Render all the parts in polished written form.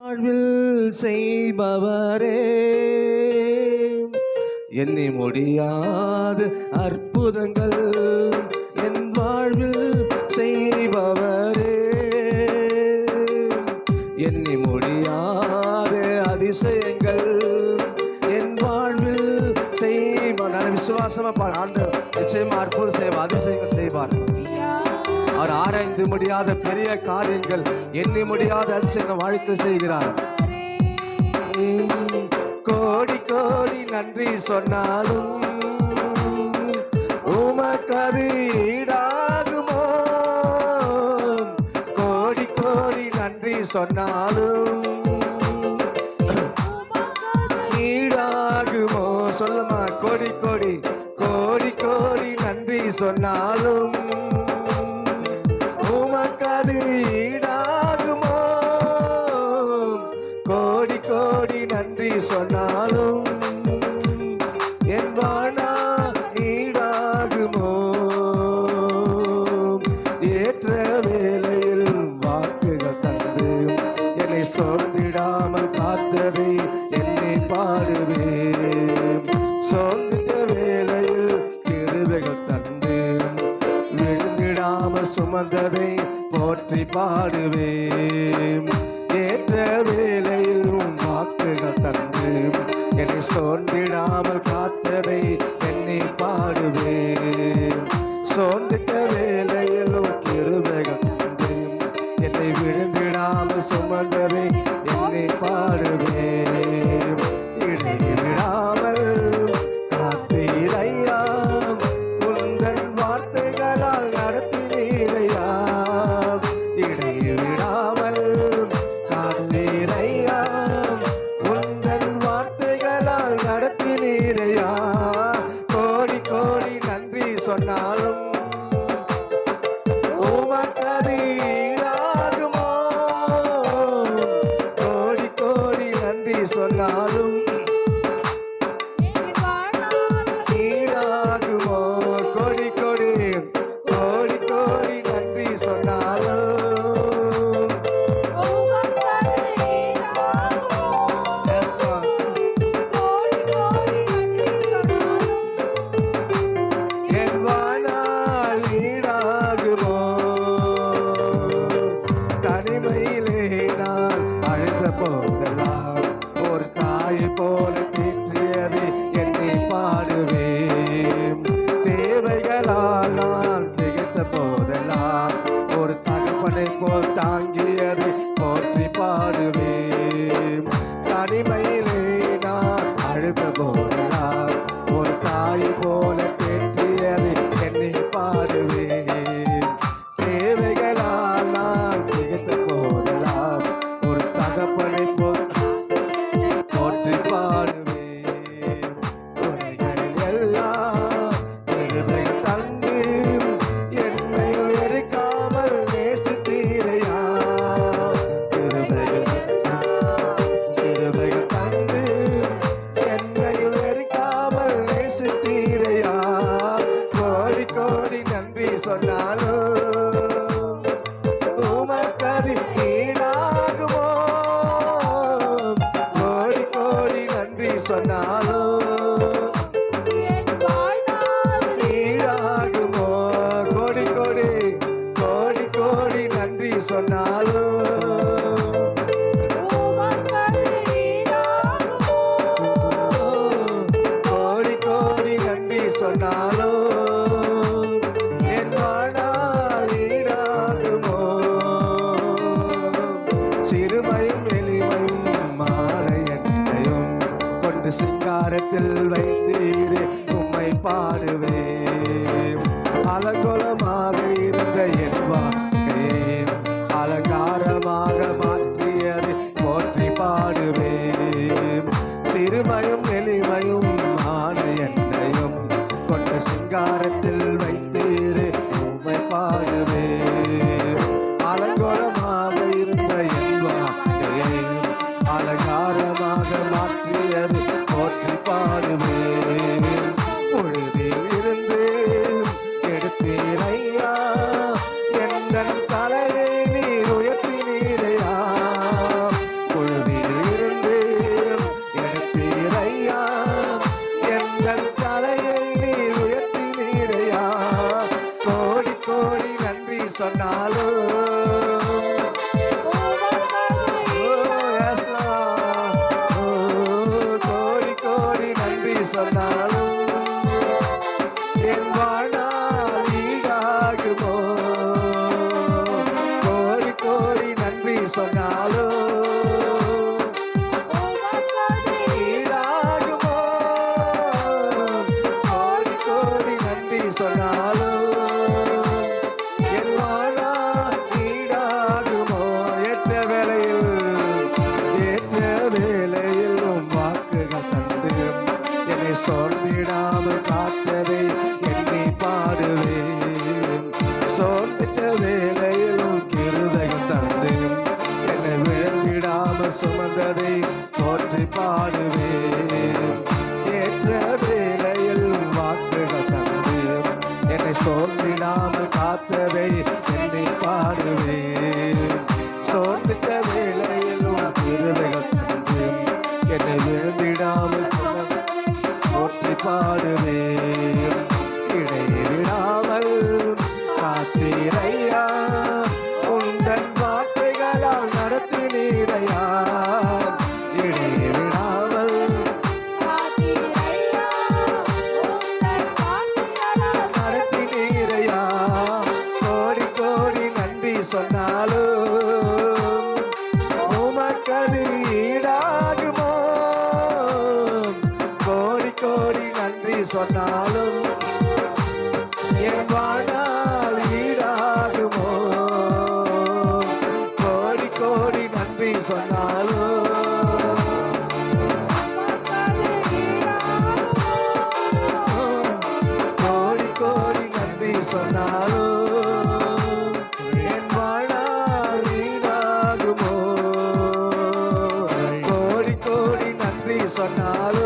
வாழ்வில் செய்பவரே, எண்ணி முடியாது அற்புதங்கள் என் வாழ்வில் செய்பவரே, எண்ணி முடியாத அதிசயங்கள் என் வாழ்வில் செய்வார். நான் விசுவாசமா ஆண்டவர் நிச்சயமா அற்புதம் செய்வார், அதிசயங்கள் செய்வார். அவர் ஆராய்ந்து முடியாத பெரிய காரியங்கள், எண்ணி முடியாத அதிசயங்கள் வாழ்க்கை செய்கிறார். கோடி கோடி நன்றி சொன்னாலும் உமக்கு அது ஈடாகுமோ? கோடி கோடி நன்றி சொன்னாலும் ஈடாகுமோ? சொல்லுமா, கோடி கோடி கோடி கோடி நன்றி சொன்னாலும் உமக்கு ஈடாகுமோ? கோடி கோடி நன்றி சொன்னாலும் என் வாழா ஈடாகுமோ? ஏற்ற வேளையில் வாக்குகள் தந்து என்னை சோர்ந்திடாமல் காத்ததை என்னை பாடுவேன். சோர்ந்த வேளையில் கிருபைகள் தந்து விழுந்திடாமல் சுமந்ததை போற்றி பாடுவேன். ஏற்ற வேளையில் வாக்குகள் தந்து என்னை சோர்ந்திடாமல் காத்ததை என்னை பாடுவேன். சோர்ந்திட்ட வேளையிலும் கிருபைகள் தந்து என்னை விழுந்திடாமல் சுமந்ததை என்னை பாடுவேன். இடைவிடாமல் காத்தீரையா, உந்தன் வார்த்தைகளால் நடத்தினீரையா. இடைவிடாமல் காத்தீரையா, உந்தன் வார்த்தைகளால் நடத்தினீரையா. கோடி கோடி நன்றி சொன்னாலும் உமக்கு ஈடாகுமோ? கோடி கோடி நன்றி சொன்னாலும் ஈடாகுமோ? கோடி கோடி கோடி கோடி நன்றி சொன்னாலும் என் வாழ்நாள் ஈடாகுமோ? தனிமையிலே நான் அழுத போதெல்லாம் ஒரு தாயை போல தேற்றியதை என்னை பாடுவேன். தேவைகளால் நான் திகைத்த போதெல்லாம் ஒரு தகப்பனை போல் தாங்கியதை போற்றி பாடுவேன். தனிமையிலே நான் அழுத போதெல்லாம் ஒரு தாயை போல தேற்றியதை என்னை பாடுவேன். தேவைகளால் நான் திகைத்த போதெல்லாம் ஒரு தகப்பனை போல் போற்றி பாடுவேன். குறைகள் எல்லாம் கிருபைகள் தந்து என்னை வெறுக்காமல் நேசித்தீரையா. கிருபைகள் தந்து என்னை வெறுக்காமல் நேசித்தீரையா. கோடி கோடி நன்றி சொன்னாலும் உமக்கு ஈடாகுமோ? கோடி கோடி நன்றி சொன்னாலும் ஈடாகுமோ? கோடி கோடி கோடி கோடி நன்றி சொன்னாலும் கோடி கோடி நன்றி சொன்னாலும் என் வாழ்நாள் ஈடாகுமோ? சிறுமையும் எளிமையும் மாற என்னையும் கொண்டு சிங்காரத்தில் வைத்தீரே உம்மை பாடுவேன். அலங்கோலமாக இருந்த என் வாழ்க்கையை அலங்காரமாக மாற்றியதை போற்றி பாடுவேன். சிறுமையும் எளிமையும் மான என்னையும் கொண்டு சிங்காரத்தில் வைத்தீரே உம்மை பாடுவேன். அலங்கோலமாக இருந்த என் வாழ்க்கையை அலங்காரமாக மாற்றியது போற்றி பாடுவேன். பொழுதில் இருந்து எடுத்தீரையா, என் தலையை நீ உயர்த்தினீரையா. பொழுதில் சொன்னாலும் ஈடாகுமோ? கோடி கோடி நன்றி சொன்னாலும் என் வாழ்நாள் ஈடாகுமோ? ஏற்ற வேளையில் உம் வாக்குகள் தந்து என்னை சோர்ந்திடாமல் காத்ததை எண்ணி பாடுவேன். சோர்ந்திட்ட வேளையிலும் கிருபைகள் தந்து என்னை விழுந்திடாமல் சுமந்ததை போற்றி பாடுவேன். ஏற்ற வேளையில் வாக்குகள் தந்து என்னை சோர்ந்திடாமல் காத்ததை எண்ணி பாடுவேன். சோர்ந்திட்ட வேளையிலும் கிருபைகள் தந்து என்னை விழுந்திடாமல் போற்றி பாடுவேன். இடைவிடாமல் காத்தீரையா, உந்தன் வார்த்தைகளால் நடத்தினீரையா. இடைவிடாமல் நடத்தினீரையா. கோடி கோடி நன்றி சொன்னாலும் உமக்கது ஈடாகுமோ? கோடி கோடி நன்றி சொன்னாலும் என் வாழ்நாள் ஈடாகுமோ? கோடி கோடி நன்றி சொன்னாலும் கோடி கோடி நன்றி சொன்னாலும் என் வாழ்நாள் ஈடாகுமோ? கோடி கோடி நன்றி சொன்னாலும்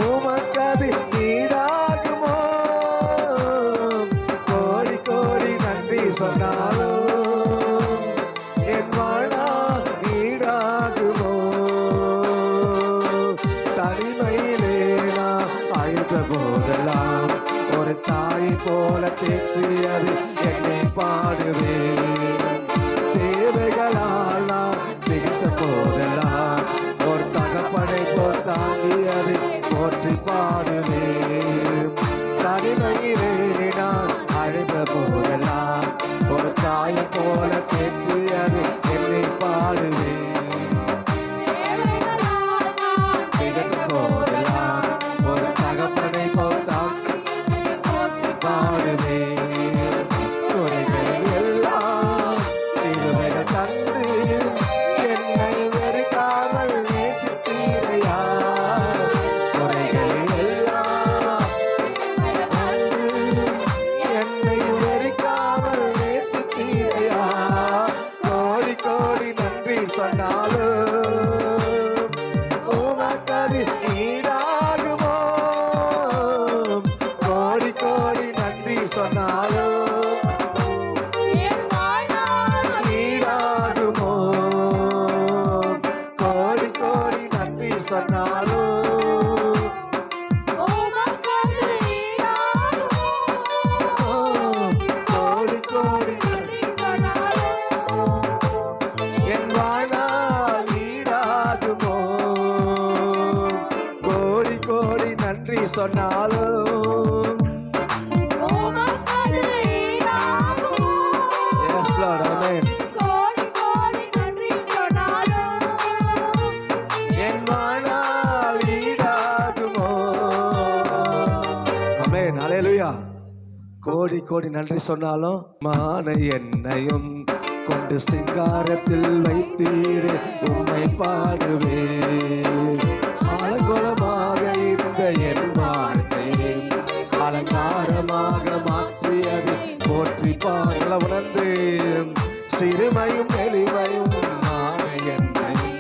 உமக்கது ஈடாகுமோ? கோடி கோடி நன்றி சொன்னாலும் என் வாழ்நாள் ஈடாகுமோ? தனிமையிலே நான் அழுத போதெல்லாம் ஒரு தாயை போல தேற்றியது என்னை பாடுவேன். தேவைகளால் நான் திகைத்த போதெல்லாம் ஒரு தகப்பனை போல் தாங்கியது போற்றி பாடுவேன். தனிமையிலே நான் அழுத போதெல்லாம் ஒரு தாயை போல தேற்றியது என்னை பாடுவேன். போதெல்லாம் ஒரு தகப்பனை போல் தாங்கி பாடுவேன். குறைகள் எல்லாம் திருவிட தந்து என்னை வெறுக்காமல் நேசித்தீரையா. குறைகள் எல்லாம் என்னை வெறுக்காமல் நேசித்தீரையா. கோடி கோடி நன்றி சொன்னாலும் உமக்கது ஈடாகுமோ? கோடி கோடி நன்றி சொன்னாலும் ஈடாகுமோ? கோடி கோடி நன்றி சொன்னாலும் கோடி கோடி என் வாழ்நாள் ஈடாகுமோ? கோடி கோடி நன்றி சொன்னாலும் Yes, Lord, amen. என் வாழ்நாள் ஈடாகுமோ? Amen, hallelujah. கோடி கோடி நன்றி சொன்னாலும் மான என்னையும் கொண்டு சிங்காரத்தில் வைத்தீரே உம்மை பாடுவேன். அலங்கோலமாக இருந்த என் வாழ்க்கையை அலங்காரமாக மாற்றியது போற்றி பாடல உணர்ந்து சிறுமையும் எளிமையும் மான என்னையும்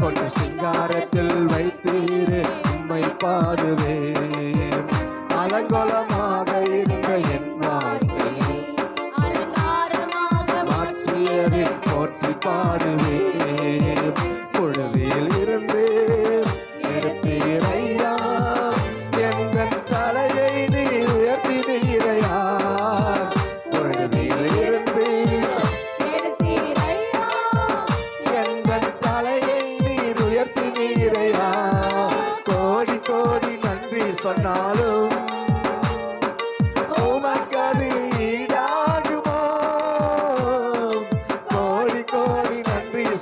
கொண்டு சிங்காரத்தில் வைத்தீரே உம்மை பாடுவேன். அலங்கோலமாக இருந்த என் வாழ்க்கையை மாற்றியது போற்றி பாடுவேன். புழுதியில் இருந்து எடுத்தீரையா, எங்கள் தலையை நீ உயர்த்தினீரையா. புழுதியில் இருந்து எங்கள் தலையை நீர் உயர்த்தினீரையா. கோடி கோடி நன்றி சொன்னாலும் உமக்கது ஈடாகுமோ?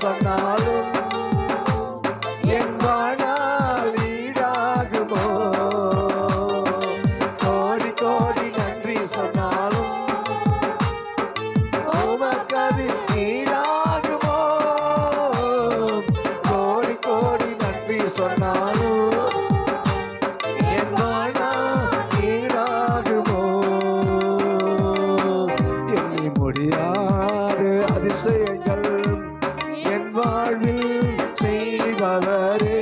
சொன்னாலும் என் வாழ்நாள் ஈடாகுமோ? கோடி கோடி நன்றி சொன்னாலும் உமக்கு அது ஈடாகுமோ? கோடி கோடி நன்றி சொன்னாலும் என் வாழ்நாள் ஈடாகுமோ? எண்ணி முடியாத அதிசயங்கள் என் வாழ்வில் செய்பவரே,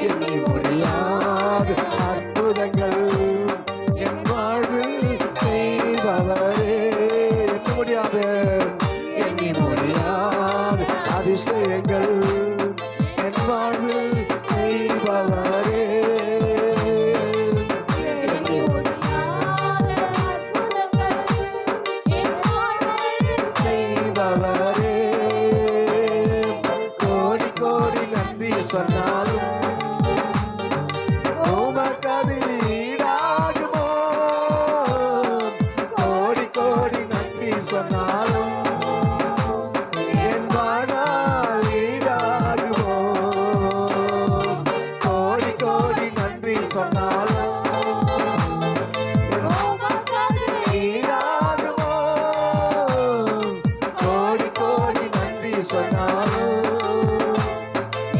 எண்ணி முடியாத அற்புதங்கள் என் வாழ்வில் செய்பவரே, எண்ணி முடியாத அதிசயங்கள் என் வாழ்வில் செய்பவரே, எண்ணி முடியாத அற்புதங்கள் என் வாழ்வில் செய்பவரே. கோடி கோடி நன்றி சொன்னாலும் உமக்கு அது ஈடாகுமோ? கோடி கோடி நன்றி சொன்னாலும் என் வாழ்நாள் ஈடாகுமோ? கோடி கோடி நன்றி சொன்னாலும் உமக்கு அது ஈடாகுமோ? கோடி கோடி நன்றி சொன்னாலும்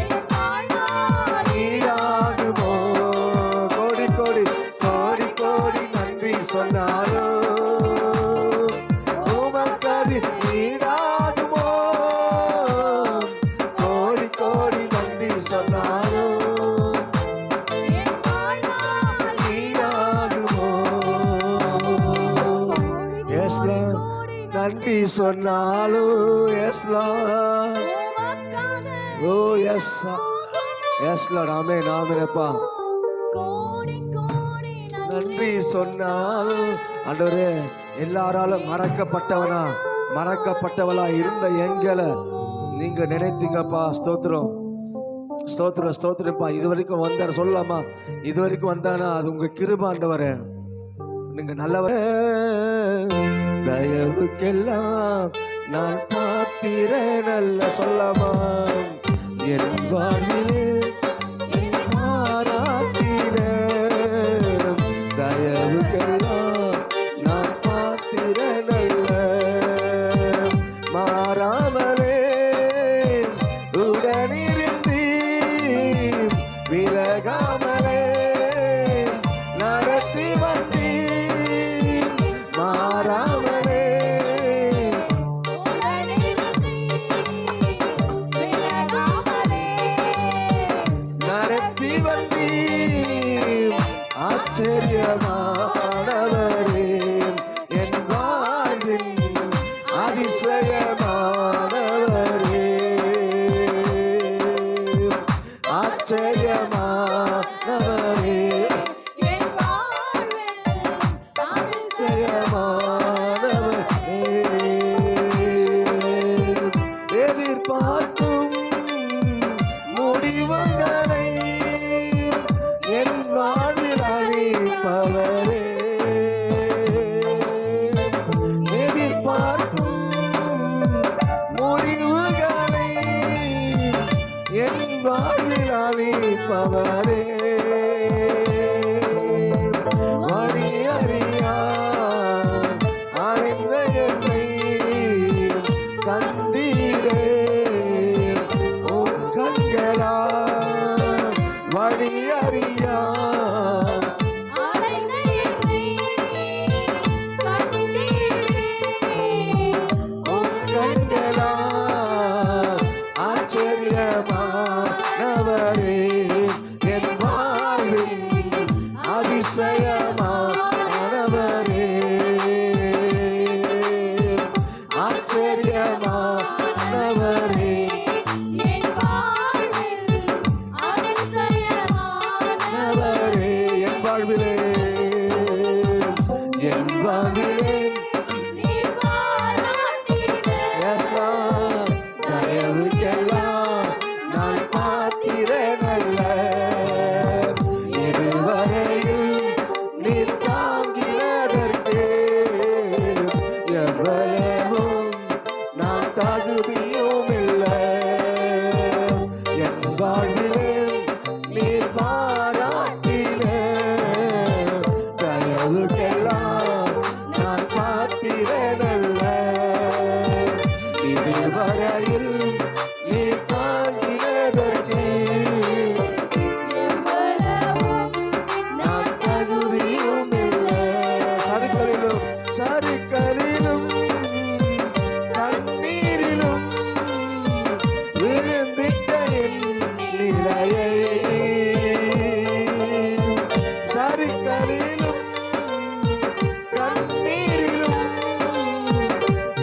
என் வாழ்நாள் ஈடாகுமோ? கோடி கோடி கோடி கோடி நன்றி சொன்னாலும் உமக்கு அது ஈடாகுமோ? கோடி கோடி நன்றி சொன்னாலும் என் வாழ்நாள் ஈடாகுமோ? Yes, Lord. நன்றி சொன்னாலும் எஸ் லார்ட். உமக்காக ஓ எஸ் எஸ் லார்ட். ஆமென் ஆமென் அப்பா. கோடி கோடி நன்றி சொன்னாலும் ஆண்டவரே, எல்லாராலும் மறக்கப்பட்டவளா இருந்த எங்களை நீங்க நினைத்தீங்கப்பா. ஸ்தோத்திரம் ஸ்தோத்திரம் ஸ்தோத்திரப்பா. இது வரைக்கும் வந்தார் சொல்லலாமா? இது வரைக்கும் வந்தானா அது உங்க கிருபை ஆண்டவரே. நீங்க நல்லவர். தயவுக்கெல்லாம் நான் பாத்திர நல்ல சொல்லமா என் வாழ்விலே பாராட்டின தயவுக்கெல்லாம் நான் பாத்திர நல்ல மாறாமலே உடனிருந்தி விலகாமலே நடத்தி வந்தி மாறாமலே நடத்தி வந்தி ஆச்சரியமானவரே என் வாழ்வின் அதிசயமானவரே ஆச்சரியமானவரே அதிசயமானவரே எதிர்பார்க்கும் முடிவுகளை என் வாழ்வில் அளிப்பவரே எதிர்பார்க்கும் முடிவுகளை என் வாழ்வில் அளிப்பவரே வழி அறியா அழைந்த என்னை கண்டீரே உன் கண்களா வழி அறியா உன் கண்களா ஆச்சரியமானவரே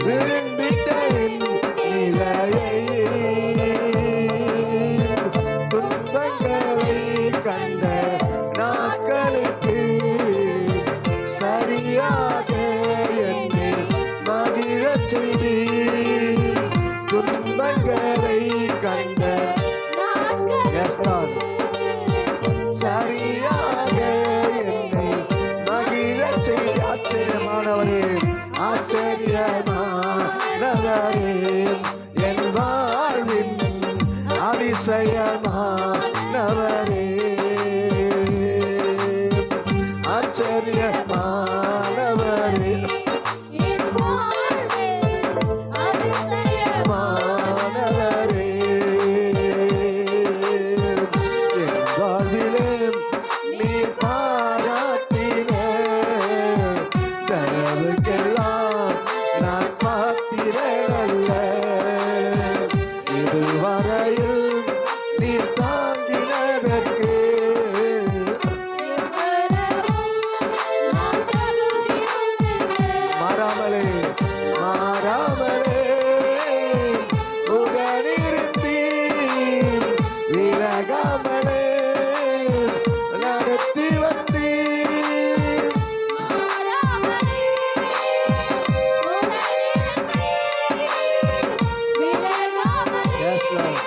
விழுந்திட்டேன் நிலையை துன்பங்களை கண்ட நாட்களுக்கு சரியாக என்னை மகிழச் செய்தி துன்பங்களை கண்ட Yes, Lord. சரியாக என்னை மகிழச் செய்தி ஆச்சரியமானவரே ஆச்சரியமானவரே என் வாழ்வின் அதிசயமானவரே ஆச்சரியமானவரே மாணவரே என் வாழ்விலே நீர் பாராட்டின தரவுக்கெல்லாம் நான் பாத்திரல்ல இதுவரையில் நீர் தாங்கினதற்கு மாறாமலே மாறாமலே உடனிருந்தீர் விலகாமலே நடத்தி வந்தீர் Yes, Lord.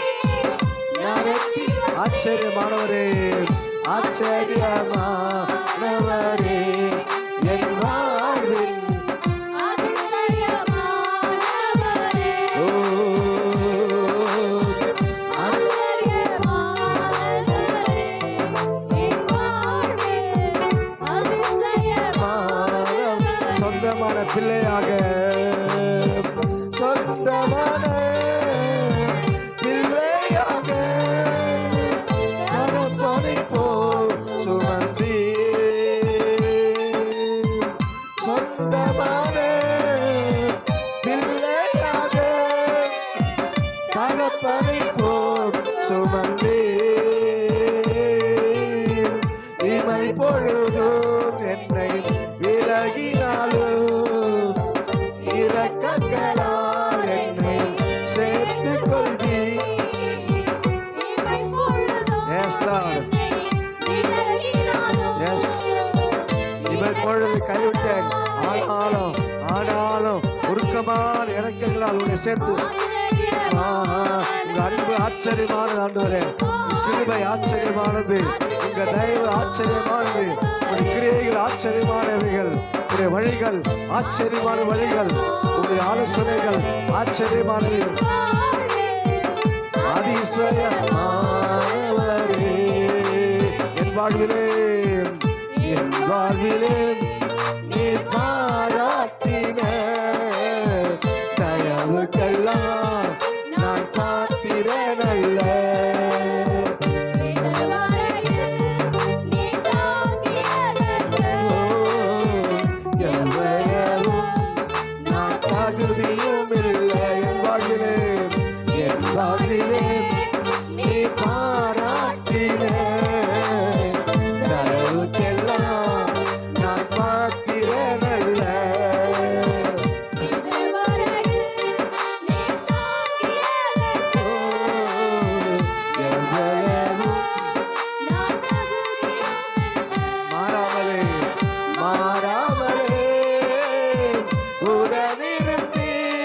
நடத்தி ஆச்சரியமானவரே ஆச்சரியமானவரே என் வாழ்வின் ஓ மானம் சொந்தமான பிள்ளையாக சொந்தமான பிள்ளையாக தகப்பனை போல் சுமந்தி சொந்தமான பிள்ளையாக தகப்பனை போல் சுமந்தி இமை பொழுதும் என்னை விலகினாலும் இரக்கங்களால் என்னை சேர்த்துக் கொள்வி Yes, Lord. Yes. இமை பொழுது கைவிட்டேன் ஆனாலும் உருக்கமான இரக்கங்களால் உன்னை சேர்த்து உங்க அன்பு ஆச்சரியமானது ஆண்டவரே கிருபை ஆச்சரியமானது உங்க தயவு ஆச்சரியமானது உங்க கிரியைகள் ஆச்சரியமானவைகள் உடைய வழிகள் ஆச்சரியமான வழிகள் உடைய ஆலோசனைகள் ஆச்சரியமானவைகள் அதிசயமானவரே என் வாழ்விலே நீ பாராட்டின தயவுக்கெல்லாம் நான் பாத்திரனல்ல எவ்வளவும் நான் தகுதியும் இல்லை என் வாழ்விலே நீ பாராட்டின தயவுக்கெல்லாம் நான் பாத்திரனல்ல மாறாமலே உடனிருந்தீர்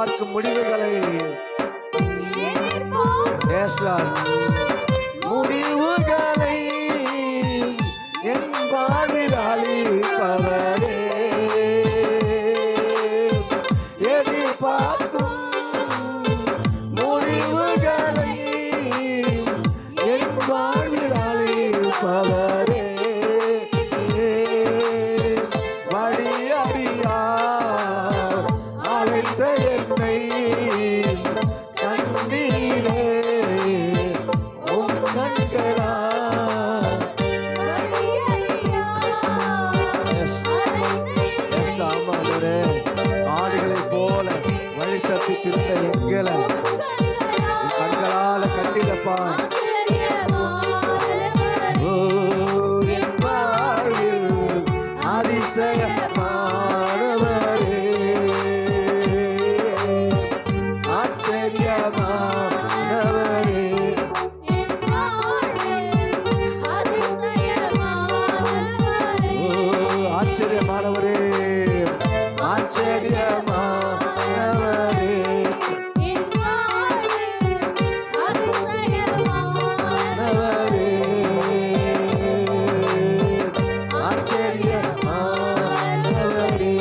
எதிர்பார்க்கும் முடிவுகளை Yes, Lord. முடிவுகளை என் வாழ்வில் அளிப்பவரே, எதிர்பார்க்கும் முடிவுகளை என் வாழ்வில் அளிப்பவரே, வழி அறியார் அழைத்த என்னை கண்டீரே, உம் கண்களால். Yes. Yes, ஆமாண்டவரே. ஆடுகளைப் போல வழி தப்பி திருந்த எங்களை உம் கண்களால கண்டிலப்பா. ஓ, என் வாழ்வில் அதிசயமானவரே, ஆச்சரியமானவரே, ஓ, ஆச்சரியமானவரே, ஆச்சரியமானவரே, ஆனவரே, ஆச்சரியமானவரே,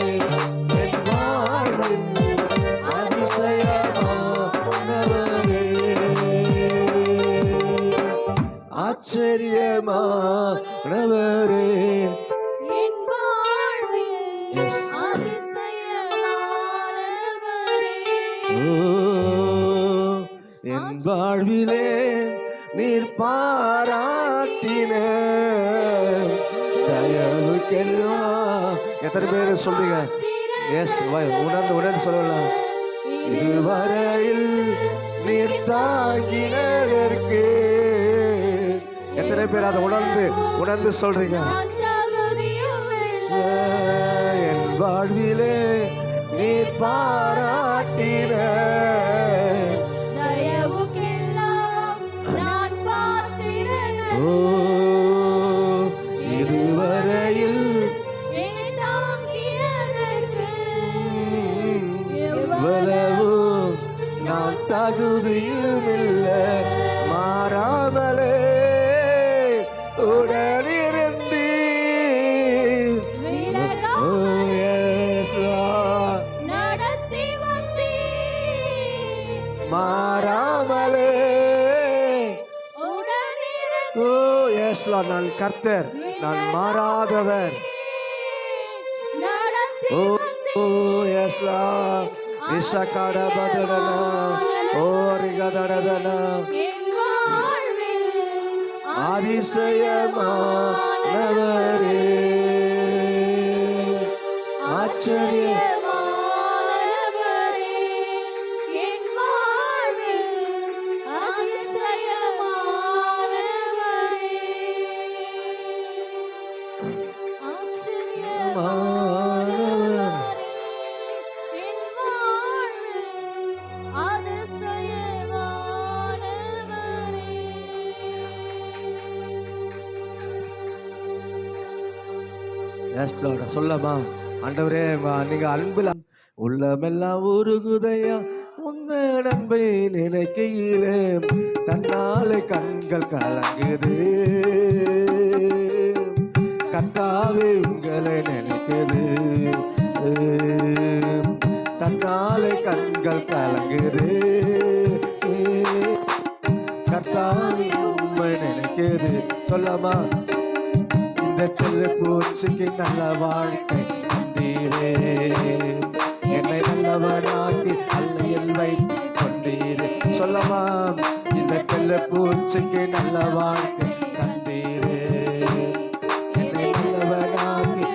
என் வாழ்வில் அதிசயமானவரே, ஆச்சரியமானவரே. Yes. ஓ, என் வாழ்விலே நீர் பாராட்டின தயவுக்கெல்லாம் எத்தனை பேர் சொல்றீங்க? எஸ், உணர்ந்து சொல்லலாம். இதுவரையில் நீர் தாங்கினதற்கு எத்தனை பேர் அதை உணர்ந்து சொல்றீங்க? என் வாழ்விலே நீர் பாராட்டின ஓ, இதுவரையில் எவ்வளவு நான் தகுதியுமில்லை, மாறாமலே உடனிருந்து ஓ, yes, Lord. மாறாமலே ஓ, yes, Lord. நான் கர்த்தர், நான் மாறாதவர். ஓ, yes, Lord. இசக்காட பதடனா ஓ ரிகதடனா அதிசயமானவரே, ஆச்சரிய சொல்லமா ஆண்டவரே, நீங்க அன்புல உள்ளமெல்லாம் உருகுதையா, உந்த நண்பை நினைக்கையிலே தன்னாலே கண்கள் கலங்குது, கர்த்தாவே உங்களை நினைக்குது, தன்னாலே கண்கள் கலங்குது, கர்த்தாவே உண்மை நினைக்குது. சொல்லமா இந்த செல்ல பூச்சிக்கு நல்ல வாழ்க்கை தந்தீரே, என்னை நல்லவனாக்கி அல்லையில் வைத்து கொண்டீரே. சொல்லமா இந்த செல்ல பூச்சிக்கு நல்ல வாழ்க்கை தந்தீரே, என்னை நல்லவனாக்கி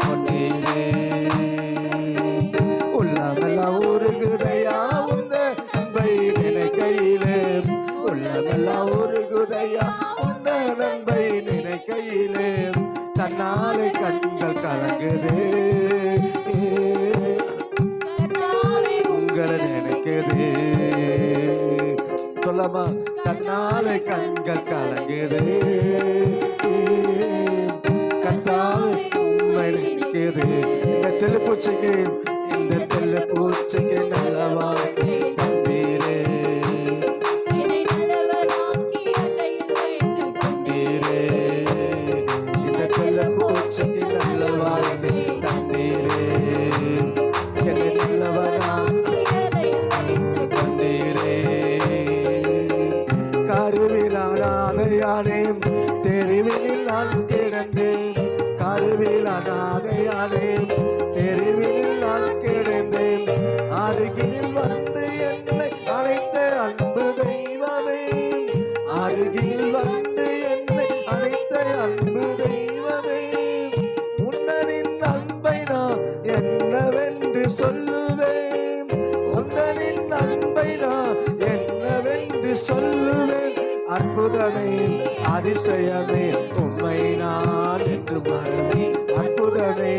கொண்டீரே. உள்ளமெல்லாம் உருகுதையா உந்த நண்பை நினைக்கையிலே, உள்ளமெல்லாம் உருகுதையா உந்த நண்பை நினைக்கையிலே தன்னாலே கண்கள் கலங்குது, உங்களை நினைக்குது. சொல்லமா தன்னாலே கண்கள் கலங்குது, கர்த்தாவே உண்மை நினைக்குது. இந்த தெளிப்பூச்சிக்கு இந்த தெல்ல செல்ல பூச்சிக்கு நல்ல வாழ்க்கை தந்தீரே என்னை நல்லவனாக்கி எல்லையில் வைத்து தந்தீரே இந்த செல்ல பூச்சிக்கு நல்ல வாழ்க்கை தந்தீரே என்னை நல்லவனாக்கி எல்லையில் வைத்து தந்தீரே கருவிலானாதையானே தெருவில் நான் கிடந்தேன் கருவிலானாதையானே தெருவில் நான் கிடந்தேன் அருகில் வந்து என்னை அழைத்த அன்பு தெய்வமே அருகில் வந்து என்னை அழைத்த அன்பு தெய்வமே உன்னனின் அன்பை நான் என்னவென்று சொல்லுவேன் உன்னனின் அன்பை நான் என்னவென்று சொல்லுவேன் அற்புதமே அதிசயமே உம்மை நான் என்று மறவேன் அற்புதமே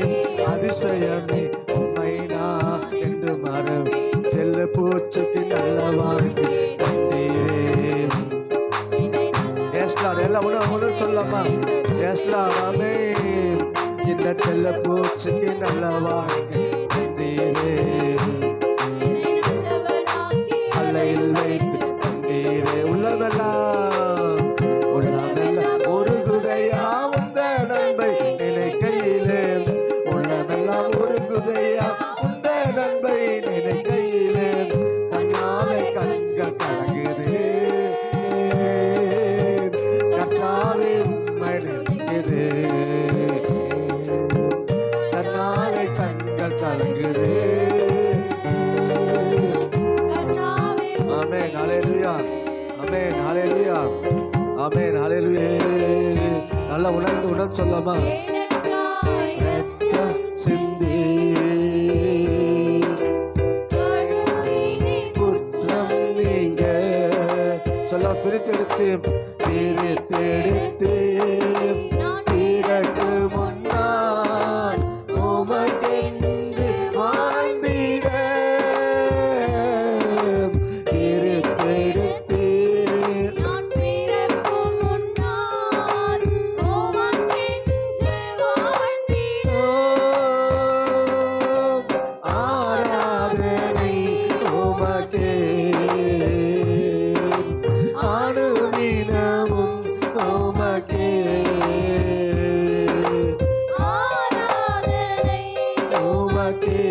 அதிசயமே உம்மை நான் என்று மறவேன் செல்ல பூச்சிக்கு நல்ல வாழ்க்கை தந்தீரே எஸ் லார்ட் எல்லாம் உணவு சொல்லமா எஸ் லார்ட் ஆமென் இந்த செல்ல பூச்சிக்கு நல்ல வாழ்க்கை தந்தீரே அல்லையில் வைத்து தந்தீரே உள்ளமெல்லாம் ஒரு குதையா உந்த நன்மை நினைக்கையிலே உள்ளமெல்லாம் ஒரு குதையா உந்த நன்மை நினைக்கையிலே தன்னாலே கண்கள் கலங்குது கர்த்தாவே உம்மை நினைக்குது தன்னாலே கண்கள் கலங்குது ஆமென் ஹalleluya ஆமென் ஹalleluya ஆமென் ஹalleluya நல்ல உணர்ந்து சொல்லமா ரத்தம் சிந்தி குற்றம் நீங்க சொல்ல பிரித்தெடுத்து தீரக்கு முன்னால் உமக்கென்று வாழ்ந்திட பிரித்தெடுத்து நான் பிறக்கும் முன்னால் உமக்கென்று வாழ்ந்திட ஆராதனை உமக்கே அனுதினமும் உமக்கே ஆராதனை உமக்கே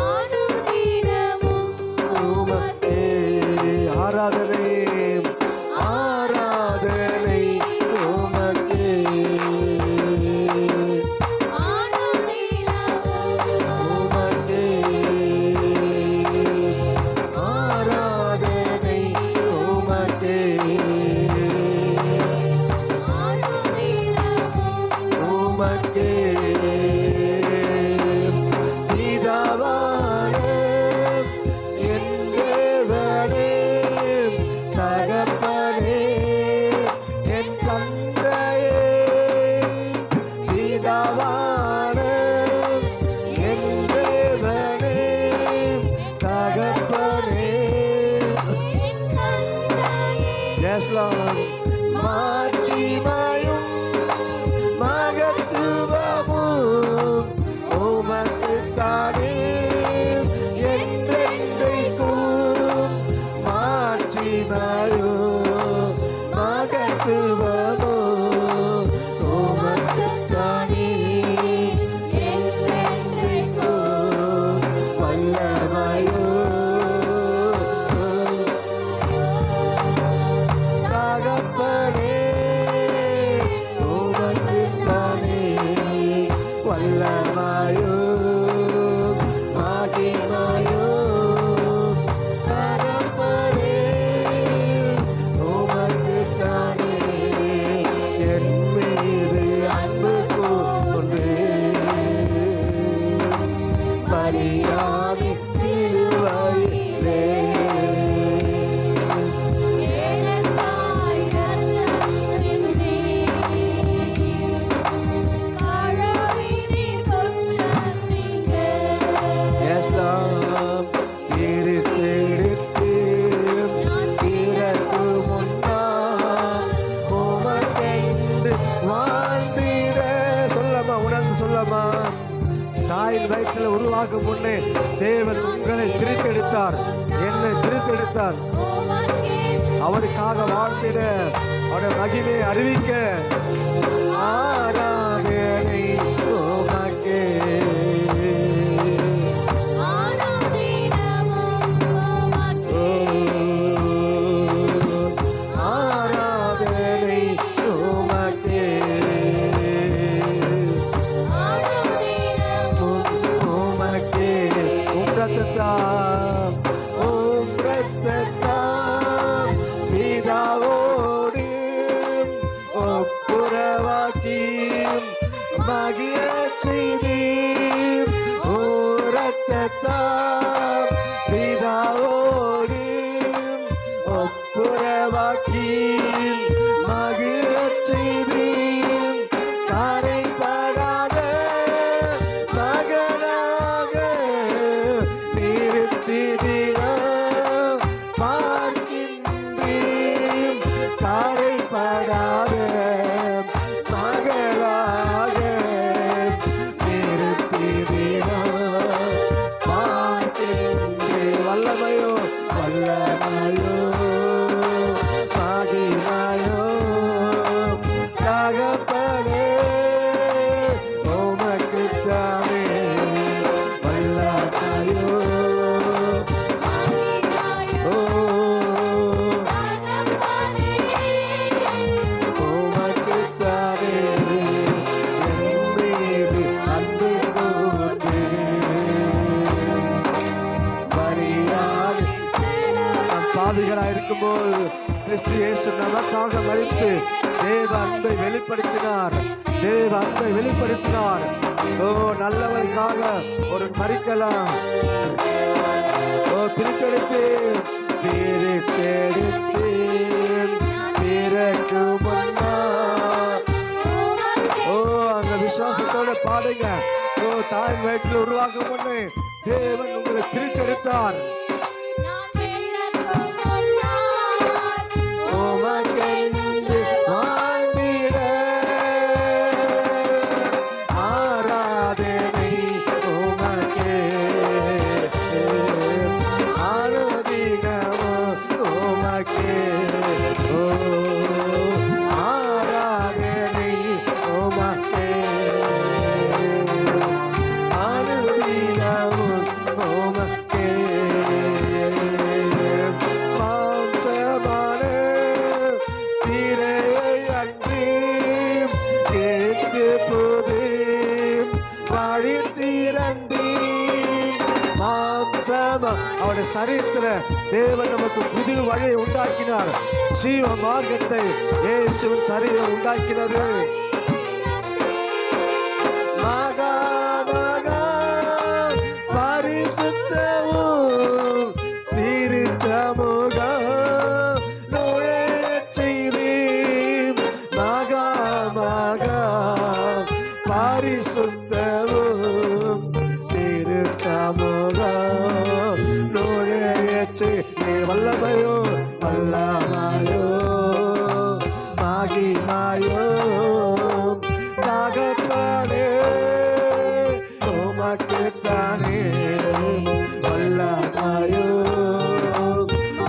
அனுதினமும் உமக்கே ஆராதனை ஆராதனை உமக்கே உமக்கே ஆராதனை உமக்கே உமக்கே பிதாவானே என் தேவனே தகப்பனே என் தந்தையே பிதாவானே என் தேவனே தகப்பனே Yes, Lord. மாட்சிமையும் மகத்துவமும் உமக்குத்தானே என்றென்றைக்கும் மாட்சிமையும் மகத்துவமும் உமக்குத்தானே என்றென்றைக்கும் வல்லமையும் தகப்பனே உமக்குத்தானே வல்லமையும் மகிமையும் தகப்பனே உமக்குத்தானே என் மீது அன்பு கூர்ந்து பலியாகி சிலுவையிலே எனக்காய் ரத்தம் சிந்தி கழுவினீர் குற்றம் நீங்க Yes, Lord. பிரித்தெடுத்து பிறக்கு முன்னால் உமக்கென்று வாழ்ந்திட சொல்லமா உணர்ந்து சொல்லமா தாயின் வயிற்றில் உருவாகும் முன்னே தேவன் உங்களை பிரித்தெடுத்தார், என்னை பிரித்தெடுத்தார். அவருக்காக வாழ்ந்திட, அவருடைய மகிமையை அறிவிக்க. ஆராதனை உமக்கே, ஆராதனை உமக்கே, உமக்கே. உம் ரத்தத்தால், உம் ரத்தத்தால் பிதாவோடு ஒப்புரவாக்கி மகிழச் செய்தீர். ஓ ரத்தத்தால் பிதாவோடு ஒப்புரவாக்கி மகிழச் செய்தீர். கரைபடாத மகனாக நிறுத்தினீர் பார்க்கின்றீர். கரைபடாத மகளாக நிறுத்தினீர் பார்க்கின்றீர். வல்லமையோ வல்லமையோ மகிமையோ தகப்பனே உமக்குத்தானே. வல்லமையோ ஓ உமக்குத்தானே. என் மீது அன்பு கூர்ந்து பலியாய் நாம் பாவிகளாய் இருக்கும்போது கிறிஸ்து இயேசு நமக்காக மரித்து தேவ அன்பை வெளிப்படுத்தினார், தேவ அன்பை வெளிப்படுத்தினார். ஓ நல்லவனுக்காக ஒரு மறிக்கலாம். ஓ பிரித்தெடுத்து பிரித்தெடுத்து பிறக்கு முன்னா. ஓ அந்த விசுவாசத்தோட பாடுங்க. ஓ தாய் வயிற்றில் உருவாக்கும் முன்னே தேவன் உங்களை பிரித்தெடுத்தார். உமக்கென்று வாழ்ந்திட ஆராதனை உமக்கே, ஆராதினமும் உமக்கே. ஓ ஆராதனை உமக்கே, ஆராதினமும் உமக்கே. மாம்சமான திரையை அன்றி கேட்டு போது வழி திரண்டி மாம்சமா. அவருடைய சரீரத்துல தேவன் நமக்கு புது வழியை உண்டாக்கினார். ஜீவ மார்க்கத்தை இயேசுவின் சரீரம் உண்டாக்கினது. மகா மகா பரிசுத்தமும் திருச்சமுகம் நுழையச் செய்தீர். மகா மகா பரிசுத்தமும் திருச்சமுகம் நுழையச் செய்தீர். வல்லமையோ வல்லமையோ மகிமையோ தகப்பனே உமக்குத்தானே. வல்லமையோ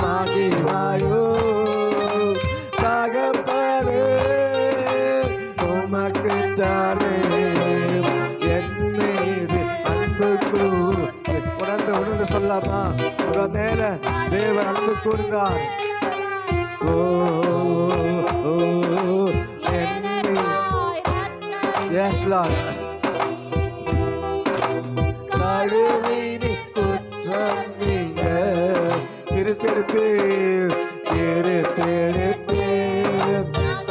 மகிமையோ தகப்பனே உமக்குத்தானே. என் மீது அன்பு கூர்ந்து உணர்ந்து சொல்லாமா? உங்க மேல தேவன் அன்பு கூர்ந்தார். ஓ ஓ என் மீது. Yes, Lord. கழுவினி குற்றம் நீங்க பிரித்தெடுத்து பிரித்தெடுத்து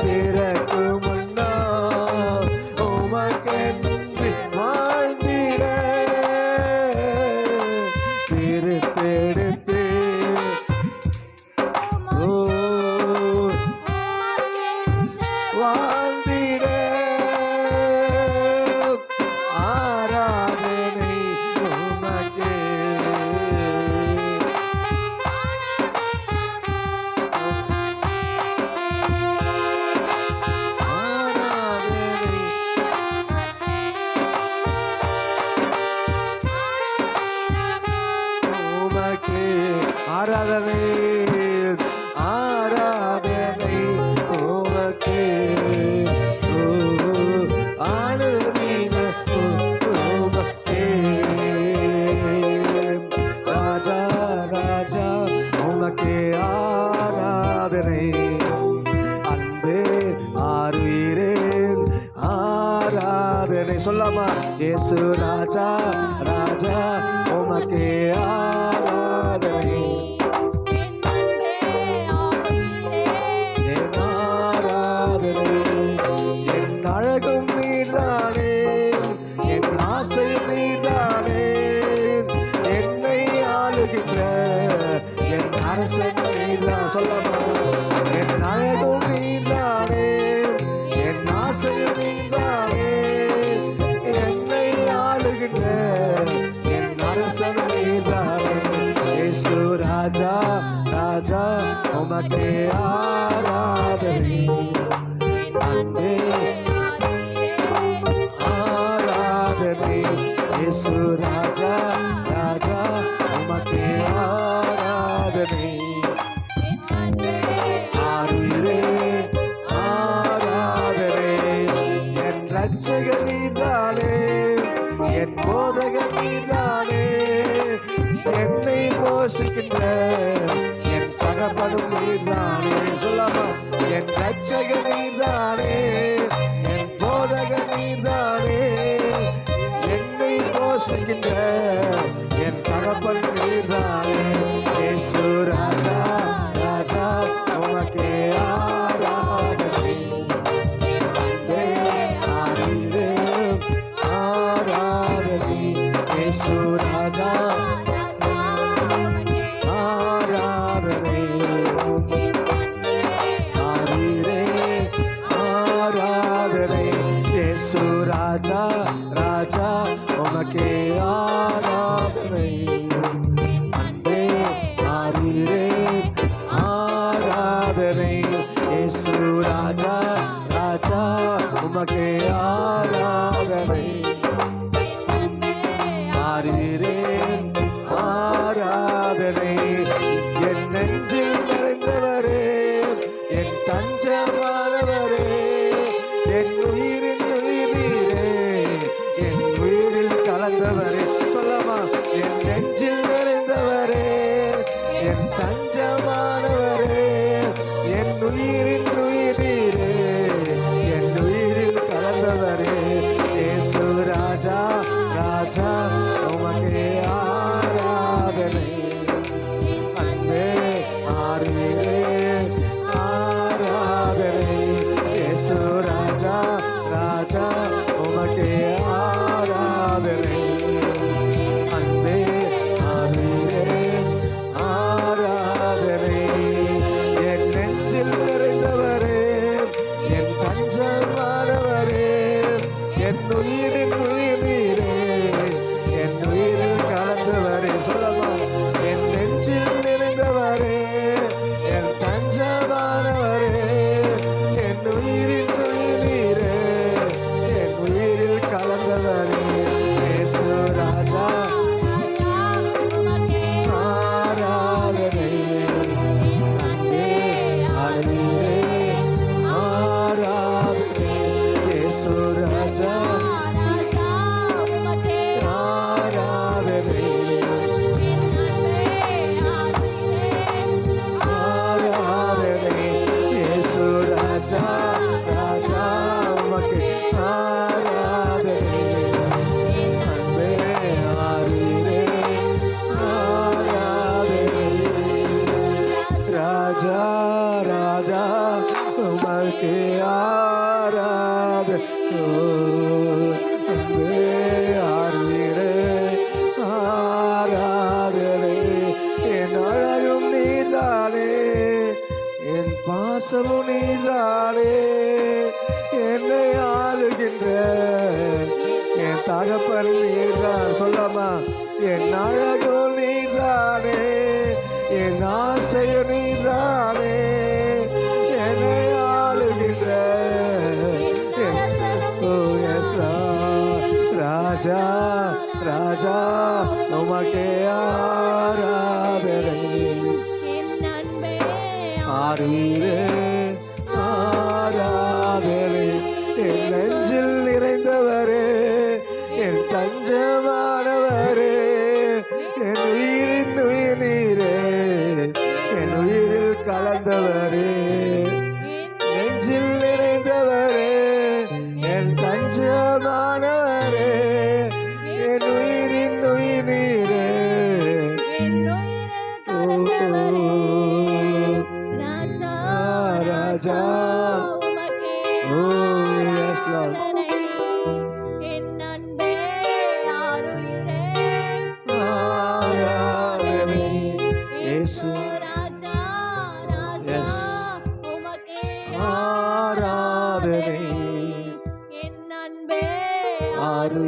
பிறக்கு முன்னா உமக்கென்று வாழ்ந்திட பிரித்தெடுத்து. ஓ வாழ்ந்திட ஆராதனை உமக்கே. ஆராதனை ஆராதனை உமக்கே. ஓ, அனுதினம் உமக்கே. ராஜா ராஜா உமக்கே ஆராதனை. அன்பே ஆறுவீரே ஆராதனை. சொல்லாமா? இயேசு ராஜா ராஜா உமக்கே ஆராதனை. என் அன்பே ஆவியே என் ஆராதனை. என் அழகும் நீர்தானே, என் ஆசை நீர்தானே, என்னை ஆளுகின்ற என் அரசன் நீர்தான். சொல்லாமா? என் அழகும் நீர்தானே, என் ஆசை நீர்தானே, என்னை ஆளுகின்ற என் அரசன் நீர்தானே. இயேசு ராஜா ராஜா உமக்கே ஆராதனை. அன்பே ஆராதனை. இயேசு ராஜா ராஜா உமக்கே ஆராதனை. ஆறுயிரே ஆராதனை. என் ரட்சகர் நீர்தானே, என் போதகர் நீர்தானே, என்னை போஷிக்கின்ற என் தகப்பனும் நீர்தானே. சொல்லாமா? என் ரட்சகர் நீர்தானே, என் போதகர் நீர்தானே, என்னை போஷிக்கின்ற என் தகப்பன் நீர்தானே. இயேசு ராஜா ராஜா உமக்கே ஆராதனை. அன்பே ஆறுயிரே ஆராதனை. இயேசு ராஜா ஆராதனை. ஆறுயிரே ஆராதனை. இயேசு ராஜா ராஜா உமக்கே ஆராதனை. அன்பே ஆறுயிரே ஆராதனை. இயேசு ராஜா ராஜா உமக்கே ஆராதனை. ஆறுயிரே ஆராதனை. என் நெஞ்சில் நிறைந்தவரே, என் தஞ்சமானவரே, என் உயிரின் உயிரீரே, என் உயிரில் கலந்தவரே. சொல்லமா? என் நெஞ்சில் நிறைந்தவரே, என் தஞ்சமானவரே, என் உயிரின் உயிரீரே, என் உயிரில் கலந்தவரே. இயேசு ராஜா ராஜா உமக்கே ஆராதனை. அன்பே ஆறுயிரே ஆராதனை. இயேசு ராஜா ராஜா உமக்கே ஆராதனை. அன்பே ஆறுயிரே ஆராதனை. என் நெஞ்சில் நிறைந்தவரே, என் தஞ்சமானவரே, என் உயிரின் உயிரீரே, என் உயிரில் கலந்தவரே. சொல்லமா? என் நெஞ்சில் நிறைந்தவரே, என் தஞ்சமானவரே, என் உயிரின் உயிரீரே, என் உயிரில் கலந்தவரே. இயேசு ராஜா ஆராதனை. அன்பே ஆறுயிரே ஆராதனை. இயேசு ராஜா ஆராதனை. ஆராதனை. இயேசு ராஜா ராஜா உமக்கே ஆராதனை. அன்பே ஆறுயிரே ஆராதனை. ராஜா ராஜா உமக்கே ஆராதனை. அன்பே ஆறுயிரே ஆராதனை. என் அழகும் நீர்தானே, என் பாசமும் நீர்தானே, என்னை ஆளுகின்ற என் தகப்பன் நீர்தான். சொல்லாமா? என் அழகும் நீர்தானே, என் ஆசையும் நீர்தானே, என்னை ஆளுகின்ற ராஜா ராஜா உமக்கே ஆராதனை.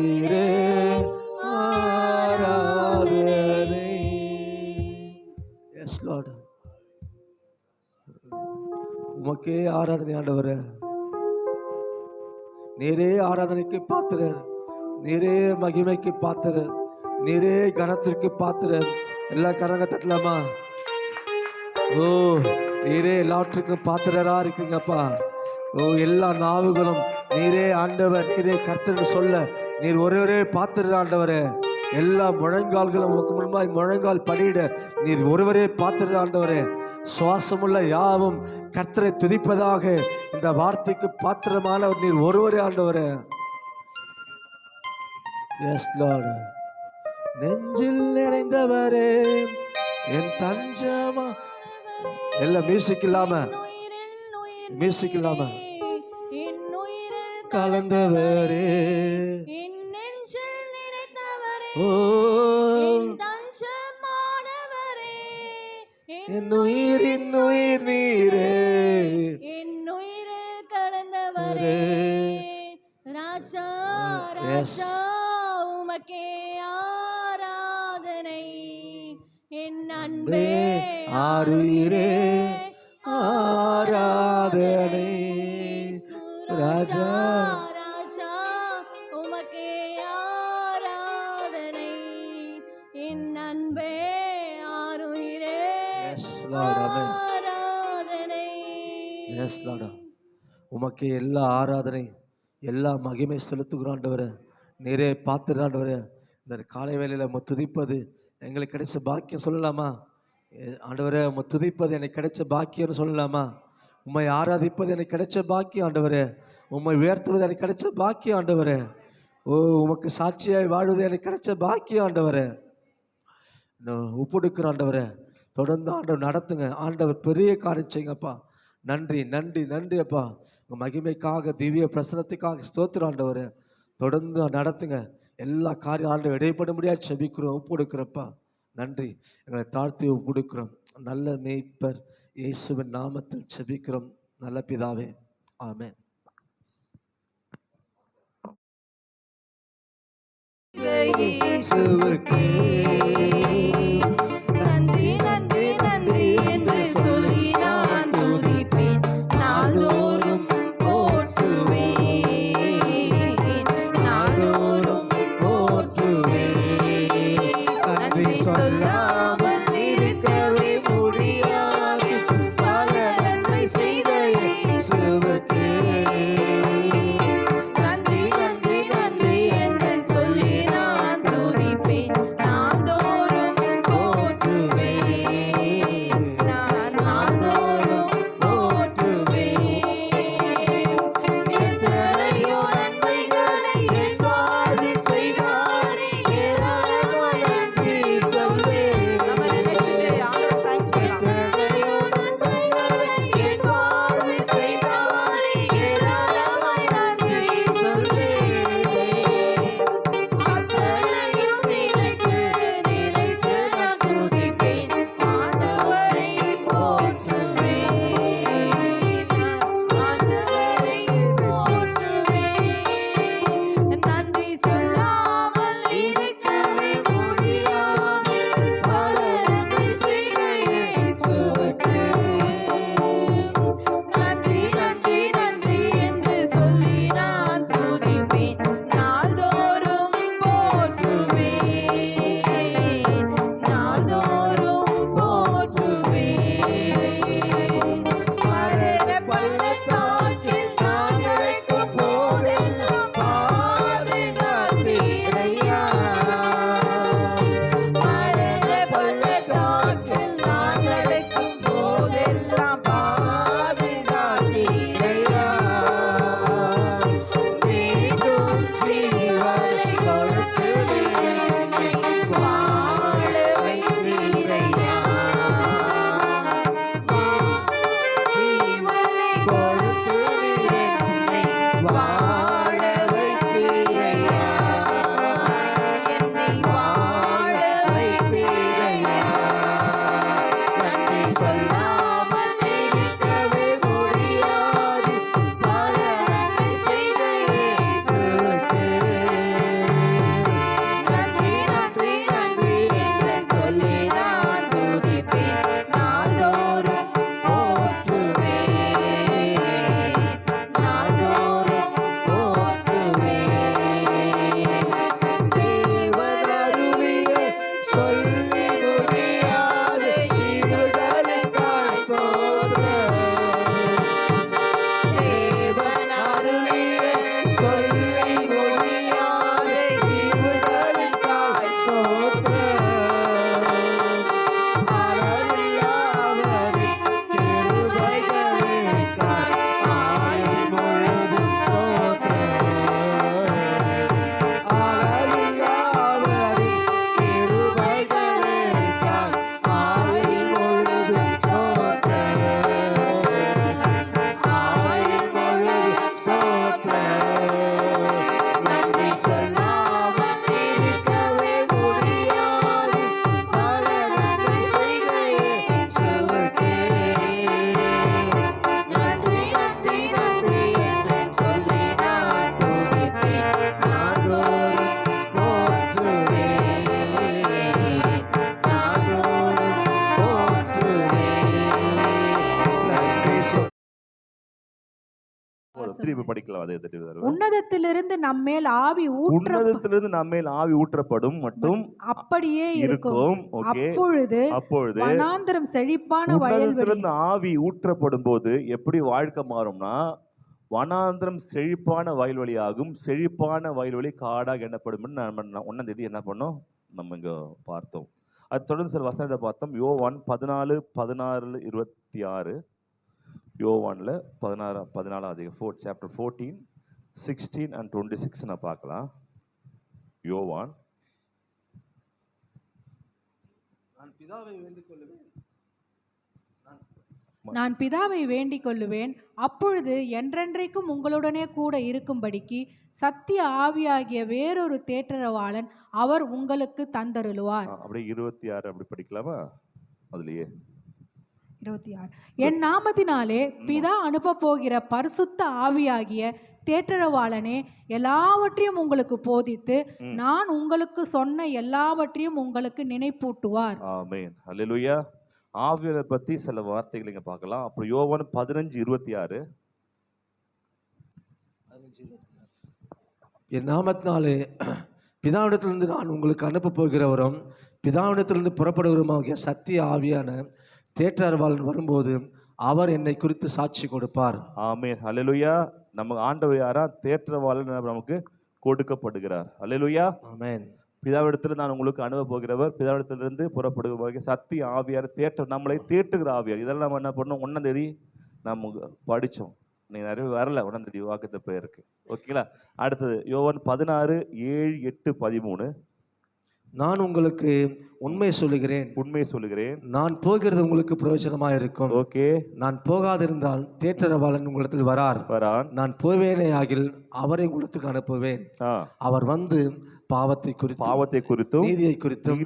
ஆருயிரே ஆராதனை. எஸ் லார்ட், உமக்கே ஆராதனை ஆண்டவரே. நீரே ஆராதனைக்கு பாத்திரர், நீரே மகிமைக்கு பாத்திரர், நீரே கனத்திற்கு பாத்திரர். எல்லா கரங்க தட்டலாமா? ஓ, நீரே எல்லாற்றுக்கும் பாத்திரரா இருக்கீங்கப்பா. ஓ, எல்லா நாவுகளும் நீரே ஆண்டவர், நீரே கர்த்தர்னு சொல்ல நீர் ஒருவரே பாத்திரர் ஆண்டவரே. எல்லா முழங்கால்களும் உமக்கு முன்பாய் முழங்கால் படியிட நீர் ஒருவரே பாத்திரர் ஆண்டவரே. சுவாசமுள்ள யாவும் கர்த்தரை துதிப்பதாக. இந்த வார்த்தைக்கு பாத்திரமானவர் நீர் ஒருவரே ஆண்டவரே. Yes Lord. நெஞ்சில் நிறைந்தவரே என் தஞ்சமா. எல்லாம் மியூசிக் இல்லாம, மியூசிக் இல்லாம. கலந்தவரே என் நெஞ்சில் நிறைந்தவரே, ஓ, என் தஞ்சமானவரே, என் உயிரின் உயிர் நீரே, என் உயிரில் கலந்தவரே. ராஜா ராஜா உமக்கே ஆராதனை. என் அன்பே ஆருயிரே ஆராதனை. ராஜா ராஜா உமக்கே ஆராதனை. என் அன்பே ஆருயிரே எஸ் லார்ட், ஆமென். ஆராதனை. எஸ் லார்ட், உமக்கே எல்லா ஆராதனை எல்லா மகிமை செலுத்துகிறோம் ஆண்டவரே. நீரே பாத்திர ஆண்டவரே. இந்த காலை வேளையில் உம்மை துதிப்பது எங்களுக்கு கிடைச்ச பாக்கியம் சொல்லலாமா? ஆண்டவரே, உம்மை துதிப்பது எனக்கு கிடைச்ச பாக்கியம்னு சொல்லலாமா? உம்மை ஆராதிப்பது எனக்கு கிடைச்ச பாக்கியம் ஆண்டவரே. உம்மை உயர்த்துவது எனக்கு கிடைச்ச பாக்கியம் ஆண்டவரே. ஓ, உமக்கு சாட்சியாய் வாழ்வது எனக்கு கிடைச்ச பாக்கியம் ஆண்டவரே. ஒப்புடுக்கிற ஆண்டவரே, தொடர்ந்து ஆண்டவர் நடத்துங்க. ஆண்டவர் பெரிய காரியம் செய்யுங்கப்பா. நன்றி நன்றி நன்றி அப்பா. உங்கள் மகிமைக்காக திவ்ய பிரசனத்துக்காக ஸ்தோத்திரம் ஆண்டவரே. தொடர்ந்து நடத்துங்க. எல்லா காரியம் ஆண்டவர் இடைப்பட முடியாது செபிக்கிறோம், ஒப்புடுக்கிறப்பா. நன்றி. எங்களை தாழ்த்தி ஒப்புடுக்கிறோம். நல்ல மேய்ப்பர் இயேசுவின் நாமத்தில் செபிக்கிறோம் நல்ல பிதாவே, ஆமென். இயேசுவுக்கே நன்றி நன்றி நன்றி என்று சொல்லி நான் துதிப்பேன். நாள்தோறும் போற்றுவேன், நாள்தோறும் போற்றுவேன். நன்றி சொல்லாமல் இருக்கவே முடியாது. பல நன்மை செய்த இயேசுவுக்கே நன்றி நன்றி நன்றி என்று சொல்லி நான் துதிப்பேன். திருப்பி படிக்கலாம். அதே திருப்பி உன்னதத்திலிருந்து நம்மேல் ஆவி உன்னதத்திலிருந்து நம்மேல் ஆவி ஊற்றப்படும் மட்டும் அப்படியே இருக்கும். ஓகே. அப்பொழுது வனாந்தரம் செழிப்பான வயல்வெளி. உன்னதத்திலிருந்து ஆவி ஊற்றப்படும் போது எப்படி வாழ்க்கை மாறும்னா, வனாந்திரம் செழிப்பான வயல்வெளி ஆகும். செழிப்பான வயல்வெளி காடாக எண்ணப்படும். நம்ம 1ஆம் தேதி என்ன பண்ணோம், நம்ம இங்க பார்த்தோம். அது தொடர்ந்து சில வசனத்தை பார்த்தோம். யோவான் 14, 16, 26. யோவான்ல 14 சாப்டர் 14, 16 and 26 நான் பார்க்கலாம். யோவான். நான் பிதாவை வேண்டிக் கொள்ளுவேன், அப்பொழுது என்றென்றைக்கும் உங்களுடனே கூட இருக்கும்படிக்கு சத்திய ஆவியாகிய வேறொரு தேற்றரவாளன் அவர் உங்களுக்கு தந்தருளுவார். அப்படியே 26 அப்படி படிக்கலாமா? அதுலயே 26. என் நாமத்தினாலே பிதா அனுப்ப போகிற பரிசுத்த ஆவியாகிய தேற்றரவாளனே எல்லாவற்றையும் உங்களுக்கு போதித்து நான் உங்களுக்கு சொன்ன எல்லாவற்றையும் உங்களுக்கு நினைப்பூட்டுவார். ஆமென். அல்லேலூயா. ஆவியானவரை பத்தி சில வார்த்தைகள் இங்க பார்க்கலாம். அப்புறம் யோவான் 15:26. என் நாமத்தினாலே பிதாவிடத்திலிருந்து நான் உங்களுக்கு அனுப்ப போகிறவரும் பிதாவிடத்திலிருந்து புறப்படுகிறவருமாகிய சத்திய ஆவியான தேற்றரவாளன் வரும்போது அவர் என்னை குறித்து சாட்சி கொடுப்பார். ஆமென். அல்லேலூயா. நம்ம ஆண்டவர் யாரா? தேற்றரவாளன் நமக்கு கொடுக்கப்படுகிறார். அல்லேலூயா. ஆமென். பிதாவிடத்தில் நான் உங்களுக்கு அனுப்ப போகிறவர், பிதாவிடத்திலிருந்து புறப்படுகிற சத்திய ஆவியார், நம்மளை தேற்றுகிற ஆவியார். இதெல்லாம் நம்ம என்ன பண்ணோம்? 1ஆம் தேதி நம்ம படித்தோம். நீ நிறைய வரல 1ஆம் தேதி வாக்குத்தத்தம் இருக்கு. ஓகேங்களா? அடுத்தது யோவான் 16, 7, 8, 13. நான் உங்களுக்கு உண்மை சொல்லுகிறேன், நான் போகிறது உங்களுக்கு பிரயோஜனமாக இருக்கும். ஓகே. நான் போகாதிருந்தால் தேற்றரவாளன் உங்களிடத்தில் வரான். நான் போவேனே ஆகில் அவரை உங்களுக்கு அனுப்புவேன். அவர் வந்து பாவத்தை குறித்தும் நீதியை குறித்தும்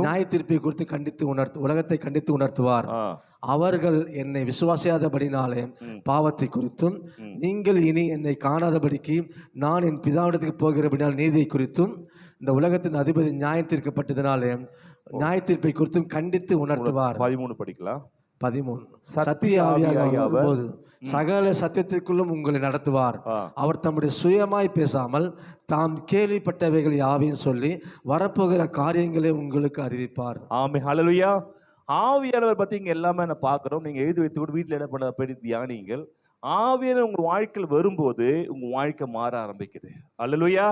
நியாய தீர்ப்பை குறித்து உலகத்தை கண்டித்து உணர்த்துவார். அவர்கள் என்னை விசுவாசியாதபடினாலே பாவத்தை குறித்தும் நீங்கள் இனி என்னை காணாதபடிக்கு நான் என் பிதாவிடத்துக்கு போகிறபடினால் நீதியை குறித்தும் இந்த உலகத்தின் அதிபதி நியாயம் தீர்க்கப்பட்டதினாலே நியாய தீர்ப்பை குறித்தும் கண்டித்து உணர்த்துவார். 13 படிக்கலாம். 13. சத்திய ஆவியாக வரும்போது சகல சத்தியத்திற்குள்ளும் உங்களை நடத்துவார். அவர் தம்முடைய சுயமாய் பேசாமல் தாம் கேள்விப்பட்டவைகள் யாவையும் சொல்லி வரப்போகிற காரியங்களை உங்களுக்கு அறிவிப்பார். ஆமென். ஹல்லேலூயா. ஆவியானவர் பத்தி இங்க எல்லாமே நான் பார்க்கிறோம். நீங்க எழுதி வைத்து கூட வீட்டில் என்ன பண்ண போய் தியானிங்கள். ஆவியானவர் உங்க வாழ்க்கையில் வரும்போது உங்க வாழ்க்கை மாற ஆரம்பிக்குது. ஹல்லேலூயா.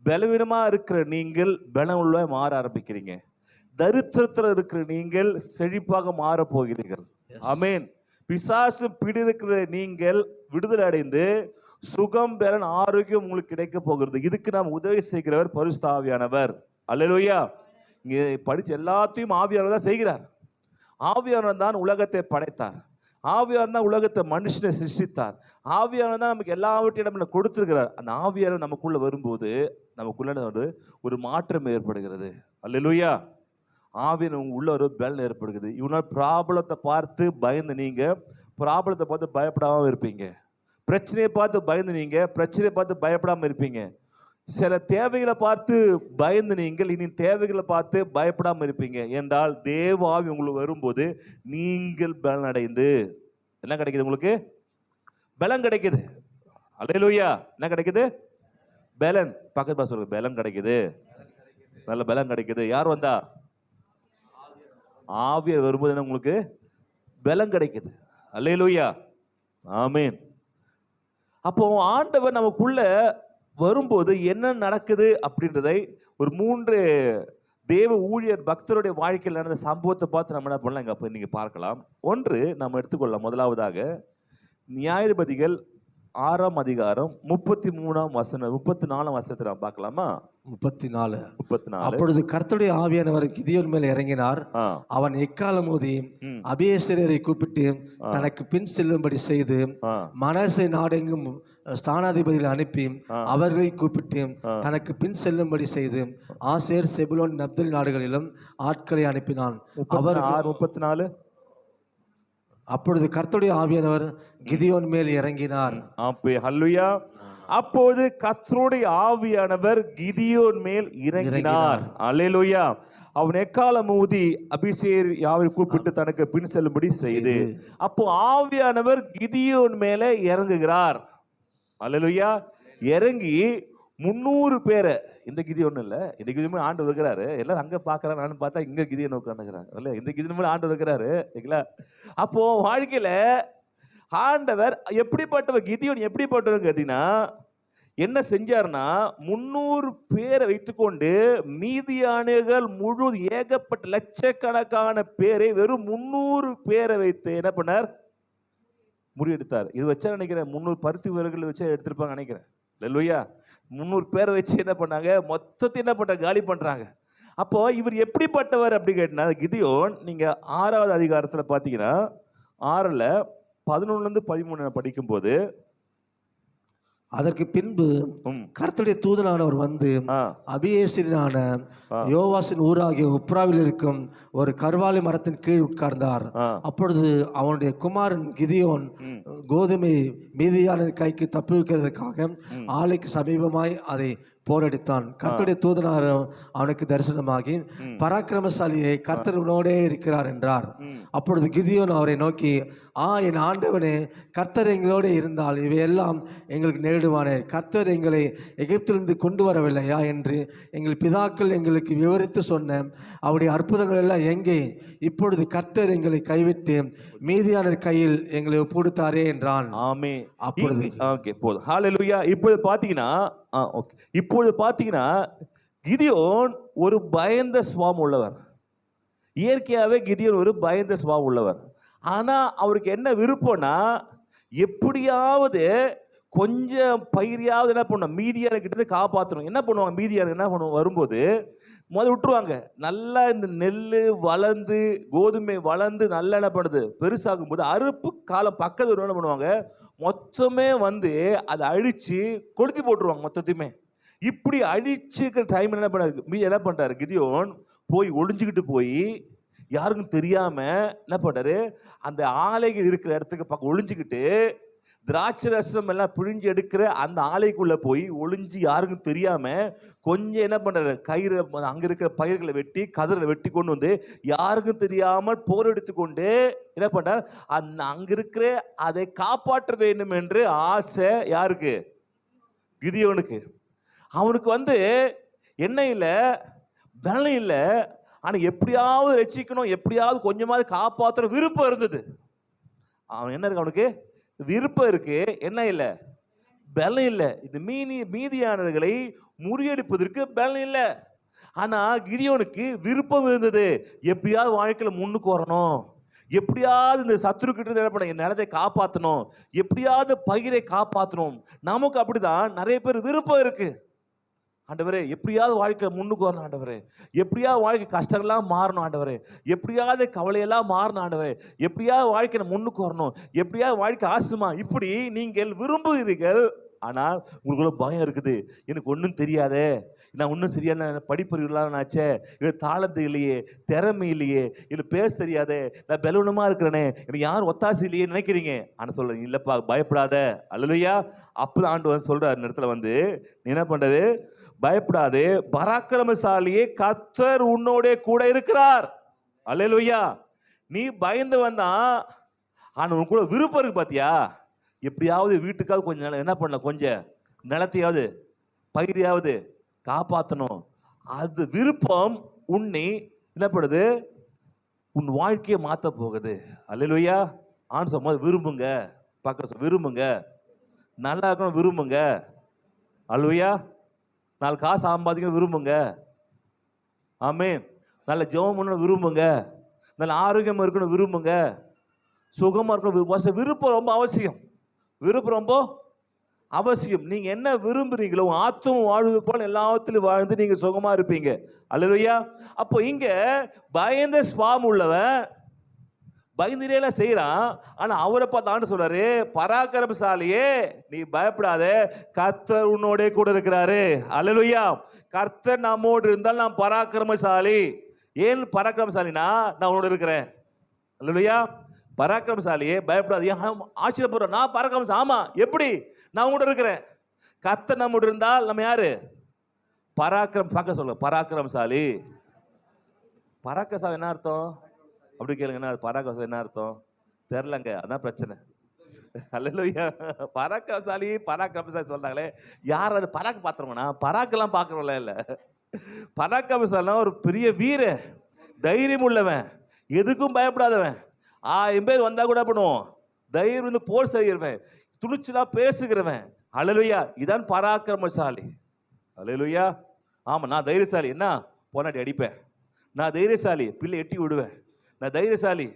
பலவீனமா இருக்கிற நீங்கள் பலமுள்ள மாற ஆரம்பிக்கிறீங்க. தரித்திரத்தில் இருக்கிற நீங்கள் செழிப்பாக மாற போகிறீர்கள். ஆமென். பிசாசு பிடிக்கிற நீங்கள் விடுதலை அடைந்து சுகம் பலன் ஆரோக்கியம் உங்களுக்கு கிடைக்க போகிறது. இதுக்கு நாம் உதவி செய்கிறவர் பரிசுத்த ஆவியானவர். அல்லேலூயா. இங்கே படிச்ச எல்லாத்தையும் ஆவியானவர் தான் செய்கிறார். ஆவியானவர் தான் உலகத்தை படைத்தார். ஆவியானவர் தான் உலகத்தை மனுஷனை சிருஷ்டித்தார். ஆவியானவர் தான் நமக்கு எல்லாவற்றையும் நம்ம கொடுத்திருக்கிறார். அந்த ஆவியானவர் நமக்குள்ள வரும்போது நமக்குள்ள ஒரு மாற்றம் ஏற்படுகிறது. அல்லேலூயா. ஆவியானவர் உள்ள ஒரு பலன் ஏற்படுகிறது. இவனால ப்ராப்ளத்தை பார்த்து பயந்து நீங்க ப்ராப்ளத்தை பார்த்து பயப்படாம இருப்பீங்க. பிரச்சனையை பார்த்து பயந்து நீங்க பிரச்சனையை பார்த்து பயப்படாம இருப்பீங்க. சில தேவைகளை பார்த்து பயந்து நீங்கள் இனி தேவைகளை பார்த்து பயப்படாம இருப்பீங்க. என்றால் தேவ ஆவி உங்களுக்கு வரும்போது நீங்கள் பலன் அடைந்து என்ன கிடைக்குது? உங்களுக்கு பலன் கிடைக்குது. அல்லேலூயா. என்ன கிடைக்குது? பலன். பக்கத்து பாஸ் சொல்லுங்க, பலன் கிடைக்குது. நல்ல பலன் கிடைக்குது. யார் வந்தா? ஆவியார் வரும்போது என்ன உங்களுக்கு பலன் கிடைக்குது. அல்லேலூயா. ஆமென். அப்போ ஆண்டவர் நமக்குள்ள வரும்போது என்ன நடக்குது அப்படின்றதை ஒரு 3 தேவ ஊழியர் பக்தருடைய வாழ்க்கையில் நடந்த சம்பவத்தை பார்த்து நம்ம என்ன பண்ணலாம் இங்க நீங்க பார்க்கலாம். ஒன்று நம்ம எடுத்துக்கொள்ளலாம். முதலாவதாக நியாயாதிபதிகள் 6ஆம் அதிகாரம் 33ஆம் வசனம் 34ஆம் வசனத்தை நாம் பார்க்கலாமா? 34. அப்பொழுது கர்த்தருடைய ஆவியானவர் கிதியோன் மேல் இறங்கினார். அவன் எக்காலம் ஊதி அபியேசரை கூப்பிட்டு தனக்கு பின் செல்லும்படி செய்து மனாசே நாடெங்கும் ஸ்தானாதிபதிகளை அனுப்பி அவர்களை கூப்பிட்டு தனக்கு பின் செல்லும்படி செய்து ஆசேர், செபுலோன், நப்தலி நாடுகளிலும் ஆட்களை அனுப்பினான். அவர் 34. அப்பொழுது கர்த்தருடைய ஆவியானவர் கிதியோன் மேல் இறங்கினார். ஹல்லேலூயா. அப்போது கர்த்தருடைய ஆவியானவர் கிதியோன் மேல் இறங்கினார். அல்லேலூயா. அவன் எக்காலம் ஊதி அபிஷேக் யாவை கூப்பிட்டு தனக்கு பின் செல்லும்படி செய்து அப்போ ஆவியானவர் கிதியோன் மேலே இறங்குகிறார். அல்லேலூயா. இறங்கி 300 பேரை, இந்த கிதி ஒன்றும் இல்லை, இந்த கிதி மேலே ஆண்டு வைக்கிறாரு. எல்லாரும் அங்கே பார்க்குறான், நானும் பார்த்தா இங்கே கிதியை நோக்காண்டுக்கிறாங்க. இல்லை, இந்த கிதி மேலே ஆண்டு வைக்கிறாரு. சரிங்களா? அப்போ வாழ்க்கையில் ஆண்டவர் எப்படிப்பட்டவர், கிதியோன் எப்படிப்பட்டவர் கேட்டீங்கன்னா, என்ன செஞ்சார்னா 300 பேரை வைத்துக்கொண்டு மீதியானிகள் முழு ஏகப்பட்ட லட்சக்கணக்கான பேரை வெறும் 300 பேரை வைத்து என்ன பண்ணார், முறியெடுத்தார். இது வச்சா நினைக்கிறேன் 300 பருத்தி வீரர்கள் வச்சு எடுத்திருப்பாங்க நினைக்கிறேன். இல்லையா? 300 பேரை வச்சு என்ன பண்ணாங்க, மொத்தத்தை என்ன பண்றாங்க, காலி பண்றாங்க. அப்போ இவர் எப்படிப்பட்டவர் அப்படி கேட்டா, கிதியோன் நீங்க 6வது அதிகாரத்துல பாத்தீங்கன்னா 6ல் 11-13 படிக்கும்போது, அதற்கு பின்பு கர்த்தருடைய தூதனானவர் வந்து அபியேசரினான யோவாசின் ஊராகிய ஒப்ராவில் இருக்கும் ஒரு கர்வாலி மரத்தின் கீழ் உட்கார்ந்தார். அப்பொழுது அவனுடைய குமாரன் கிதியோன் கோதுமை மீதியான கைக்கு தப்புவிக்கிறதுக்காக ஆலைக்கு சமீபமாய் அதை போரடித்தான். கர்த்தருடைய தூதனார் அவனுக்கு தரிசனமாகி, பராக்கிரமசாலியை கர்த்தர் உன்னோடே இருக்கிறார் என்றார். அப்பொழுது கிதியோன் அவரை நோக்கி, என் ஆண்டவனே, கர்த்தர் எங்களோட இருந்தால் இவையெல்லாம் எங்களுக்கு நேரிடுவானே. கர்த்தர் எங்களை எகிப்திலிருந்து கொண்டு வரவில்லையா என்று எங்கள் பிதாக்கள் எங்களுக்கு விவரித்து சொன்ன அவருடைய அற்புதங்கள் எல்லாம் எங்கே? இப்பொழுது கர்த்தர் எங்களை கைவிட்டு மீதியான கையில் எங்களை ஒப்புடுத்தாரே என்றான். ஆமென். அப்பொழுது போதும். ஹல்லேலூயா. இப்பொழுது பாத்தீங்கன்னா கிதியோன் ஒரு பயந்த சுபாவம் உள்ளவர். இயற்கையாவே கிதியோன் ஒரு பயந்த சுபாவம் உள்ளவர். ஆனா அவருக்கு என்ன விருப்பம்னா, எப்படியாவது கொஞ்சம் பயிரியாவது என்ன பண்ணும், மீதியான கிட்ட காப்பாற்றணும். என்ன பண்ணுவாங்க, மீதியான என்ன பண்ணுவாங்க, வரும்போது முதல்ல விட்டுருவாங்க. நல்லா இந்த நெல் வளர்ந்து கோதுமை வளர்ந்து நல்லா என்ன பண்ணுது, பெருசாகும் போது அறுப்பு காலம் பக்கத்து என்ன பண்ணுவாங்க, மொத்தமே வந்து அதை அழிச்சு கொளுத்தி போட்டுருவாங்க மொத்தத்தையுமே. இப்படி அழிச்சுக்கிற டைம் என்ன பண்ணாரு, என்ன பண்றாரு கிதியோன், போய் ஒளிஞ்சுக்கிட்டு போய் யாருக்கும் தெரியாம என்ன பண்றாரு, அந்த ஆலைகள் இருக்கிற இடத்துக்கு பக்கம் ஒளிஞ்சுக்கிட்டு திராட்சை ரசம் எல்லாம் பிழிஞ்சு எடுக்கிற அந்த ஆலைக்குள்ள போய் ஒளிஞ்சு யாருக்கும் தெரியாம கொஞ்சம் என்ன பண்றாரு, கயிறு அங்க இருக்கிற பயிர்களை வெட்டி கதிரை வெட்டி கொண்டு வந்து யாருக்கும் தெரியாமல் போர் எடுத்துக்கொண்டு என்ன பண்றாரு, அந்த அங்க இருக்கிற அதை காப்பாற்ற வேண்டும் என்று ஆசை யாருக்கு, கிதியோனுக்கு. அவனுக்கு வந்து என்ன இல்லை, பலம் இல்லை, ஆனா எப்படியாவது ரட்சிக்கணும், எப்படியாவது கொஞ்சமாவது காப்பாற்ற விருப்பம் இருந்தது. அவன் என்ன இருக்கு, அவனுக்கு விருப்பம் இருக்கு, என்ன இல்லை, பலம் இல்லை. இந்த மீதியானவர்களை முறியடிப்பதற்கு பலம் இல்லை. ஆனா கிதியோனுக்கு விருப்பம் இருந்தது, எப்படியாவது வாழ்க்கையில முன்னுக்கு வரணும், எப்படியாவது இந்த சத்துருக்கிட்ட என்ன பண்ண, என் நிலத்தை காப்பாற்றணும், எப்படியாவது பயிரை காப்பாற்றணும். நமக்கு அப்படிதான் நிறைய பேர் விருப்பம் இருக்கு. ஆண்டவரே, எப்படியாவது வாழ்க்கை முன்னுக்கு வரணும் ஆண்டவரே, எப்படியாவது வாழ்க்கை கஷ்டங்கள்லாம் மாறணும் ஆண்டவரே, எப்படியாவது கவலையெல்லாம் மாறணும் ஆண்டவரே, எப்படியாவது வாழ்க்கை முன்னுக்கு வரணும், எப்படியாவது வாழ்க்கை ஆசுமா, இப்படி நீங்கள் விரும்புகிறீர்கள். ஆனால் உங்களுக்குள்ள பயம் இருக்குது, எனக்கு ஒன்றும் தெரியாதே, நான் ஒன்றும் சரியான படிப்பறிவுலாச்சே, எனக்கு தாளந்து இல்லையே, திறமை இல்லையே, எனக்கு பேச தெரியாதே, நான் பலவீனமா இருக்கிறேனே, எனக்கு யாரும் ஒத்தாசை இல்லையே நினைக்கிறீங்க. ஆனால் சொல்றேன், இல்லப்பா பயப்படாத. அல்லேலூயா. அப்பதான் ஆண்டு வந்து சொல்றாரு, இந்த இடத்துல வந்து நீ என்ன பண்றது, பயப்படாதே, பராக்கிரமசாலியே கர்த்தர் உன்னோட கூட இருக்கிறார். அல்லேலூயா. நீ பயந்து வந்தா, ஆனா உனக்கு கூட விருப்பம் இருக்கு பாத்தியா, எப்படியாவது வீட்டுக்காவது கொஞ்சம் என்ன பண்ணல, கொஞ்சம் நிலத்தையாவது பயிரையாவது காப்பாற்றணும். அது விருப்பம் உன்னை என்ன பண்ணுது, உன் வாழ்க்கையை மாற்ற போகுது. அல்லேலூயா. ஆன்னு சொல்லும்போது விரும்புங்க, பக்கம் விரும்புங்க, நல்லா இருக்கணும் விரும்புங்க. அல்லேலூயா. 4 காசு சம்பாதிக்கணும் விரும்புங்க. ஆமென். நல்ல ஜெபம் பண்ணணும் விரும்புங்க, நல்ல ஆரோக்கியமாக இருக்கணும் விரும்புங்க, சுகமாக இருக்கணும். விருப்பம் ரொம்ப அவசியம், விருப்பம் ரொம்ப அவசியம். நீங்க என்ன விரும்புறீங்களோ ஆத்தும் வாழ்வு போல எல்லாத்திலும் வாழ்ந்து நீங்க சுகமா இருப்பீங்க. அல்லேலூயா. அப்போ இங்க பயந்த சுபாவம் உள்ளவன் பயந்துட்டே செய்யறான். ஆனா அவரை பார்த்து ஆண்டு சொல்றாரு, பராக்கிரமசாலியே நீ பயப்படாத, கர்த்தர் உன்னோட கூட இருக்கிறாரு. அல்லேலூயா. கர்த்தர் நம்மோடு இருந்தால் நான் பராக்கிரமசாலி. ஏன் பராக்கிரமசாலினா, நான் உன்னோட இருக்கிறேன். அல்லேலூயா. பராக்கிரமசாலியே பயப்படாது. ஆச்சரியப்படுற, நான் பராக்கிரமசாலி. ஆமா, எப்படி, நான் உங்களோட இருக்கிறேன். கர்த்தர் நம்மோடு இருந்தால் நம்ம யாரு, பார்க்க சொல்ல பராக்கிரமசாலி. பராக்கிரமசாலி என்ன அர்த்தம் அப்படி கேளுங்க, என்ன பராக்கிரமசாலி என்ன அர்த்தம் தெரியலங்க, அதான் பிரச்சனை. அல்லேலூயா. பராக்கிரமசாலி சொல்றாங்களே, யார் அது? பராக்கு பாத்திரமானா? பராக்கெல்லாம் பாக்குறவங்கள இல்ல. பராக்கிரமசாலினா ஒரு பெரிய வீரன், தைரியம் உள்ளவன், எதுக்கும் பயப்படாதவன். 1000 பேர் வந்தா கூட பண்ணுவோம், தைரியம் வந்து போர் செய்கிறவன், துணிச்சலா பேசுகிறவன். அல்லேலூயா. இதான் பராக்கிரமசாலி. அல்லேலூயா. ஆமா, நான் தைரியசாலி. என்ன? பொன்னாட்டி அடிப்பேன். நான் தைரியசாலி, பிள்ளை எட்டி விடுவேன். நான் தைரியசாலி,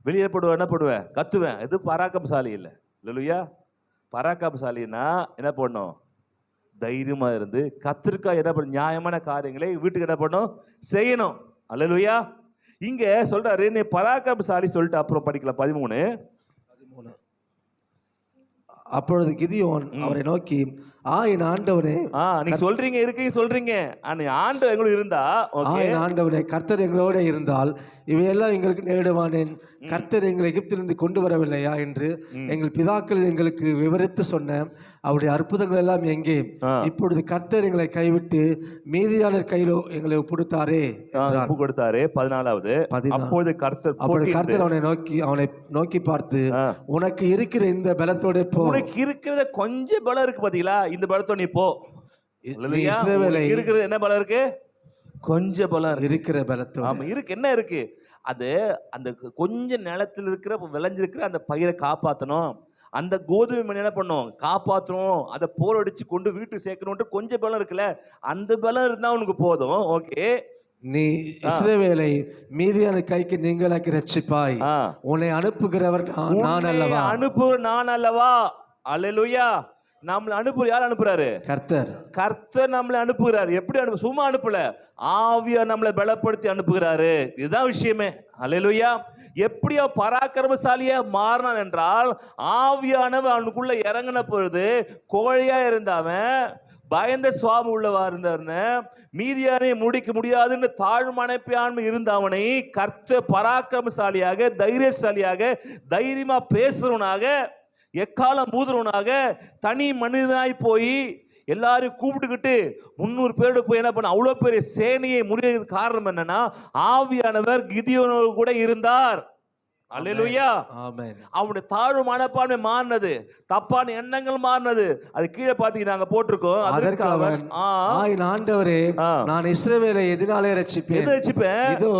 வெளியே போடுவேன், என்ன போடுவேன், கத்துவேன். இது பராக்கிரமசாலி இல்லை. அல்லேலூயா. பராக்கிரமசாலின்னா என்ன பண்ணும்? தைரியமா இருந்து கத்திற்கா என்ன பண்ணும்? நியாயமான காரியங்களை வீட்டுக்கு என்ன பண்ணும்? செய்யணும். அல்லேலூயா. இங்க சொல்றாரு, நீ பராக்கிரமசாலி சொல்லிட்டு அப்புறம் படிக்கலாம் 13. அப்பொழுது கிதியோன் அவரை நோக்கி, என் ஆண்டவனே. நீங்க சொல்றீங்க, இருக்கீங்க சொல்றீங்க, ஆண்டவர் எங்களுக்கு இருந்தா, என் ஆண்டவனே, கர்த்தர் எங்களோட இருந்தால் இவையெல்லாம் எங்களுக்கு நேரிடுவானேன். கர்த்தர் எங்களை எகிப்திலிருந்து கொண்டு வரவில்லையா என்று எங்கள் பிதாக்கள் எங்களுக்கு விவரித்து சொன்ன அவருடைய அற்புதங்கள் எல்லாம் எங்கே? இப்பொழுது கர்த்தர் எங்களை கைவிட்டு மீதியாளர் கையிலோ எங்களை ஒப்புடுத்தாரே கொடுத்தாரே. 14வது. அப்பொழுது கர்த்தர் அவனை நோக்கி பார்த்து, உனக்கு இருக்கிற இந்த பலத்தோட போ. உனக்கு இருக்கிறத கொஞ்சம் பலம் இருக்கு பாத்தீங்களா, இந்த பலத்தோட நீ போ. இஸ்ரவேலை இருக்கிறது என்ன பலம் இருக்கு? கொஞ்சம் பலம் இருக்கிற பலத்தோட. ஆமா இருக்கு. என்ன இருக்கு? அது அந்த கொஞ்ச நிலத்தில் இருக்கிற விளைஞ்சிருக்கிற அந்த பயிரை காப்பாற்றணும், அந்த கோதுமை மணி என்ன பண்ணும்? காப்பாற்றணும், அதை போர் அடிச்சு கொண்டு வீட்டுக்கு சேர்க்கணும்ட்டு கொஞ்சம் பலம் இருக்குல்ல, அந்த பலம் இருந்தா உனக்கு போதும். ஓகே, நீ இஸ்ரவேலை மீதியான கைக்கு நீங்களாக்கி ரட்சிப்பாய். உன்னை அனுப்புகிறவர் நான் அல்லவா? அனுப்புகிற நான் அல்லவா? அல்லேலூயா. நம்மளை அனுப்புற யார் அனுப்புறாரு? கர்த்தர். கர்த்தர் நம்மளை அனுப்புகிறார். எப்படி அனுப்பு? சும்மா அனுப்பல, ஆவியா நம்மளை பலப்படுத்தி அனுப்புகிறாரு. இதுதான் விஷயமே. அல்லேலூயா. எப்படியா பராக்கிரமசாலியா மாறினான் என்றால், ஆவியானவன் அவனுக்குள்ள இறங்கின பொழுது கோழையா இருந்தவன், பயந்த சுவாபம் உள்ளவா இருந்தவன், மீதியானை முடிக்க முடியாதுன்னு தாழ்மனப்பான்மை இருந்த அவனை கர்த்தர் பராக்கிரமசாலியாக, தைரியசாலியாக, தைரியமா பேசுறவனாக, எக்காலம் மூதுறவனாக, தனி மனிதனாய் போய் எல்லாரும் கூப்பிட்டுக்கிட்டு 300 பேரோட போய் என்ன பண்ண அவ்வளவு பெரிய சேனையை முறியதுக்கு காரணம் என்னன்னா, ஆவியானவர் கிதியோனோடு கூட இருந்தார். அல்லேலூயா. ஆமென். அவனுடைய தாழ்வு மனப்பான்மை மாறினது, தப்பான எண்ணங்கள் மாறினது. அது கீழே பாத்தீங்கன்னா நாங்க போட்டிருக்கோம். அதற்கு அவன், என் ஆண்டவரே, நான் இஸ்ரவேலை எதனாலே ரட்சிப்பேன்? இதோ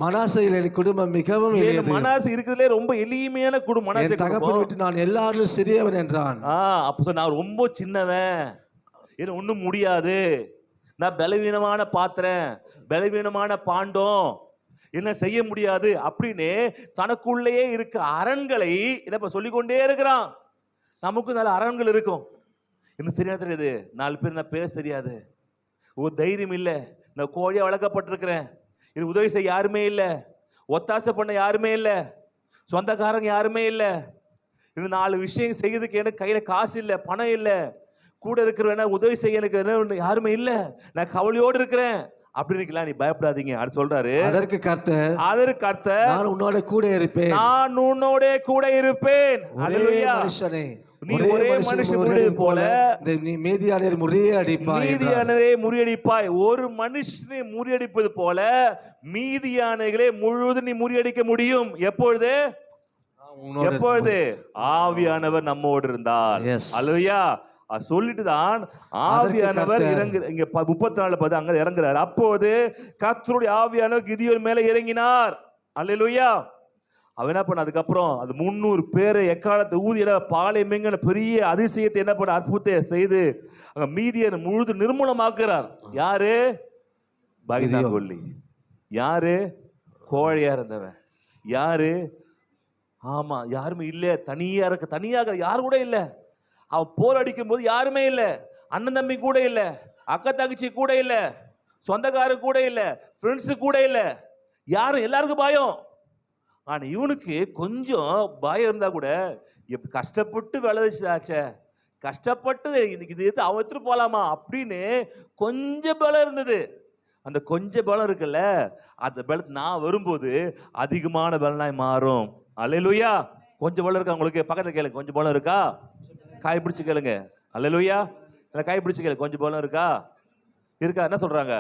மனாசேயில் என் குடும்பம் மிகவும் எளியது. மனாசே இருக்கிறதுலே ரொம்ப எளிமையான குடும்பம். மனாசே தகப்பன் விட்டு நான் எல்லாரிலும் சிறியவன் என்றான். அப்ப நான் ரொம்ப சின்னவன், என்ன ஒண்ணும் முடியாது, நான் பலவீனமான பாத்திரம், பலவீனமான பாண்டம், என்ன செய்ய முடியாது அப்படின்னு தனக்குள்ளேயே இருக்க அரண்களை என்ன சொல்லிக்கொண்டே இருக்கிறான். நமக்கும் நல்ல அரண்கள் இருக்கும். இன்னும் சரியா தெரியாது, 4 பேர் நான் பேச தெரியாது, ஒரு தைரியம் இல்லை, நான் கோழியா வளர்க்கப்பட்டிருக்கிறேன், எனக்கு உதவி செய்ய யாருமே இல்லை, ஒத்தாசை பண்ண யாருமே இல்லை, சொந்தக்காரங்க யாருமே இல்லை, இன்னும் 4 விஷயம் செய்யறதுக்கு எனக்கு கையில காசு இல்லை, பணம் இல்லை, கூட இருக்கிற உதவி செய்ய எனக்கு என்ன யாருமே இல்லை, நான் கவலையோடு இருக்கிறேன் அப்படின்னு. நீ பயப்படாதீங்க. அது சொல்றாரு, அதற்கு கர்த்தர் நான் உன்னோட கூட இருப்பேன், நான் உன்னோட கூட இருப்பேன். அல்லேலூயா. மனுஷனே, நீ ஒரே மனுஷன் போல நீ மீதியானரை முறியடிப்பாய். ஒரு மனுஷனை முறியடிப்பது போல மீதியானைகளை முழுவதும் நீ முறியடிக்க முடியும். எப்பொழுது? எப்பொழுது? ஆவியானவர் நம்மோடு இருந்தார். அல்லேலூயா. சொல்லிட்டு தான் ஆவியானவர் இங்க 34 அங்க இறங்குறார். அப்போது கர்த்தருடைய ஆவியானவர் கிதியோன் மேல இறங்கினார். அல்லேலூயா. அவன் என்ன பண்ண, அதுக்கப்புறம் அது 300 பேரை எக்காலத்தை ஊதிய பாளையமெங்கன பெரிய அதிசயத்தை என்ன பண்ண, அற்புதத்தை செய்து அங்க மீதியனை முழுது நிர்மூலமாக்குறார். யாரு? பகிதாங்கொல்லி. யாரு? கோழையா இருந்தவன். யாரு? ஆமா, யாருமே இல்லை, தனியாக யாரு கூட இல்லை. அவன் போர் அடிக்கும் போது யாருமே இல்லை, அண்ணன் தம்பி கூட இல்லை, அக்கா தங்கச்சி கூட இல்லை, சொந்தக்காரரு கூட இல்லை, ஃப்ரெண்ட்ஸு கூட இல்லை, யாரும், எல்லாருக்கும் பயம். ஆனா இவனுக்கு கொஞ்சம் பயம் இருந்தா கூட, கஷ்டப்பட்டு விளைச்சாச்சே, கஷ்டப்பட்டு இது அவன் எடுத்துட்டு போலாமா அப்படின்னு கொஞ்சம் பலம் இருந்தது. அந்த கொஞ்சம் பலம் இருக்குல்ல, அந்த பலத்து நான் வரும்போது அதிகமான பலனாய் மாறும். அல்லேலூயா. கொஞ்சம் பலம் இருக்கா உங்களுக்கு? பக்கத்துல கேளுங்க, கொஞ்சம் பலம் இருக்கா? காய் பிடிச்சு கேளுங்க. அல்லேலூயா. காய் பிடிச்சு கேளு, கொஞ்சம் பலம் இருக்கா? இருக்கா? என்ன சொல்றாங்க?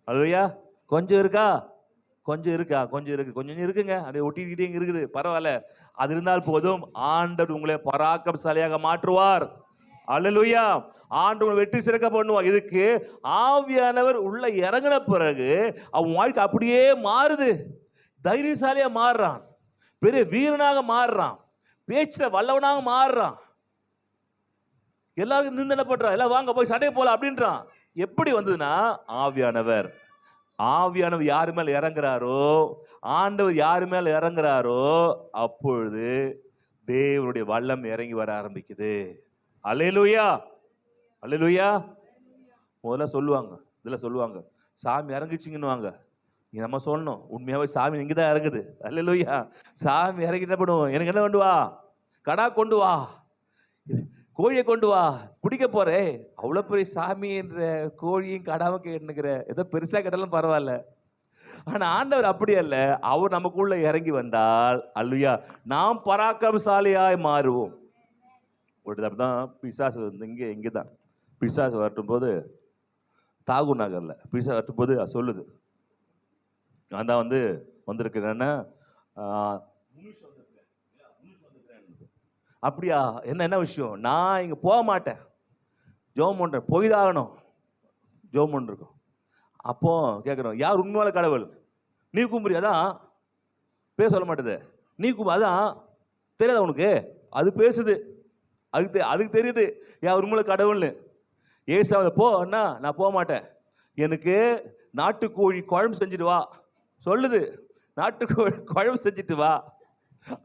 அல்லேலூயா. கொஞ்சம் இருக்கா? கொஞ்சம் இருக்கா, கொஞ்சம் இருக்கு, கொஞ்சம் இருக்குங்க, அப்படியே ஒட்டிக்கிட்டே இருக்குது, பரவாயில்ல, அது இருந்தால் போதும். ஆண்டவர் உங்களை பராக்கிரமசாலியாக மாற்றுவார். அல்லேலூயா. ஆண்டவர் வெற்றி சிறக்க பண்ணுவார். இதுக்கு ஆவியானவர் உள்ள இறங்கின பிறகு அவன் வாழ்க்கை அப்படியே மாறுது. தைரியசாலியா மாறுறான், பெரிய வீரனாக மாறுறான், பேச்சுல வல்லவனாக மாறுறான். எல்லாருக்கும் நிந்தனை பண்றான், எல்லாம் வாங்க போய் சண்டை போல அப்படின்றான். எப்படி வந்ததுன்னா ஆவியானவர். ஆவியானவர் யாரு மேல இறங்குறாரோ, ஆண்டவர் யாரு மேல இறங்குறாரோ, அப்பொழுது தேவனுடைய வல்லம் இறங்கி வர ஆரம்பிக்குது. அல்லேலூயா, அல்லேலூயா. முதல்ல சொல்லுவாங்க, இதுல சொல்லுவாங்க சாமி இறங்குச்சிங்கன்னுவாங்க. நம்ம சொல்லணும், உண்மையாவே சாமி இங்கே தான் இறங்குது. அல்லேலூயா. சாமி இறங்கி என்ன பண்ணுவோம், எனக்கு என்ன கொண்டு வா, கடா கொண்டு வா, கோழியை கொண்டு வா, குடிக்க போறேன். அவ்வளோ பெரிய சாமி என்ற கோழியும் கடாவும் கேட்டுக்கிற, ஏதோ பெருசா கேட்டாலும் பரவாயில்ல. ஆனா ஆண்டவர் அப்படி அல்ல. அவர் நமக்குள்ள இறங்கி வந்தால் அல்லேலூயா நாம் பராக்கிரமசாலியாய் மாறுவோம். ஒரு தான் பிசாசு வந்து இங்கே தான் பிசாசு வரட்டும் போது, தாகூர் நகரில் பிசாசு வரட்டும் போது சொல்லுது, நான் தான் வந்து வந்திருக்கிறேன்னா, அப்படியா, என்ன விஷயம், நான் இங்கே போக மாட்டேன், ஜெபம் பண்ணுறேன், போய்தாகணும், ஜெபம் பண்ணிருக்கோம். அப்போ கேட்குறோம், யார் உண்மையான கடவுள், நீ கும்புறி, அதான் பேச சொல்ல மாட்டேது, நீ கும்பு, அதான் தெரியாதா உனக்கு, அது பேசுது, அதுக்கு தெரியுது யார் உண்மையான கடவுள்னு. ஏசாவை போ அண்ணா, நான் போக மாட்டேன், எனக்கு நாட்டுக்கோழி குழம்பு செஞ்சுட்டு வா சொல்லுது, நாட்டுக்கோழி குழம்பு செஞ்சுட்டு வா,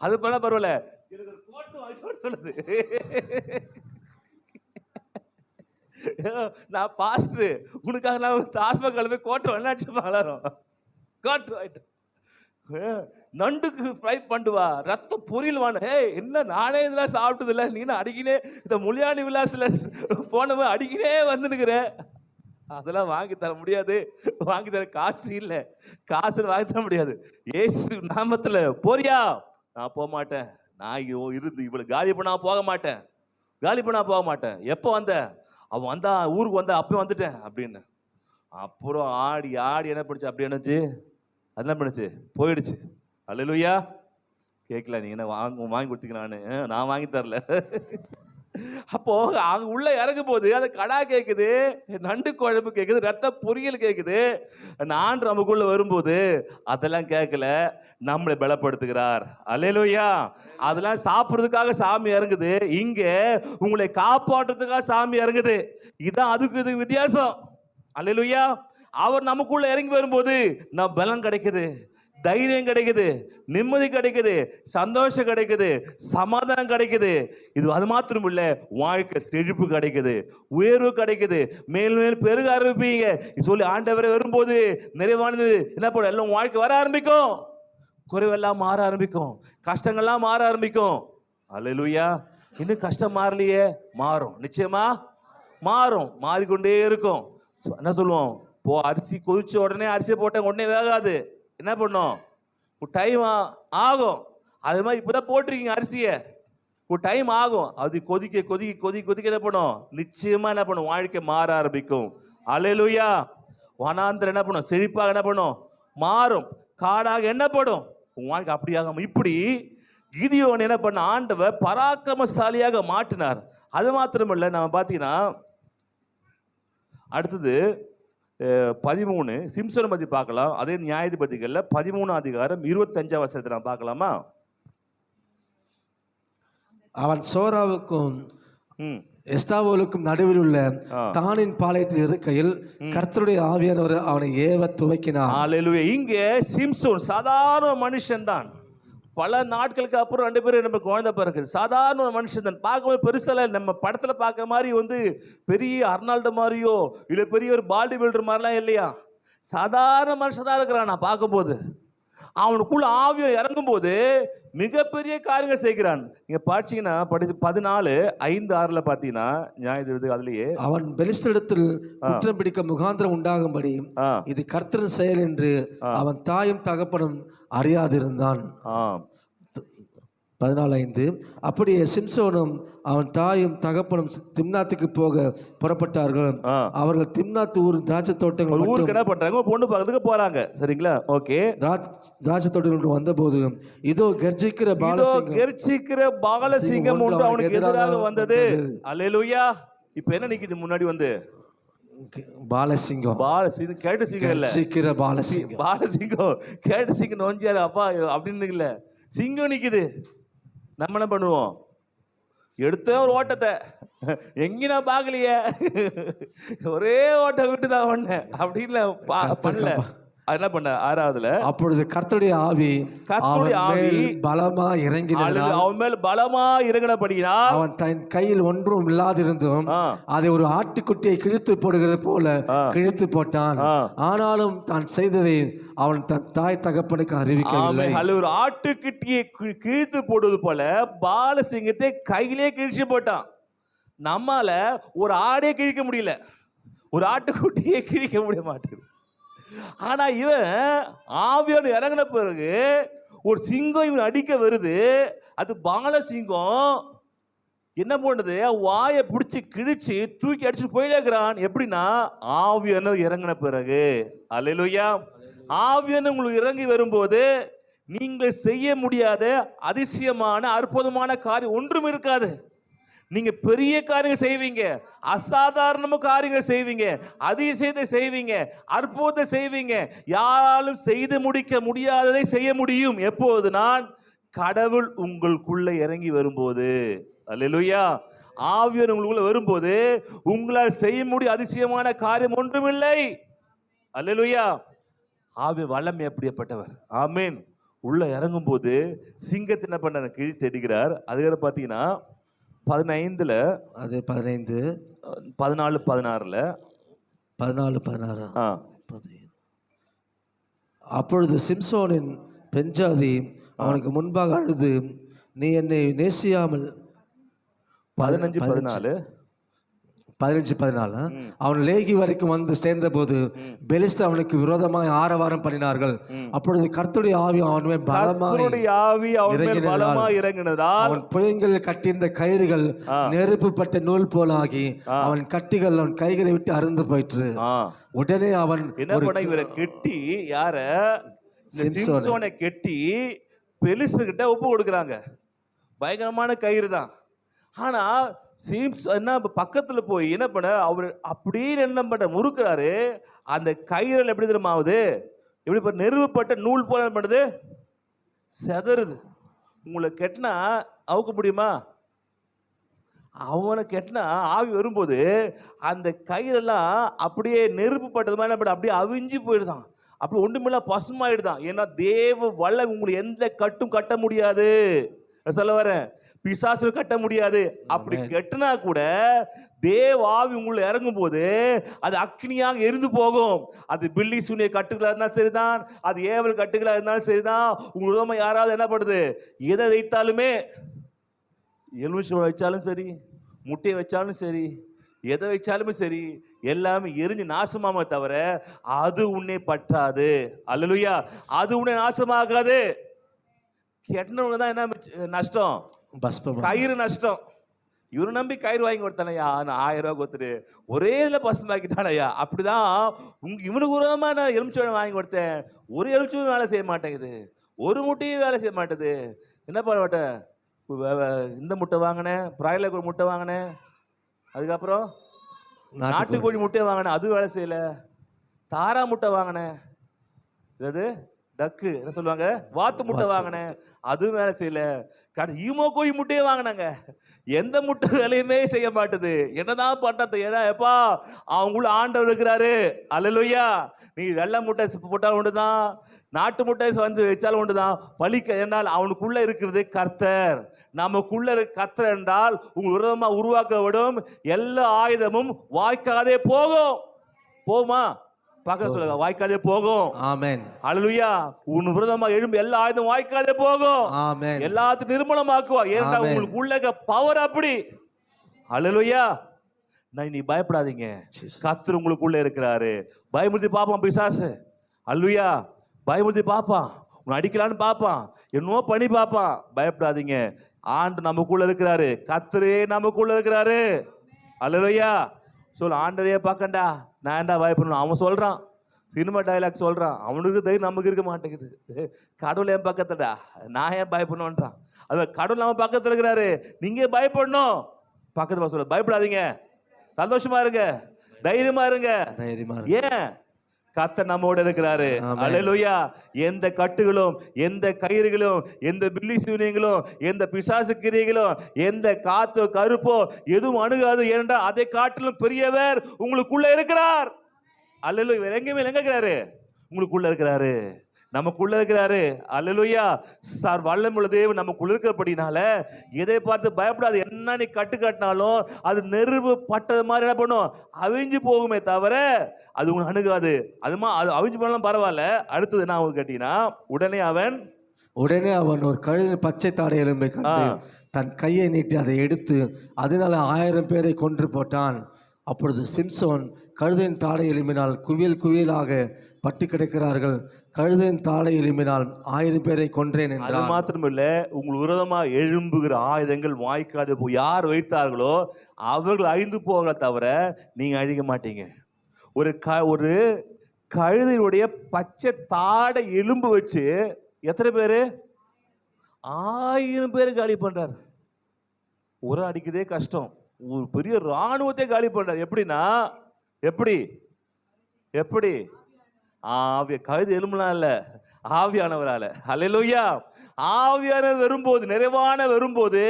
அது பண்ண பரவாயில்ல, எனக்கு ஒரு கோட்டு வாங்கிட்டு சொல்லுது. நான் பாஸ்டர், உனக்காக நான் தாஸ்மஹால் போய் கோட்டை வேணாச்சு வளரும், கோட்டு வாங்கிட்டு நண்டுக்கு ஃப்ரை பண்ணுவா, ரத்த பொரியல் வாங்க. என்ன நானே இதெல்லாம் சாப்பிட்டது இல்லை, நீ அடிக்கினே இந்த முளியாணி விலாசில் போனவன் அடிக்கினே வந்துனுக்குற, அதெல்லாம் வாங்கி தர முடியாது, வாங்கி தர காசு இல்லை, காசு வாங்கி தர முடியாது, ஏசு நாமத்தில் போறியா, நான் போக மாட்டேன், நான் இருந்து இவ்வளவு காலி பண்ணா போக மாட்டேன், காலி பண்ணா போக மாட்டேன். எப்போ வந்த, அவன் வந்தா ஊருக்கு வந்தா அப்போ வந்துட்டேன் அப்படின்னு. அப்புறம் ஆடி ஆடி என்ன பண்ணுச்சு, அப்படி என்னச்சு, அதெல்லாம் பண்ணுச்சு, போயிடுச்சு. அல்லேலூயா. கேட்கல, நீ என்ன வாங்கி கொடுத்தீங்களான்னு, நான் வாங்கி தரல. அப்போ அங்க உள்ள இறங்கும் போது அந்த கடா கேட்குது, நண்டு குழம்பு கேட்குது, ரத்த பொரியல் கேட்குது. நான் நமக்குள்ள வரும்போது அதெல்லாம் கேட்கல, நம்மளை பலப்படுத்துகிறார். அல்லேலூயா. அதெல்லாம் சாப்பிட்றதுக்காக சாமி இறங்குது, இங்க உங்களை காப்பாற்றுறதுக்காக சாமி இறங்குது. இதான் அதுக்கு இதுக்கு வித்தியாசம். அல்லேலூயா. அவர் நமக்குள்ள இறங்கி வரும்போது நம்ம பலம் கிடைக்குது, தைரியம் கிடைக்குது, நிம்மதி கிடைக்குது, சந்தோஷம் கிடைக்குது, சமாதானம் கிடைக்குது. இது அது மாத்திரம் இல்ல, வாழ்க்கை செழிப்பு கிடைக்குது, உயர்வு கிடைக்குது, மேல் மேல் பெருக ஆரம்பிப்பீங்க சொல்லி ஆண்டவரை வரும்போது நிறைவானது என்ன போட எல்லாம் வாழ்க்கை வர ஆரம்பிக்கும், குறைவெல்லாம் மாற ஆரம்பிக்கும், கஷ்டங்கள்லாம் மாற ஆரம்பிக்கும். அல்லேலூயா. இன்னும் கஷ்டம் மாறலையே, மாறும், நிச்சயமா மாறும், மாறிக்கொண்டே இருக்கும். என்ன சொல்லுவோம், போ அரிசி கொதிச்ச உடனே அரிசியை போட்ட உடனே வேகாது, என்ன பண்ணும், ஒரு டைம் ஆகும். அது மாதிரி இப்பதான் போட்டிருக்கீங்க அரிசியை, ஒரு டைம் ஆகும், அது கொதிக்க கொதிக்க கொதிக்க கொதிக்க என்ன பண்ணும், நிச்சயமா என்ன பண்ணும், வாழ்க்கை மாற ஆரம்பிக்கும். அல்லேலூயா. வனாந்திரம் என்ன பண்ணும், செழிப்பாக என்ன பண்ணும், மாறும், காடாக என்னப்படும், வாழ்க்கை அப்படியாகும். இப்படி கிதியோன் என்ன பண்ண, ஆண்டவர் பராக்கிரமசாலியாக மாற்றினார். அது மாத்திரமல்ல, நம்ம பார்த்தீங்கன்னா அடுத்தது 13 சிம்சோனை பத்தி பார்க்கலாம். அதே நியாயாதிபதிகள்ல 13 அதிகாரம் 25 வசனத்தை நாம் பார்க்கலாமா? அவன் சோராவுக்கும் எஸ்தாவோலுக்கும் நடுவில் உள்ள தானின் பாளையத்தில் இருக்கையில் கர்த்தருடைய ஆவியானவர் அவனை ஏவ துவக்கினார். அல்லேலூயா. இங்கே சிம்சோன் சாதாரண மனுஷன் தான். பல நாட்களுக்கு அப்புறம் 2 பேரும் நம்ம குழந்தை பிறகு, சாதாரண ஒரு மனுஷன் தான். பார்க்கும்போது பெருசால நம்ம படத்துல பார்க்குற மாதிரி வந்து பெரிய அர்னால்டு மாதிரியோ இல்லை பெரிய ஒரு பாடி பில்டர் மாதிரிலாம் இல்லையா, சாதாரண மனுஷன் தான் இருக்கிறான். நான் பார்க்கும்போது அவனுக்குள்ள ஆவியம் இறங்கும் போது மிகப்பெரிய காரியங்கள் செய்கிறான். நீங்க பார்த்தீங்கன்னா 14:5-6 பார்த்தீங்கன்னா நியாயாதிபதி அதுலயே, அவன் பெலிஸ்தரிடத்தில் குற்றம் பிடிக்க முகாந்திரம் உண்டாகும்படி இது கர்த்தரின் செயல் என்று அவன் தாயும் தகப்பனும் அறியாதிருந்தான். 14:5. அப்படியே சிம்சோனும் அவன் தாயும் தகப்பனும் திம்னாத்துக்கு போக புறப்பட்டார்கள். ஆ. அவர்கள் திம்னாத்து ஊர் திராட்சை தோட்டங்கள் ஒரு மட்டும் ஊருக்கு என்ன பண்றாங்க, ஒரு பொண்ணு பார்க்கறதுக்கு போறாங்க. சரிங்களா? ஓகே. திராட்சை தோட்டங்கள் வந்தபோது இதோ கர்ஜிக்கிற இதோ பாலசிங்கம் கெர்ச்சிக்கிற பாலசிங்கம் ஒன்று அவனுக்கு எதிராக வந்தது. அல்லேலூயா. இப்ப என்ன நிக்குது முன்னாடி வந்து? பாலசிங்கம் பாலசிங்கம் கேட்டு சிங்கம் இல்ல, கர்ஜிக்கிற பாலசிங்கம். பாலசிங்கம் கேட்டு சிங்கம் நோஞ்சாரு அப்பா அப்படின்னு இல்ல, சிங்கம் நிக்குது. நம்ம என்ன பண்ணுவோம்? எடுத்த ஒரு ஓட்டத்தை எங்கேயும் நான் பார்க்கலையே, ஒரே ஓட்டம் விட்டு தான் பண்ணேன் அப்படின்னு பண்ணல. அது என்ன பண்ண? 6வதுல அப்பொழுது கர்த்தருடைய ஆவி பலமா இறங்கினார். அவன் மேல் பலமா இறங்கினபடியினால் அவன் தன் கையில் ஒன்றும் இல்லாதிருந்தும் அதை ஒரு ஆட்டுக்குட்டியை கிழித்து போடுகிறது போல கிழித்து போட்டான். ஆனாலும் தான் செய்ததை அவன் தன் தாய் தகப்பனுக்கு அறிவிக்கவில்லை. ஒரு ஆட்டுக்குட்டியை கிழித்து போடுவது போல பாலசிங்கத்தை கையிலே கிழிச்சு போட்டான். நம்மால ஒரு ஆடே கிழிக்க முடியல, ஒரு ஆட்டுக்குட்டியை கிழிக்க முடிய மாட்டேங்குது. ஆனா இவன் ஆவியான இறங்கின பிறகு ஒரு சிங்கம் இவன் அடிக்க வருது. அது பாலசிங்கம் என்ன பண்ணுது? வாயை பிடிச்சி கிழிச்சு தூக்கி அடிச்சு போயிடக்கிறான். எப்படின்னா ஆவியான இறங்கின பிறகு. அல்லேலூயா. ஆவியான உங்களுக்கு இறங்கி வரும்போது நீங்கள் செய்ய முடியாத அதிசயமான அற்புதமான காரியம் ஒன்றும் இருக்காது. நீங்க பெரிய காரியங்கள் செய்வீங்க, அசாதாரண காரியங்கள் செய்வீங்க, அதிசயத்தை செய்வீங்க, அற்புதத்தை செய்வீங்க. யாராலும் செய்து முடிக்க முடியாததை செய்ய முடியும். எப்போது? நான் கடவுள் உங்களுக்குள்ள இறங்கி வரும்போது. அல்லேலூயா. ஆவியானவர் உங்களுக்குள்ள வரும்போது உங்களால் செய்ய முடிய அதிசயமான காரியம் ஒன்றுமில்லை. அல்லேலூயா. ஆவி வல்லமை எப்படிப்பட்டவர். ஆமீன். உள்ள இறங்கும் போது சிங்கத்தை என்ன பண்ண கிழித்து எடுக்கிறார். அதுக்கு பாத்தீங்கன்னா 15ல, அது 15 14 16ல 14 16 அப்பொழுது சிம்சோனின் பெண்ஜாதி அவனுக்கு முன்பாக அழுது, நீ என்னை நேசியாமல் 15 14 அவன் லேகி வரைக்கும் வந்து சேர்ந்த போது பெலிஸ்து அவனுக்கு விரோதமாய் ஆரவாரம் பண்ணினார்கள். அப்பொழுது கர்த்தருடைய ஆவி அவன் மேல் பலமாய் இறங்கினதால் அவன் புயங்களில் கட்டியிருந்த கயிறுகள் நெருப்புப்பட்ட நூல் போலாகி அவன் கட்டிகள் அவன் கைகளை விட்டு அருந்து போயிற்று. உடனே அவன் என்ன பண்ண? இவரை கெட்டி, யார? சிம்சோனை கெட்டி பெலிஸ்து கிட்ட ஒப்பு கொடுக்குறாங்க. பயங்கரமான கயிறு தான். ஆனா என்ன பக்கத்துல போய் என்ன பண்ண? அவர் அப்படின்னு என்ன பண்ண முறுக்கிறாரு. அந்த கயிறுல எப்படி தெரியுமா ஆகுது? எப்படி நெருவப்பட்ட நூல் போல என்ன பண்ணுது? செதறுது. உங்களை கெட்டினா அவுக்க முடியுமா? அவனை கெட்டினா ஆவி வரும்போது அந்த கயிறெல்லாம் அப்படியே நெருப்பு பட்டது மாதிரி என்ன பண்ண? அப்படியே அவிஞ்சு போயிடுதான். அப்படி ஒன்றுமில்ல பசுமாயிடுதான். ஏன்னா தேவ வல்ல உங்களுக்கு எந்த கட்டும் கட்ட முடியாது. சொல்ல வரேன், பிசாசு கட்ட முடியாது. அப்படி கெட்டினா கூட தேவ ஆவி உங்களை இறங்கும் போது அது அக்னியாக எரிந்து போகும். அது பில்லி சூனிய கட்டுகளா இருந்தாலும் சரிதான், அது ஏவல் கட்டுகளா இருந்தாலும் சரிதான். உங்க யாராவது என்ன பண்ணுது? எதை வைத்தாலுமே, எலுமிச்சை வச்சாலும் சரி, முட்டையை வச்சாலும் சரி, எதை வச்சாலுமே சரி, எல்லாமே எரிஞ்சு நாசமாம தவிர அது உன்னை பற்றாது. அல்லேலூயா. அது உன்னை நாசமாகாது. கெட்டவங்க தான் என்ன நஷ்டம்? கயிறு நஷ்டம். இவரு நம்பி கயிறு வாங்கி கொடுத்தானையா, நான் 1000 ரூபாய் கொடுத்துட்டு ஒரே இதில் பசுமாக்கிட்டானையா. அப்படிதான் இவனுக்கு விரோதமா நான் எலுமிச்சம்பழம் வாங்கி கொடுத்தேன். ஒரு எலுமிச்சம் வேலை செய்ய மாட்டேங்குது, ஒரு முட்டையும் வேலை செய்ய மாட்டேது. என்ன பண்ண மாட்டேன்? இந்த முட்டை வாங்கினேன், பிராய்லர் முட்டை வாங்கினேன், அதுக்கப்புறம் நாட்டுக்கோழி முட்டையை வாங்கினேன், அதுவும் வேலை செய்யல. தாரா முட்டை வாங்கினேன், அது டக்கு என்ன சொல்லுவாங்க, வாத்து முட்டை வாங்கினேன், அதுவும் வேலை செய்யல. ஈமோ கோழி முட்டையே வாங்கினாங்க, எந்த முட்டை வேலையுமே செய்ய மாட்டுது. என்னதான் பண்றது? ஏன்னா எப்பா அவங்களும் ஆண்டவர் இருக்கிறாரு. அல்லேலூயா. நீ வெள்ளை முட்டை போட்டாலும் ஒன்றுதான், நாட்டு முட்டை வந்து வச்சாலும் ஒன்றுதான். பலிக்க என்றால் அவனுக்குள்ள இருக்கிறது கர்த்தர். நமக்குள்ள கர்த்தர் என்றால் உங்கள் விரோதமா உருவாக்கப்படும் எல்லா ஆயுதமும் வாய்க்காதே போகும். போகுமா? பக்கத்துல சொல்லுங்க, வாய்க்காதே போகும். ஆமென். அல்லேலூயா. உன் விரோதமா எழும்பு எல்லா ஆயுதம் வாய்க்காதே போகும். ஆமென். எல்லாத்தையும் நிர்மூலமாக்குவார். ஏன்னா உங்களுக்கு உள்ள பவர் அப்படி. அல்லேலூயா. நீ பயப்படாதீங்க, கர்த்தர் உங்களுக்குள்ள இருக்கிறாரு. பயமுறுத்தி பாப்பான் பிசாசு. அல்லேலூயா. பயமுறுத்தி பாப்பான். உன்னை அடிக்கலான்னு பார்ப்பான், என்னவோ பண்ணி பார்ப்பான். பயப்படாதீங்க, ஆண்டு நமக்குள்ள இருக்கிறாரு, கர்த்தரே நமக்குள்ள இருக்கிறாரு. அல்லேலூயா. சொல், ஆண்டரையே பார்க்கண்டா, நான் ஏன்டா பயப்படணும்? அவன் சொல்றான், சினிமா டைலாக் சொல்றான், அவனுக்கு தைரியம் நமக்கு இருக்க மாட்டேங்குது. கடவுள் என் பக்கத்துடா, நான் ஏன் பயப்படணும்ன்றான். அது கடவுள் நம்ம பக்கத்துல இருக்கிறாரு, நீங்க பயப்படணும். பக்கத்துல சொல்ல, பயப்படாதீங்க, சந்தோஷமா இருங்க, தைரியமா இருங்க. தைரியமா ஏன்? கர்த்தர் நம்மோட இருக்கிறாரு. ஆமென். அல்லேலூயா. எந்த கட்டுகளும், எந்த கயிறுகளும், எந்த பில்லி சூனியங்களும், எந்த பிசாசு கிரியைகளும், எந்த காத்தோ கருப்போ எதுவும் அணுகாது. ஏனென்றால் அதை காட்டிலும் பெரியவர் உங்களுக்குள்ள இருக்கிறார். அல்லேலூயா. வேற எங்கேயுமே எங்க இருக்கிறாரு? உங்களுக்குள்ள இருக்கிறாரு, நமக்குள்ள இருக்கிறாரு. அல்லேலூயா. சார் வல்லமையுள்ள தேவன் நமக்குள்ள இருக்கிறபடினால எதை பார்த்து பயப்படாது. என்ன நீ கட்டு கட்டினாலும் அது நெருப்பு பட்டது மாதிரி என்ன பண்ணும்? அவிஞ்சு போகுமே தவிர அது உங்களுக்கு அணுகாது. அது அவிஞ்சு போனாலும் பரவாயில்ல. அடுத்தது என்ன ஆகும் கேட்டீங்கன்னா, உடனே அவன் ஒரு கழுதின் பச்சை தாடை எலும்பை கண்டு தன் கையை நீட்டி அதை எடுத்து அதனால 1000 பேரை கொன்று போட்டான். அப்பொழுது சிம்சோன், கழுதையின் தாடை எலும்பினால் குவியல் குவியலாக பட்டு கிடக்கிறார்கள், கழுதையின் தாடை எலும்பினால் 1000 பேரை கொன்றேன் அது என்றான். மாத்திரமில்ல, உங்கள் விரோதமா எழும்புகிற ஆயுதங்கள் வாய்க்காது போய் யார் வைத்தார்களோ அவர்கள் அழிந்து போகல தவிர நீங்க அழிக்க மாட்டீங்க. ஒரு கழுதையுடைய பச்சை தாடை எலும்பு வச்சு எத்தனை பேரு? 1000 பேர் காலி பண்றார். ஒரு அடிக்கதே கஷ்டம், ஒரு பெரிய ராணுவத்தை காலி பண்றார். எப்படின்னா, எப்படி கழுது எலும்புலாம் இல்ல, ஆவியானவரால. அல்லேலூயா. ஆவியானவர் வரும்போது, நிறைவான வரும்போது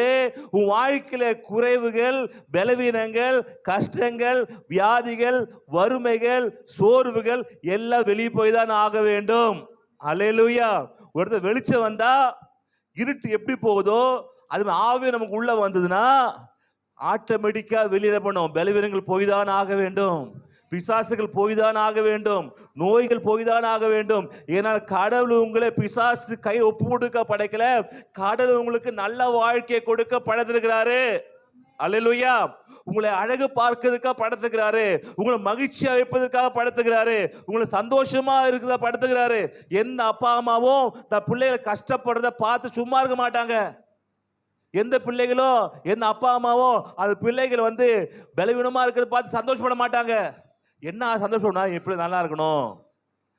உன் வாழ்க்கையில குறைவுகள், பலவீனங்கள், கஷ்டங்கள், வியாதிகள், வறுமைகள், சோர்வுகள் எல்லாம் வெளியே போய் தான் ஆக வேண்டும். அல்லேலூயா. ஒருத்தர் வெளிச்சம் வந்தா இருட்டு எப்படி போகுதோ அது ஆவியம் நமக்கு உள்ள வந்ததுன்னா ஆட்டோமேட்டிக்கா வெளியில பண்ணும். பலவீனங்கள் போய்தான் ஆக வேண்டும், பிசாசுகள் போய்தான் ஆக வேண்டும், நோய்கள் போய்தான் ஆக வேண்டும். ஏன்னால் கடவுள் உங்களை பிசாசு கை ஒப்பு கொடுக்க படைக்கல, கடவுள் உங்களுக்கு நல்ல வாழ்க்கையை கொடுக்க படைத்திருக்கிறாரு. அல்லேலூயா. உங்களை அழகு பார்க்கிறதுக்காக படைத்துக்கிறாரு, உங்களை மகிழ்ச்சியா வைப்பதற்காக படைத்துக்கிறாரு, உங்களை சந்தோஷமா இருக்கிறத படைத்துக்கிறாரு. எந்த அப்பா அம்மாவும் தன் பிள்ளைகளை கஷ்டப்படுறத பார்த்து சும்மா இருக்க மாட்டாங்க. எந்த பிள்ளைகளோ, எந்த அப்பா அம்மாவோ அந்த பிள்ளைகள் பலவீனமா இருக்கிறத பார்த்து சந்தோஷப்பட மாட்டாங்க. என்ன சந்தோஷம்னா, என் பிள்ளை நல்லா இருக்கணும்,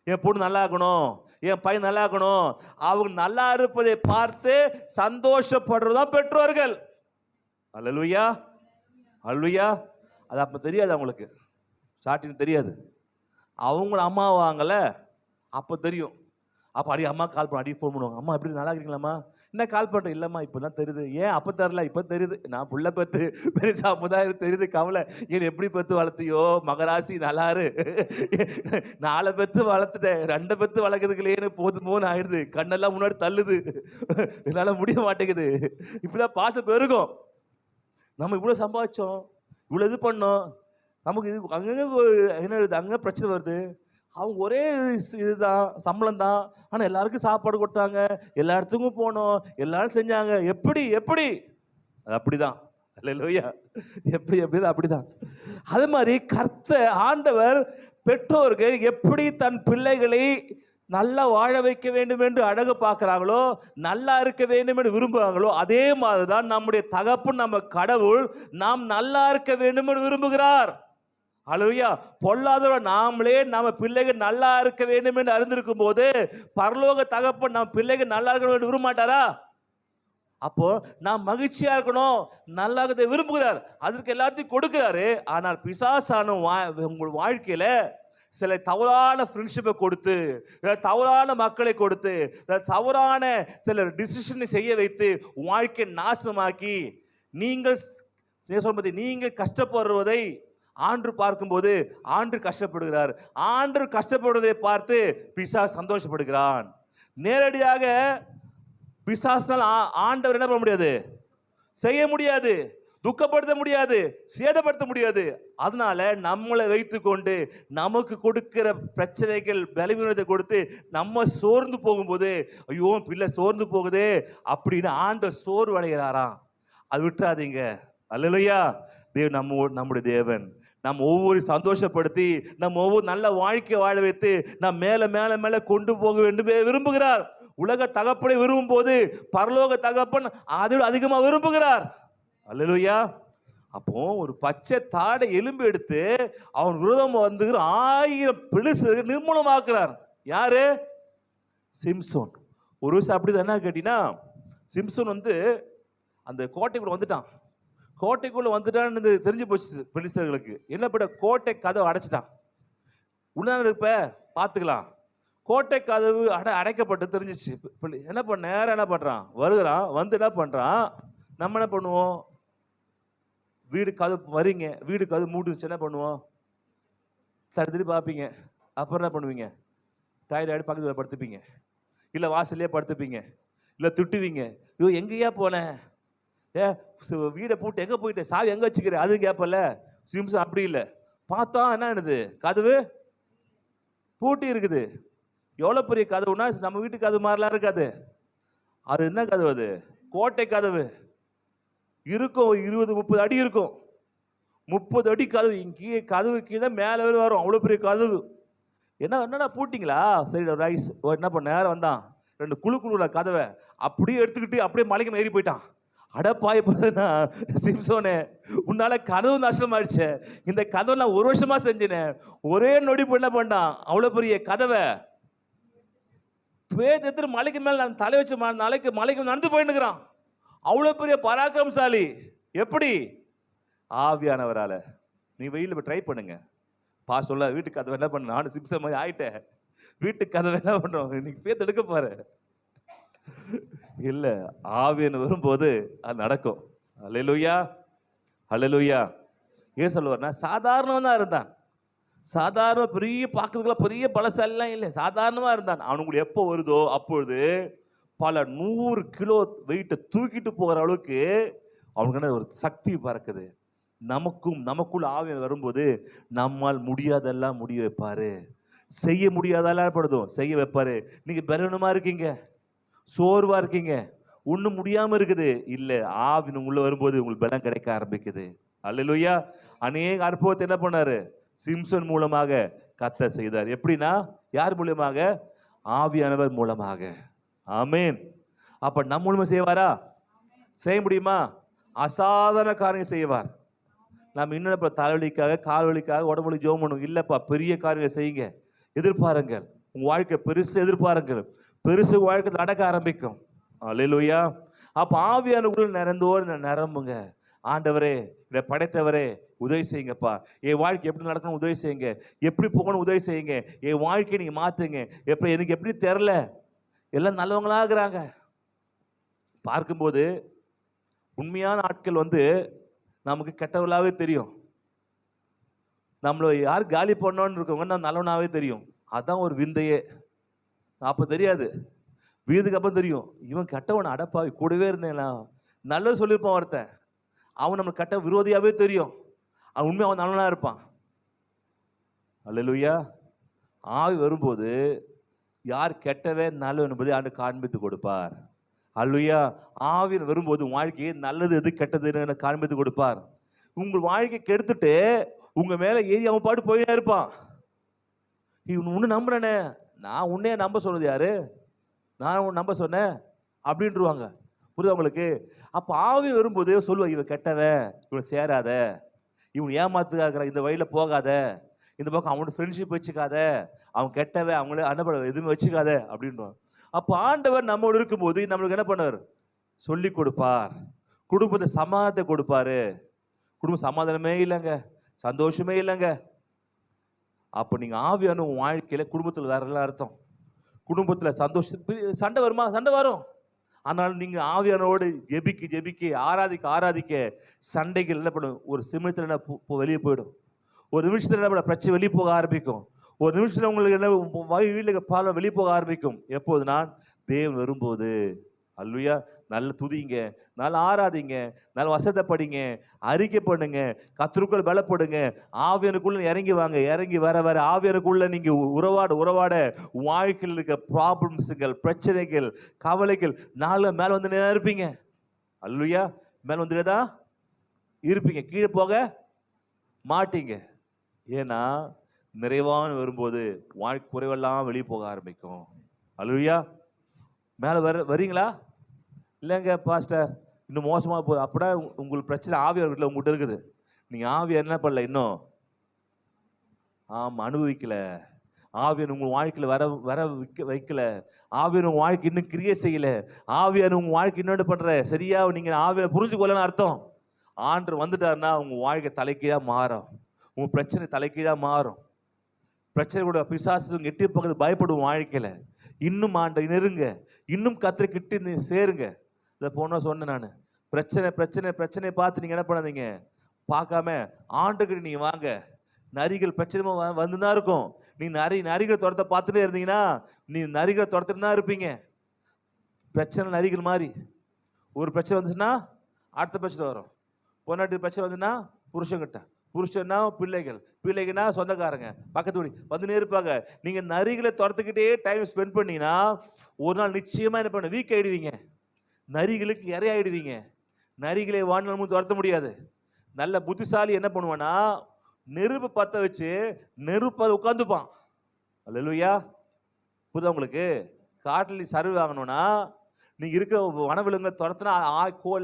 என் பொண்ணு நல்லா இருக்கணும், என் பையன் நல்லா இருக்கணும். அவங்க நல்லா இருப்பதை பார்த்து சந்தோஷப்படுறதுதான் பெற்றோர்கள். அல்லேலூயா. அல்லேலூயா. அது அப்ப தெரியாது அவங்களுக்கு, ஸ்டார்டிங் தெரியாது. அவங்க அம்மா வாங்கல அப்ப தெரியும். அப்போ அடி அம்மா கால் பண்ண, ஃபோன் பண்ணுவாங்க, அம்மா எப்படி நல்லா இருக்கீங்களாம்மா? என்ன கால் பண்ணுறேன்? இல்லைம்மா இப்போ தான் தெரியுது. ஏன் அப்போ தரல? இப்போ தெரியுது, நான் புள்ள பெற்று பெருசாக அப்போதான் தெரியுது. கவலை, ஏன் எப்படி பெற்று வளர்த்தியோ மகராசி, நல்லாரு 4 பெற்று வளர்த்துட்டேன், 2 பெற்று வளர்க்குறதுக்குள்ளேன்னு போதுமோன்னு ஆயிடுது, கண்ணெல்லாம் முன்னாடி தள்ளுது, என்னால் முடிய மாட்டேங்குது. இப்படிதான் பாசம் பெருகும். நம்ம இவ்வளோ சம்பாதிச்சோம், இவ்வளோ இது பண்ணோம், நமக்கு இது அங்கங்கே என்ன அங்கே பிரச்சனை வருது. அவங்க ஒரே இதுதான், சம்பளம் தான், ஆனால் எல்லாருக்கும் சாப்பாடு கொடுத்தாங்க, எல்லா இடத்துக்கும் போனோம், எல்லாரும் செஞ்சாங்க. எப்படி அது அப்படிதான். அல்லேலூயா. எப்படி அப்படிதான். அது மாதிரி ஆண்டவர் பெற்றோர்கள் எப்படி தன் பிள்ளைகளை நல்லா வாழ வைக்க வேண்டும் என்று அழகு பார்க்கிறாங்களோ, நல்லா இருக்க வேண்டும் என்று விரும்புகிறாங்களோ, அதே மாதிரிதான் நம்முடைய தகப்பன், நம்ம கடவுள் நாம் நல்லா இருக்க வேண்டும் என்று விரும்புகிறார். அல்லேலூயா. பொல்லாதவர் நாமளே நம்ம பிள்ளைகள் நல்லா இருக்க வேண்டும் என்று அறிந்திருக்கும் போது பரலோக தகப்பன் நம்ம பிள்ளைகள் நல்லா இருக்கணும் என்று விரும்ப மாட்டாரா? அப்போ நாம் மகிழ்ச்சியா இருக்கணும், நல்லா இருக்கிறதை விரும்புகிறார், அதற்கு எல்லாத்தையும் கொடுக்கிறாரு. ஆனால் பிசாசான உங்கள் வாழ்க்கையில சில தவறான ஃப்ரெண்ட்ஷிப்பை கொடுத்து, தவறான மக்களை கொடுத்து, தவறான சில டிசிஷனை செய்ய வைத்து வாழ்க்கையை நாசமாக்கி நீங்கள் கஷ்டப்படுவதை ஆண்டு பார்க்கும்போது ஆண்டு கஷ்டப்படுகிறார். ஆண்டு கஷ்டப்படுவதை பார்த்து பிசாசு சந்தோஷப்படுகிறான். நேரடியாக பிசாசினால் ஆண்டவர் என்ன பண்ண முடியாது? செய்ய முடியாது, துக்கப்படுத்த முடியாது, சேதப்படுத்த முடியாது. அதனால நம்மளை வைத்துக்கொண்டு நமக்கு கொடுக்கிற பிரச்சனைகள், பலவீனத்தை கொடுத்து நம்ம சோர்ந்து போகும்போது, ஐயோ பிள்ளை சோர்ந்து போகுதே அப்படின்னு ஆண்டவர் சோர்வு அடைகிறாராம். அது விட்டுறாதீங்க. அல்லேலூயா. நம்முடைய தேவன் நம்ம ஒவ்வொரு சந்தோஷப்படுத்தி நம்ம ஒவ்வொரு நல்ல வாழ்க்கை வாழ வைத்து நாம் மேல மேல மேல கொண்டு போக வேண்டும் விரும்புகிறார். உலக தகப்பனை விரும்பும் போது பரலோக தகப்பன் அதை அதிகமாக விரும்புகிறார். அல்லேலூயா. அப்போ ஒரு பச்சை தாடை எலும்பு எடுத்து அவன் விரோதம் வந்து 1000 பெலிஸ்தரை நிர்மூலமாக்குறார். யாரு? சிம்சோன். ஒரு விஷயம் அப்படிதான். என்ன கேட்டீங்கன்னா, சிம்சோன் வந்து அந்த கோட்டைக்குள்ள வந்துட்டான். கோட்டைக்குள்ள வந்துட்டான்னு தெரிஞ்சு போச்சு பெலிஸ்தர்களுக்கு. என்ன பண்ண, கோட்டை கதவை அடைச்சிட்டான். உள்ள இருப்ப பார்த்துக்கலாம். கோட்டை கதவு அடைக்கப்பட்டு தெரிஞ்சிச்சு. என்ன பண்ண, நேரம் என்ன பண்றான், வருகிறான். வந்து என்ன பண்றான், நம்ம என்ன பண்ணுவோம், வீடு கதவு வரீங்க, வீடு கதவு மூட்டுச்சு, என்ன பண்ணுவோம், தடுத்துட்டு பார்ப்பீங்க. அப்புறம் என்ன பண்ணுவீங்க, டாய்லெட் பக்கத்தில் படுத்துப்பீங்க, இல்லை வாசல்லையே படுத்துப்பீங்க, இல்லை திட்டுவீங்க. ஐயோ எங்கேயா போனேன், வீடை பூட்டு எங்கே போயிட்டேன், சாவி எங்கே வச்சுக்கிறேன், அது கேட்பல. சிம்சன் அப்படி இல்லை. பார்த்தா என்ன என்னது, கதவு பூட்டி இருக்குது. எவ்வளோ பெரிய கதவுனா நம்ம வீட்டு கதவு மாதிரிலாம் இருக்காது. அது என்ன கதவு, அது கோட்டை கதவு. இருக்கும் 20-30 அடி இருக்கும். 30 அடி கதவு. கீழே கதவு கீழே மேலே வரும். அவ்வளோ பெரிய கதவு. என்னடா பூட்டிங்களா, சரி ரைஸ். என்ன பண்ண, நேரம் வந்தான். 2 குழு கதவை அப்படியே எடுத்துக்கிட்டு அப்படியே மலைக்கு ஏறி போயிட்டான். அடப்பாய் போதுனா, சிம்சோனே உன்னால கனவு நஷ்டம் ஆயிடுச்சு. இந்த கதவை நான் 1 வருஷமா செஞ்சினேன். ஒரே நொடி என்ன பண்ணான், அவ்வளோ பெரிய கதவை பேத்து மலைக்கு மேல நான் தலை வச்சு மலைக்கு நடந்து போயின்னுக்கிறான். அவ்வளோ பெரிய பராக்கிரமசாலி. எப்படி? ஆவியானவரால. நீ வெயில போய் ட்ரை பண்ணுங்க. சொல்ல வீட்டு கதவை என்ன பண்ண, நானும் சிம்சன் மாதிரி ஆயிட்டேன். வீட்டு கதவை என்ன பண்றோம், இன்னைக்கு பேத்து எடுக்க பாரு. இல்ல, ஆவியான வரும்போது அது நடக்கும். அல்லேலூயா, அல்லேலூயா. ஏன் சொல்லுவார்னா, சாதாரணமாக தான் இருந்தான். சாதாரண பெரிய பார்க்கறதுக்குலாம் பெரிய பலசாலாம் இல்லை, சாதாரணமாக இருந்தான். அவனுக்கு எப்போ வருதோ அப்பொழுது பல 100 கிலோ வெயிட்டை தூக்கிட்டு போகிற அளவுக்கு அவனுக்கு ஒரு சக்தி பறக்குது. நமக்குள்ள ஆவியானவர் வரும்போது நம்மால் முடியாதெல்லாம் முடிய வைப்பாரு. செய்ய முடியாதெல்லாம் படுதும் செய்ய வைப்பாரு. நீங்க பலவீனமா இருக்கீங்க, சோர்வா இருக்கீங்க, ஒன்றும் முடியாம இருக்குது, இல்ல ஆவின் உள்ள வரும்போது உங்களுக்கு பலம் கிடைக்க ஆரம்பிக்குது. அல்லேலூயா. அநேக அற்புதத்தை என்ன பண்ணாரு, சிம்சன் மூலமாக கர்த்தர் செய்தார். எப்படின்னா, யார் மூலமாக? ஆவியானவர் மூலமாக. ஆமென். அப்ப நம்ம மூலமா செய்வாரா? செய்ய முடியுமா? அசாதாரண காரியம் செய்வார். நம்ம இன்னும் தலைவலிக்காக கால்வலிக்காக உடம்புல ஜோம் பண்ணுவோம். இல்லப்பா, பெரிய காரியம் செய்யுங்க, எதிர்பாருங்கள். உங்க வாழ்க்கை பெருசு எதிர்பாருங்கள், பெருசு வாழ்க்கை நடக்க ஆரம்பிக்கும். அல்லேலூயா. அப்ப ஆவியானவர்கள் நிறந்தோடு நிரம்புங்க. ஆண்டவரே, இதை படைத்தவரே, உதவி செய்யுங்கப்பா. என் வாழ்க்கை எப்படி நடக்கணும் உதவி செய்யுங்க, எப்படி போகணும் உதவி செய்யுங்க, என் வாழ்க்கையை நீங்க மாத்துங்க. எனக்கு எப்படி தெரில, எல்லாம் நல்லவங்களா இருக்கிறாங்க. பார்க்கும்போது உண்மையான ஆட்கள் நமக்கு கெட்டவர்களாவே தெரியும். நம்மளை யார் காலி பண்ணோன்னு இருக்கவங்க நான் நல்லவனாவே தெரியும். அதான் ஒரு விந்தையே. அப்போ தெரியாது, வீதுக்கு அப்புறம் தெரியும், இவன் கெட்டவன், அடப்பாவி கூடவே இருந்தேன் நல்லது சொல்லியிருப்பான் ஒருத்தன், அவன் நம்மளுக்கு கெட்ட விரோதியாவே தெரியும். அவன் உண்மையாக அவன் நல்லவனா இருப்பான். அல்லேலூயா. ஆவி வரும்போது யார் கெட்டவன் நல்லவன் என்பதை ஆண்டு காண்பித்து கொடுப்பார். அல்லேலூயா. ஆவியின் வரும்போது வாழ்க்கையை நல்லது எது கெட்டதுன்னு காண்பித்து கொடுப்பார். உங்கள் வாழ்க்கையை கெடுத்துட்டு உங்க மேல ஏறி அவன் பாட்டு போயிட்டே இருப்பான். இவன் உன்னை நம்புறனே, நான் உன்னைய நம்ப சொன்னது யாரு, நான் உன்னை நம்ப சொன்னேன் அப்படின்ட்டுருவாங்க. புரியுது உங்களுக்கு? அப்போ ஆவி வரும்போது சொல்லுவாங்க, இவன் கெட்டவன், இவன் சேராத, இவன் ஏமாத்துக்காக, இந்த வழியில போகாத, இந்த பக்கம் அவனோட ஃப்ரெண்ட்ஷிப் வச்சுக்காத, அவன் கெட்டவன், அவங்கள அனுப்ப எதுவுமே வச்சுக்காத அப்படின்றான். அப்போ ஆண்டவர் நம்மோடு இருக்கும்போது நம்மளுக்கு என்ன பண்ணார், சொல்லி கொடுப்பார். குடும்பத்தை சமாதானத்தை கொடுப்பாரு. குடும்ப சமாதானமே இல்லைங்க, சந்தோஷமே இல்லைங்க. அப்போ நீங்க ஆவியான வாழ்க்கையில குடும்பத்தில் வேற எல்லாம் அர்த்தம். குடும்பத்தில் சந்தோஷம், சண்டை வருமா, சண்டை வரும். ஆனால் நீங்க ஆவியானோடு ஜெபிக்க ஆராதிக்க சண்டைகள் என்ன பண்ணும், ஒரு நிமிஷத்துல என்ன வெளியே போயிடும். ஒரு நிமிஷத்துல என்ன பண்ண பிரச்சனை வெளியே போக ஆரம்பிக்கும். ஒரு நிமிஷத்துல உங்களுக்கு என்ன வீட்டுக்கு பாலம் வெளியே போக ஆரம்பிக்கும். எப்போது? நான் தேவன் வரும்போது. அல்லேலூயா. நல்ல துதிங்க, நல்ல ஆராதிங்க, நல்ல வசனத்தை படிங்க, அறிக்கை பண்ணுங்க, கர்த்தருக்குள்ள பலப்படுங்க. ஆவியானுக்குள்ள இறங்கி வாங்க. இறங்கி வர ஆவியானுக்குள்ள நீங்க உறவாட வாழ்க்கையில் இருக்க ப்ராப்ளம்ஸுகள், பிரச்சனைகள், கவலைகள் நாள மேல வந்து இருப்பீங்க. அல்லேலூயா. மேல வந்துதான் இருப்பீங்க, கீழே போக மாட்டீங்க. ஏன்னா நிறைவான வரும்போது வாழ்க்கை குறைவெல்லாம் வெளியே போக ஆரம்பிக்கும். அல்லேலூயா. மேலே வரீங்களா? இல்லைங்க பாஸ்டர் இன்னும் மோசமாக போகுது. அப்படின்னா உங்களுக்கு பிரச்சனை ஆவியார் உங்கள்கிட்ட இருக்குது. நீங்கள் ஆவியார் என்ன பண்ணல இன்னும்? ஆமாம், அனுபவிக்கல. ஆவியார் உங்கள் வாழ்க்கையில் வர வர வைக்கல. ஆவியார் உங்கள் வாழ்க்கை இன்னும் கிரியை செய்யலை. ஆவியார் உங்கள் வாழ்க்கை இன்னொன்று பண்ணுற சரியா நீங்கள் ஆவியார் புரிஞ்சுக்கொள்ளன்னு அர்த்தம். ஆண்டு வந்துட்டாருன்னா உங்கள் வாழ்க்கை தலைக்கீழாக மாறும். உங்கள் பிரச்சனை தலைக்கீழாக மாறும். பிரச்சனை கூட பிசாசு எட்டி பக்கத்து பயப்படுவோம் வாழ்க்கையில். இன்னும் ஆண்டை நெருங்க, இன்னும் கத்திரிக்கிட்டு சேருங்க. இதை போன சொன்னேன் நான். பிரச்சனையை பார்த்து நீங்கள் என்ன பண்ணாதீங்க, பார்க்காம ஆண்டுகிட்ட நீங்கள் வாங்க. நரிகள் பிரச்சனை வந்து தான் இருக்கும். நீ நரிகளை துரத்த பார்த்துட்டே இருந்தீங்கன்னா நீ நரிகளை துரத்துட்டு தான் இருப்பீங்க. பிரச்சனை நரிகள் மாதிரி. ஒரு பிரச்சனை வந்துச்சுன்னா அடுத்த பிரச்சனை வரும். பொன்னாட்டி பிரச்சனை வந்துன்னா புருஷங்கிட்ட, புருஷன்னா பிள்ளைகள்னா சொந்தக்காரங்க, பக்கத்து வீடு வந்துனே இருப்பாங்க. நீங்கள் நரிகளை துரத்துக்கிட்டே டைம் ஸ்பெண்ட் பண்ணீங்கன்னா ஒரு நாள் நிச்சயமாக என்ன பண்ண வீக் ஆகிடுவீங்க. நரிகளுக்கு இரையாயிடுவீங்க. நரிகளை வாழ்நாள் துரத்த முடியாது. நல்ல புத்திசாலி என்ன பண்ணுவான்னா நெருப்பு பற்ற வச்சு நெருப்பை உட்காந்துப்பான். அல்லேலூயா. புரியுதா உங்களுக்கு? காட்டில் சர்வே ஆகணும்னா நீங்கள் இருக்கிற வனவிலங்குகளை துரத்துனா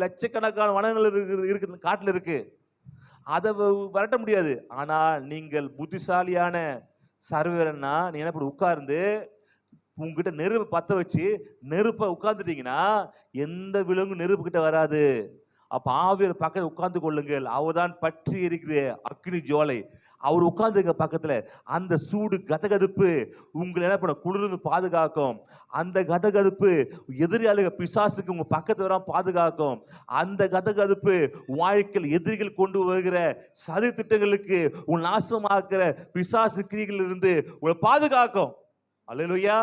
லட்சக்கணக்கான வனங்கள் இருக்குது காட்டில் இருக்கு. அதை விரட்ட முடியாது. ஆனால் நீங்கள் புத்திசாலியான சர்வேரன்னா நீ என்ன பண்ணி உட்கார்ந்து உங்ககிட்ட நெருப்பை பற்ற வச்சு நெருப்பை உட்காந்துட்டீங்கன்னா எந்த விலங்கும் நெருப்பு கிட்ட வராது. அப்போ ஆவியார் பக்கத்தில் உட்கார்ந்து கொள்ளுங்கள். அவர் தான் பற்றி இருக்கிற அக்னி ஜுவாலை. அவர் உட்கார்ந்துங்க பக்கத்தில். அந்த சூடு கதகதுப்பு உங்களை என்ன பண்ண குளிர்ந்து பாதுகாக்கும். அந்த கதகதுப்பு எதிரியாளுக பிசாசுக்கு உங்கள் பக்கத்தில் வர பாதுகாக்கும். அந்த கதகதுப்பு வாழ்க்கையில் எதிரிகள் கொண்டு வருகிற சதி திட்டங்களுக்கு உன் நாசமாக்குற பிசாசு கிரிகளிலிருந்து உங்களை பாதுகாக்கும். அல்லேலூயா.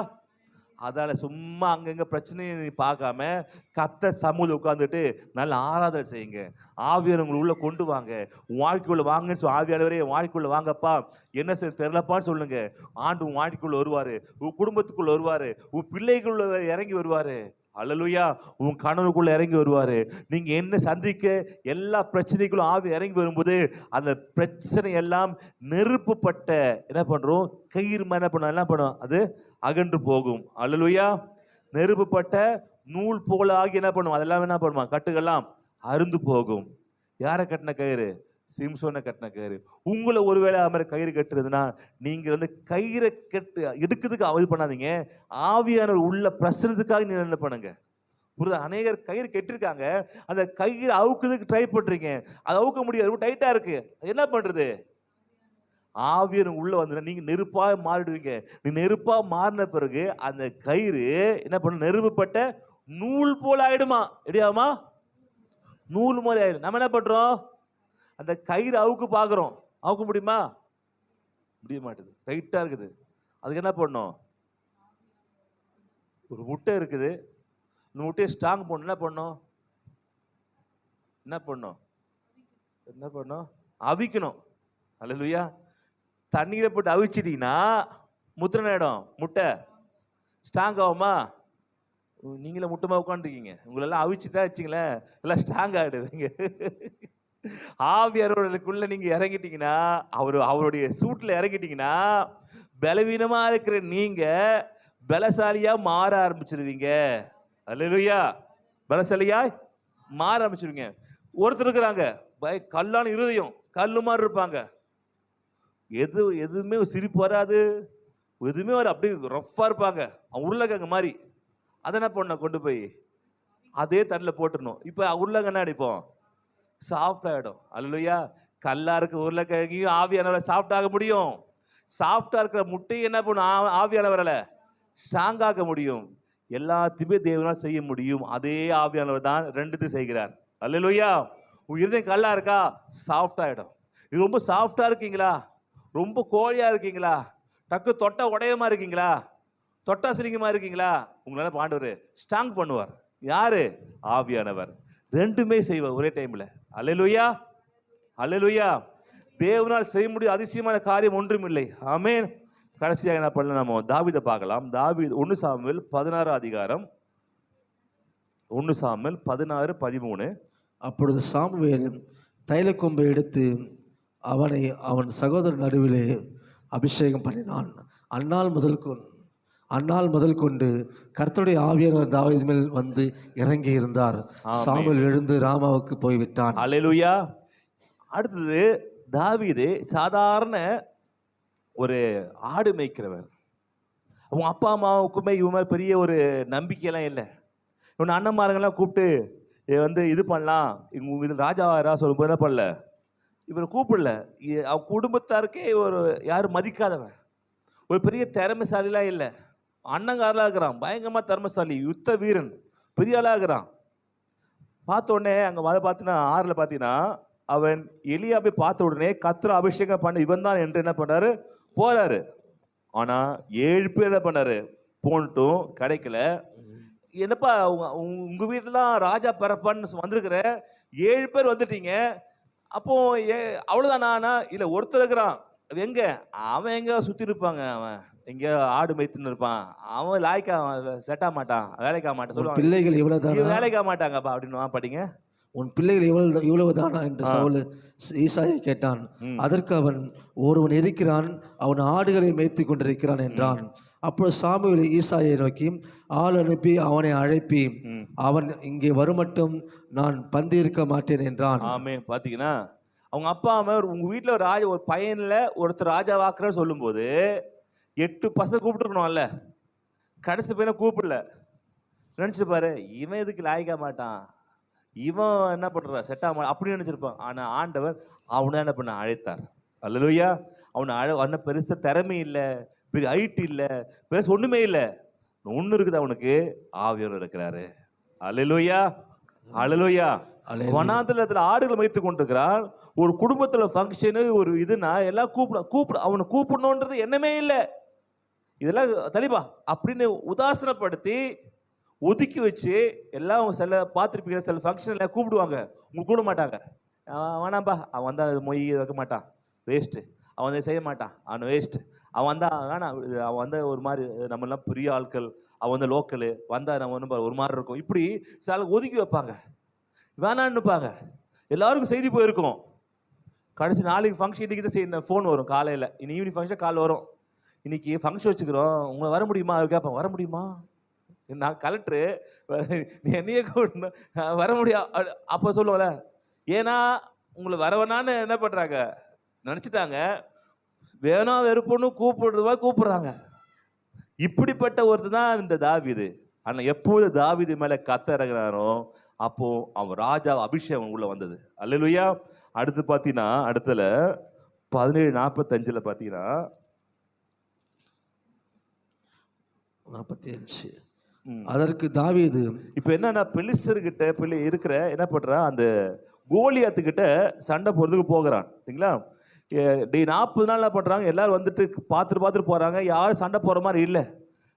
அதால சும்மா அங்கங்க பிரச்சனையை நீ பார்க்காம கர்த்தர் சமூகத்தில் உட்காந்துட்டு நல்ல ஆராதனை செய்யுங்க. ஆவியார் உங்களை உள்ள கொண்டு வாங்க. வாழ்க்கைக்குள்ள வாங்கன்னு சொல்லி ஆவியானவரே வாழ்க்கைக்குள்ள வாங்கப்பா, என்ன செய்ய தெரியலப்பான்னு சொல்லுங்க. ஆண்டு உன் வாழ்க்கைக்குள்ள வருவாரு, உன் குடும்பத்துக்குள்ள வருவாரு, உன் பிள்ளைக்குள்ள இறங்கி வருவாரு. அல்லேலூயா. உன் கணவனுக்குள்ள இறங்கி வருவாரு. நீங்க என்ன சந்திக்க எல்லா பிரச்சனைகளும் ஆவி இறங்கி வரும்போது அந்த பிரச்சனை எல்லாம் நெருப்புப்பட்ட என்ன பண்றோம் கயிறு என்ன பண்ணும் அது அகன்று போகும். அல்லேலூயா. நெருப்புப்பட்ட நூல் போல ஆகி என்ன பண்ணுவோம் அதெல்லாம் என்ன பண்ணுவான் கட்டுகள்லாம் அருந்து போகும். யாரை கட்டின கயிறு? சிம்சோனை கட்டின கயிறு. உங்களை ஒருவேளை அது மாதிரி கயிறு கட்டுறதுன்னா நீங்க கயிறை கட்டு எடுக்கிறதுக்கு இது பண்ணாதீங்க. ஆவியான உள்ள பிரசனத்துக்காக நீங்க என்ன பண்ணுங்க. புரியுதா? அநேகர் கயிறு கட்டிருக்காங்க, அந்த கயிறு அவுக்கிறதுக்கு ட்ரை பண்றீங்க, அது அவுக்க முடியாது, ரொம்ப டைட்டா இருக்கு. என்ன பண்றது? ஆவியர் உள்ள வந்து நீங்க நெருப்பா மாறிடுவீங்க. நீ நெருப்பா மாறின பிறகு அந்த கயிறு என்ன பண்ண நெருப்புப்பட்ட நூல் போல ஆயிடுமா? எப்படியாமா? நூல் மாதிரி ஆயிடும். நம்ம என்ன பண்றோம்? அந்த கயிறு அவுக்கு பார்க்குறோம், அவுக்க முடியுமா? முடிய மாட்டேது, டைட்டா இருக்குது. அதுக்கு என்ன பண்ணோம்? ஒரு முட்டை இருக்குது, இந்த முட்டையை ஸ்ட்ராங் பண்ணணும். என்ன பண்ணோம்? அவிக்கணும். அல்லேலூயா. தண்ணீரை போட்டு அவிச்சிட்டீங்கன்னா முத்திர நேடம் முட்டை ஸ்ட்ராங் ஆகுமா? நீங்களே முட்டமா உட்காந்துருக்கீங்க. உங்களெல்லாம் அவிச்சுட்டா வச்சிங்களேன் எல்லாம் ஸ்ட்ராங் ஆகிடுவீங்க. ஆவியாரோடக்குள்ள நீங்க இறங்கிட்டீங்கன்னா அவருடைய சூட்ல இறங்கிட்டீங்கன்னா பலவீனமா இருக்கிற நீங்க பலசாலியா மாற ஆரம்பிச்சிருவீங்க. அல்லேலூயா. பலசாலியா மாற ஆரம்பிச்சிருவீங்க. ஒருத்தர் இருக்கிறாங்க கல்லான இருதயம், கல்லு மாதிரி இருப்பாங்க. எதுவுமே சிரிப்பு வராது, எதுவுமே வர அப்படியே ரஃப்பா இருப்பாங்க. அவங்க உருளைக்கிழங்கு மாதிரி. அதை என்ன பண்ண கொண்டு போய் அதே தட்டில் போட்டுடணும். இப்போ உருளைக்கிழங்கு அடிப்போம், சாஃப்ட் ஆகிடும். அல்லேலூயா. கல்லா இருக்க உருளைக்கிழங்கையும் ஆவியானவரை சாஃப்ட் ஆக முடியும். சாஃப்டா இருக்கிற முட்டையை என்ன பண்ணும்? ஆவியானவரை ஸ்ட்ராங் ஆக்க முடியும். எல்லாத்தையுமே தேவனால் செய்ய முடியும். அதே ஆவியானவர் தான் ரெண்டுத்தையும் செய்கிறார். அல்லேலூயா. உன் இருதயம் கல்லா இருக்கா? சாஃப்ட் ஆகிடும். இது ரொம்ப சாஃப்டா இருக்கீங்களா? ரொம்ப கோழியா இருக்கீங்களா? டக்கு தொட்டா உடையமா இருக்கீங்களா? தொட்டா சிரிங்கமா இருக்கீங்களா? உங்களால ஆண்டவர் ஸ்ட்ராங் பண்ணுவார். யாரு? ஆவியானவர். ரெண்டுமே செய்வார் ஒரே டைம்ல. அல்லேலூயா. அல்லேலூயா. தேவனால் செய்ய முடியும் அதிசயமான காரியம் ஒன்றும் இல்லை. ஆமென். கடைசியாக என்ன பண்ணலாம்? நம்ம தாவீதை பார்க்கலாம். தாவீது 1 சாமுவேல் 16 அதிகாரம் 1 சாமுவேல் 16:13. அப்பொழுது சாமுவேல் தைலக்கொம்பை எடுத்து அவனை அவன் சகோதரர் நடுவிலே அபிஷேகம் பண்ணினான். அந்நாள் முதல் கொண்டு கர்த்தருடைய ஆவியானவர் தாவீது மேல் வந்து இறங்கி இருந்தார். சாமுவேல் எழுந்து ராமாவுக்கு போய்விட்டான். அல்லேலூயா. அடுத்தது தாவீது சாதாரண ஒரு ஆடு மேய்க்கிறவர். அவங்க அப்பா அம்மாவுக்குமே இவன் மேலே பெரிய ஒரு நம்பிக்கையெல்லாம் இல்லை. இவன் அண்ணன்மாருங்கெல்லாம் கூப்பிட்டு வந்து இது பண்ணலாம், இவங்க இது ராஜாவாரா சொல்லும்போது என்ன பண்ணல, இவரை கூப்பிடல. அவன் குடும்பத்தாருக்கே ஒரு யாரும் மதிக்காதவன், ஒரு பெரிய திறமைசாலிலாம் இல்லை. அண்ணங்காரெலாம் இருக்கிறான், பயங்கரமாக திறமைசாலி, யுத்த வீரன், பெரிய ஆளாக இருக்கிறான். பார்த்த உடனே அங்கே அதை பார்த்தீங்கன்னா 6 பார்த்தீங்கன்னா அவன் எலியாபை பார்த்த உடனே கர்த்தர் அபிஷேகம் பண்ண இவன் தான் என்று என்ன பண்ணாரு, போறாரு. ஆனால் 7 பேர் என்ன பண்ணாரு, போன்ட்டும் கிடைக்கல. என்னப்பா உங்க வீட்டுலாம் ராஜா பிறப்பான்னு வந்திருக்கிற, 7 பேர் வந்துட்டீங்க, அப்போ அவ்வளோதானா? இல்லை, ஒருத்தர் இருக்கிறான், எங்க அவன் எங்க சுற்றி இருப்பாங்க, அவன் எங்க ஆடு மேய்த்துன்னு இருப்பான், அவன் லாய்க்கா செட் ஆக மாட்டான், வேலைக்காக மாட்டான் சொல்லுவாங்க. பிள்ளைகள் இவ்வளவுதான் வேலைக்காக மாட்டாங்கப்பா அப்படின்னு படிங்க. உன் பிள்ளைகள் இவ்வளவுதானா என்று சவுல் ஈசாயை கேட்டான். அதற்கு அவன், ஒருவன் இருக்கிறான், அவன் ஆடுகளை மேய்த்து கொண்டிருக்கிறான் என்றான். அப்பொழுது சாமுவேல் ஈசாயை நோக்கி, ஆள் அனுப்பி அவனை அழைப்பி, அவன் இங்கே வருமட்டும் நான் பந்தி இருக்க மாட்டேன் என்றான். ஆமே. பாத்தீங்கன்னா அவங்க அப்பா அம்மா உங்க வீட்டுல ஒரு பையன்ல ஒருத்தர் ராஜா வாக்குறன்னு சொல்லும் போது 8 பசங்க கூப்பிட்டுருக்கணும்ல, கடைசி பையனை கூப்பிடல. நினைச்சு பாரு, இவன் எதுக்கு லாய்க்க மாட்டான், இவன் என்ன பண்றான் செட் ஆக மாட்டான் அப்படின்னு நினைச்சிருப்பான். ஆனா ஆண்டவர் அவனை என்ன பண்ண அழைத்தார். அல்லேலூயா. அவனை பெருசா திறமை இல்லை, பெரிய ஹைட் இல்லை, பெருசு ஒண்ணுமே இல்லை. ஒண்ணு இருக்குது, அவனுக்கு ஆவியானவர் இருக்கிறாரு. அல்லேலூயா, அல்லேலூயா. வனாந்தரத்துல ஆடுகளை மேய்த்து கொண்டிருக்கிறான். ஒரு குடும்பத்துல ஃபங்க்ஷனு ஒரு இதுனா எல்லாம் கூப்பிட அவனை கூப்பிடணுன்றது எண்ணமே இல்லை. இதெல்லாம் தலிபா அப்படின்னு உதாசனப்படுத்தி ஒதுக்கி வச்சு எல்லாம் சில பார்த்துருப்பீங்க, சில ஃபங்க்ஷன் எல்லாம் கூப்பிடுவாங்க, உங்களுக்கு கூட மாட்டாங்க. வேணாம்பா, அவன் வந்தா மொய் வைக்க மாட்டான், வேஸ்ட்டு, அவன் வந்து செய்ய மாட்டான், அவன் வேஸ்ட்டு, அவன் வந்தா வேணாம், அவன் வந்த ஒரு மாதிரி, நம்மளாம் பெரிய ஆட்கள், அவன் வந்து லோக்கலு வந்தா நம்ம ஒன்று ஒரு மாதிரி இருக்கும், இப்படி சில ஒதுக்கி வைப்பாங்க, வேணான்னுப்பாங்க. எல்லாருக்கும் செய்தி போயிருக்கோம். கடைசி நாளைக்கு ஃபங்க்ஷன், இன்றைக்கி தான் செய்ய ஃபோன் வரும் காலையில், இன்னும் ஈவினிங் ஃபங்க்ஷன் காலையில் வரும், இன்னைக்கு ஃபங்க்ஷன் வச்சுக்கிறோம், உங்களை வர முடியுமா கேட்பேன். வர முடியுமா, நான் கலெக்டரு, நீ என்னையே கூடணும், வர முடியாது. அப்போ சொல்லுவோம்ல, ஏன்னா உங்களை வரவேணான்னு என்ன பண்ணுறாங்க நினச்சிட்டாங்க, வேணா வெறுப்புன்னு கூப்பிடுறாங்க. இப்படிப்பட்ட ஒருத்தர் தான் இந்த தாவீது. ஆனால் எப்போது தாவீது மேலே கத்த இறங்குறாரோ அப்போ அவன் ராஜா அபிஷேகம் உள்ள வந்தது. அல்லேலூயா. அடுத்து பார்த்தீங்கன்னா அடுத்தல 17:45 பார்த்தீங்கன்னா 45 அதற்கு தாவீது, இப்போ என்னன்னா பெலிஸ்தர்கிட்ட இருக்கிற என்ன பண்றான், அந்த கோலியாத்துக்கிட்ட சண்டை போறதுக்கு போகிறான். சரிங்களா? 40 நாள் என்ன பண்றாங்க, எல்லாரும் வந்துட்டு பார்த்துட்டு போறாங்க, யாரும் சண்டை போற மாதிரி இல்லை.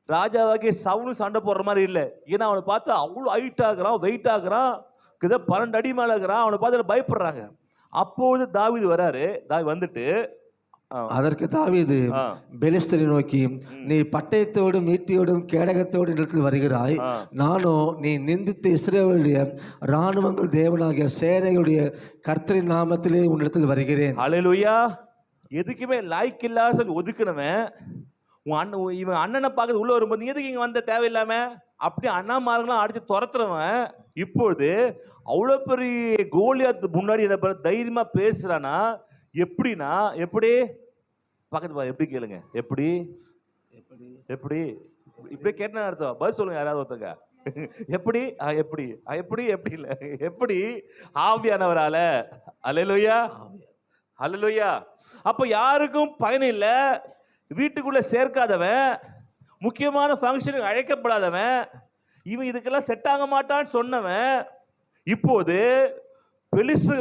ராஜாவாக்கி சவுலும் சண்டை போடுற மாதிரி இல்லை. ஏன்னா அவனை பார்த்து அவ்வளோ ஹைட் ஆகுறான், வெயிட் ஆகுறான், 12 அடி மேலே இருக்கிறான். அவனை பார்த்து பயப்படுறாங்க. அப்போது தாவீது வராரு. வந்துட்டு அதற்கு தாவீது பெலிஸ்தரை நோக்கி, நீ பட்டயத்தோடும் ஈட்டியோடும் கேடகத்தோடும் இடத்தில் வருகிறாய், நானோ நீ நிந்தித்த இஸ்ரவேலுடைய இராணுவங்கள் தேவனாகிய சேனைகளுடைய கர்த்தரின் நாமத்திலே உன்னிடத்தில் வருகிறேன். அல்லேலூயா. எதுக்குமே லாய்க்கு இல்லாத சொல்லி ஒதுக்கணுவன் இவன் அண்ணனை பார்க்கறது உள்ள வரும்போது, நீ எதுக்கு இங்கே வந்த தேவையில்லாம அப்படி அண்ணாமாரெல்லாம் அடிச்சு துரத்துறவன் இப்பொழுது அவ்வளோ பெரிய கோலியாத்து முன்னாடி என்ன தைரியமா பேசுறானா? எப்படின்னா, எப்படி பக்கத்து எப்படி கேளுங்க, எப்படி எப்படி இப்படி கேட்டேன்னு அர்த்தம், பதில் சொல்லுங்க யாராவது ஒருத்தங்க. எப்படி எப்படி எப்படி எப்படி இல்லை, எப்படி ஆவியானவரால. அல்லேலூயா, அல்லேலூயா. அப்போ யாருக்கும் பயன் இல்லை, வீட்டுக்குள்ள சேர்க்காதவன், முக்கியமான ஃபங்க்ஷனுக்கு அழைக்கப்படாதவன், இவன் இதுக்கெல்லாம் செட் ஆக மாட்டான்னு சொன்னவன் இப்போது பெலிசு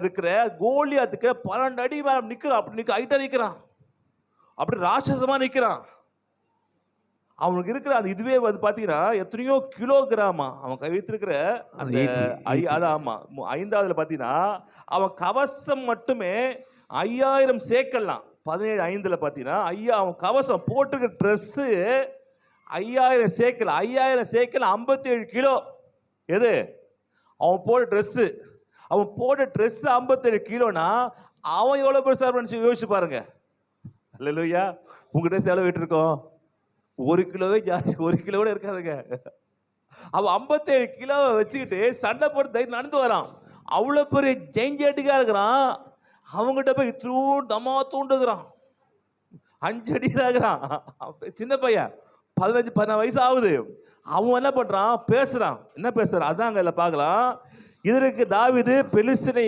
இருக்கிற கோலியாத்துக்கு 12 அடி மேல நிக்கிறான். அப்படி ஹைட்டா நிக்கிறான், அப்படி ராட்சசமா நிக்கிறான். அவனுக்கு இருக்கிற அந்த இதுவே வந்து பாத்தீங்கன்னா எத்தனையோ கிலோகிராமா அவன் வைத்திருக்கிற அந்த ஆமா 5ஆவதுல பாத்தீங்கன்னா அவன் கவசம் மட்டுமே 5000 சேக்கல்லாம். 17:5 பாத்தீங்கன்னா அவன் கவசம் போட்டிருக்க ட்ரெஸ்ஸு 5000 சேக்கல். 5000 சேக்கல் 57 கிலோ. எது அவன் போட்ட ட்ரெஸ்ஸு? அவன் போட்ட ட்ரெஸ் 57 கிலோனா அவன் எவ்வளவு பெருசா இருப்பான்னு யோசிச்சு பாருங்க. அல்லேலூயா. உங்க ட்ரெஸ் எவ்வளவு வெயிட் இருக்கும்? 1 கிலோவே ஜாஸ்தி, 1 கிலோ கூட இருக்காதுங்க. அவன் 57 கிலோவை வச்சுக்கிட்டு சண்டை போட்டு தைரியம் நடந்து வரான். அவ்வளவு பெரிய ஜெயிஞ்சேட்டிக்கா இருக்கிறான். அவங்ககிட்ட போய் தமா தூண்டுகிறான். 5 அடி தான் இருக்கிறான். சின்ன பையன், 15-16 வயசு ஆகுது. அவன் என்ன பண்றான்? பேசுறான். என்ன பேசுறான்? அதான் அங்க பார்க்கலாம். இதற்கு தாவீது பெலிஸ்தனை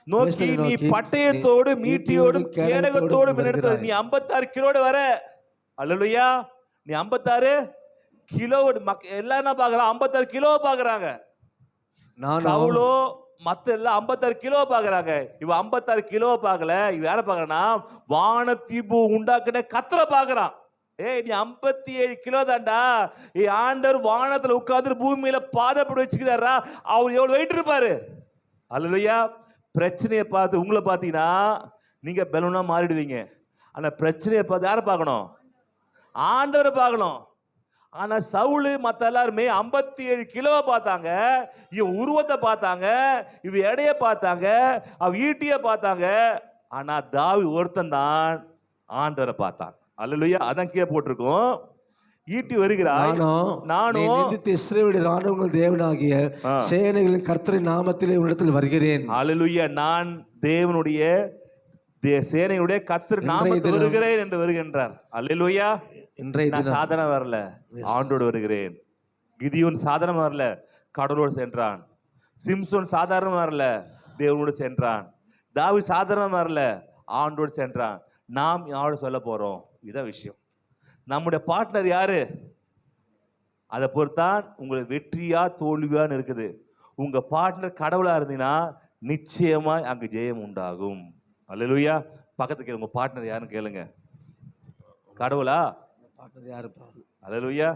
நோக்கி, நீ பட்டயத்தோடு மீட்டியோடும் கேடகத்தோடும் நீ 56 கிலோட வர. அல்லேலூயா. நீ 56 கிலோ. எல்லாம் என்ன பாக்குறான்? 56 கிலோ பாக்குறாங்க. சவுலோ மத்த எல்லாம் 56 கிலோ பாக்குறாங்க. இவ 56 கிலோ பாக்கல. இவ யார பாக்குறான்னா, வானத்தீபு உண்டாக்குன கத்தரை பாக்குறான். ஏய், நீ 57 கிலோ தான்டா. ஆண்டவர் வானத்துல உட்கார்ந்து பூமியில பாதப்படி வச்சுக்கிறாரா. அவர் எவ்வளவு வெயிட் இருப்பாரு. அல்லேலூயா. பிரச்சனையை பார்த்து உங்களை பார்த்தீங்கன்னா நீங்க பலூனா மாறிடுவீங்க. ஆனா பிரச்சனையை பார்த்து யாரை பார்க்கணும்? ஆண்டவரை பார்க்கணும். ஆனா சவுலு மத்த எல்லாருமே 57 கிலோவை பார்த்தாங்க, இவ உருவத்தை பார்த்தாங்க, இவ எடைய பார்த்தாங்க, அவ ஈட்டிய பார்த்தாங்க. ஆனா தாவீது ஒருத்தன் தான் ஆண்டவரை பார்த்தான். அல்லேலூயா. அதான் கீழே போட்டிருக்கோம். ஈட்டி வருகிறாய், நானும் இஸ்ரவேலின் ராணுவங்கள் தேவனாகிய சேனைகளின் கர்த்தரின் நாமத்திலே உன்னிடத்தில் வருகிறேன். அல்லேலூயா. நான் தேவனுடைய சேனையுடைய கர்த்தர் நாமத்தில் வருகிறேன் என்று வருகின்றார். அல்லேலூயா. நான் சாதாரண வரல, ஆண்டோடு வருகிறேன். கிதியோன் சாதாரண வரல, கடவுளோடு சென்றான். சிம்சோன் சாதாரண வரல, தேவனோடு சென்றான். தாவீது சாதாரண வரல, ஆண்டோடு சென்றான். நாம் யாரோடு சொல்ல போறோம்? இதான் விஷயம். நம்முடைய பார்ட்னர் யாரு? அதை பொறுத்தான் உங்களுக்கு வெற்றியா தோல்வியான்னு இருக்குது. உங்க பார்ட்னர் கடவுளா இருந்தீங்கன்னா நிச்சயமா அங்க ஜெயம் உண்டாகும். அல்லேலூயா. பக்கத்துக்கு உங்க பார்ட்னர் யாருன்னு கேளுங்க. கடவுளா? பார்ட்னர் யாருப்பா? அல்லேலூயா.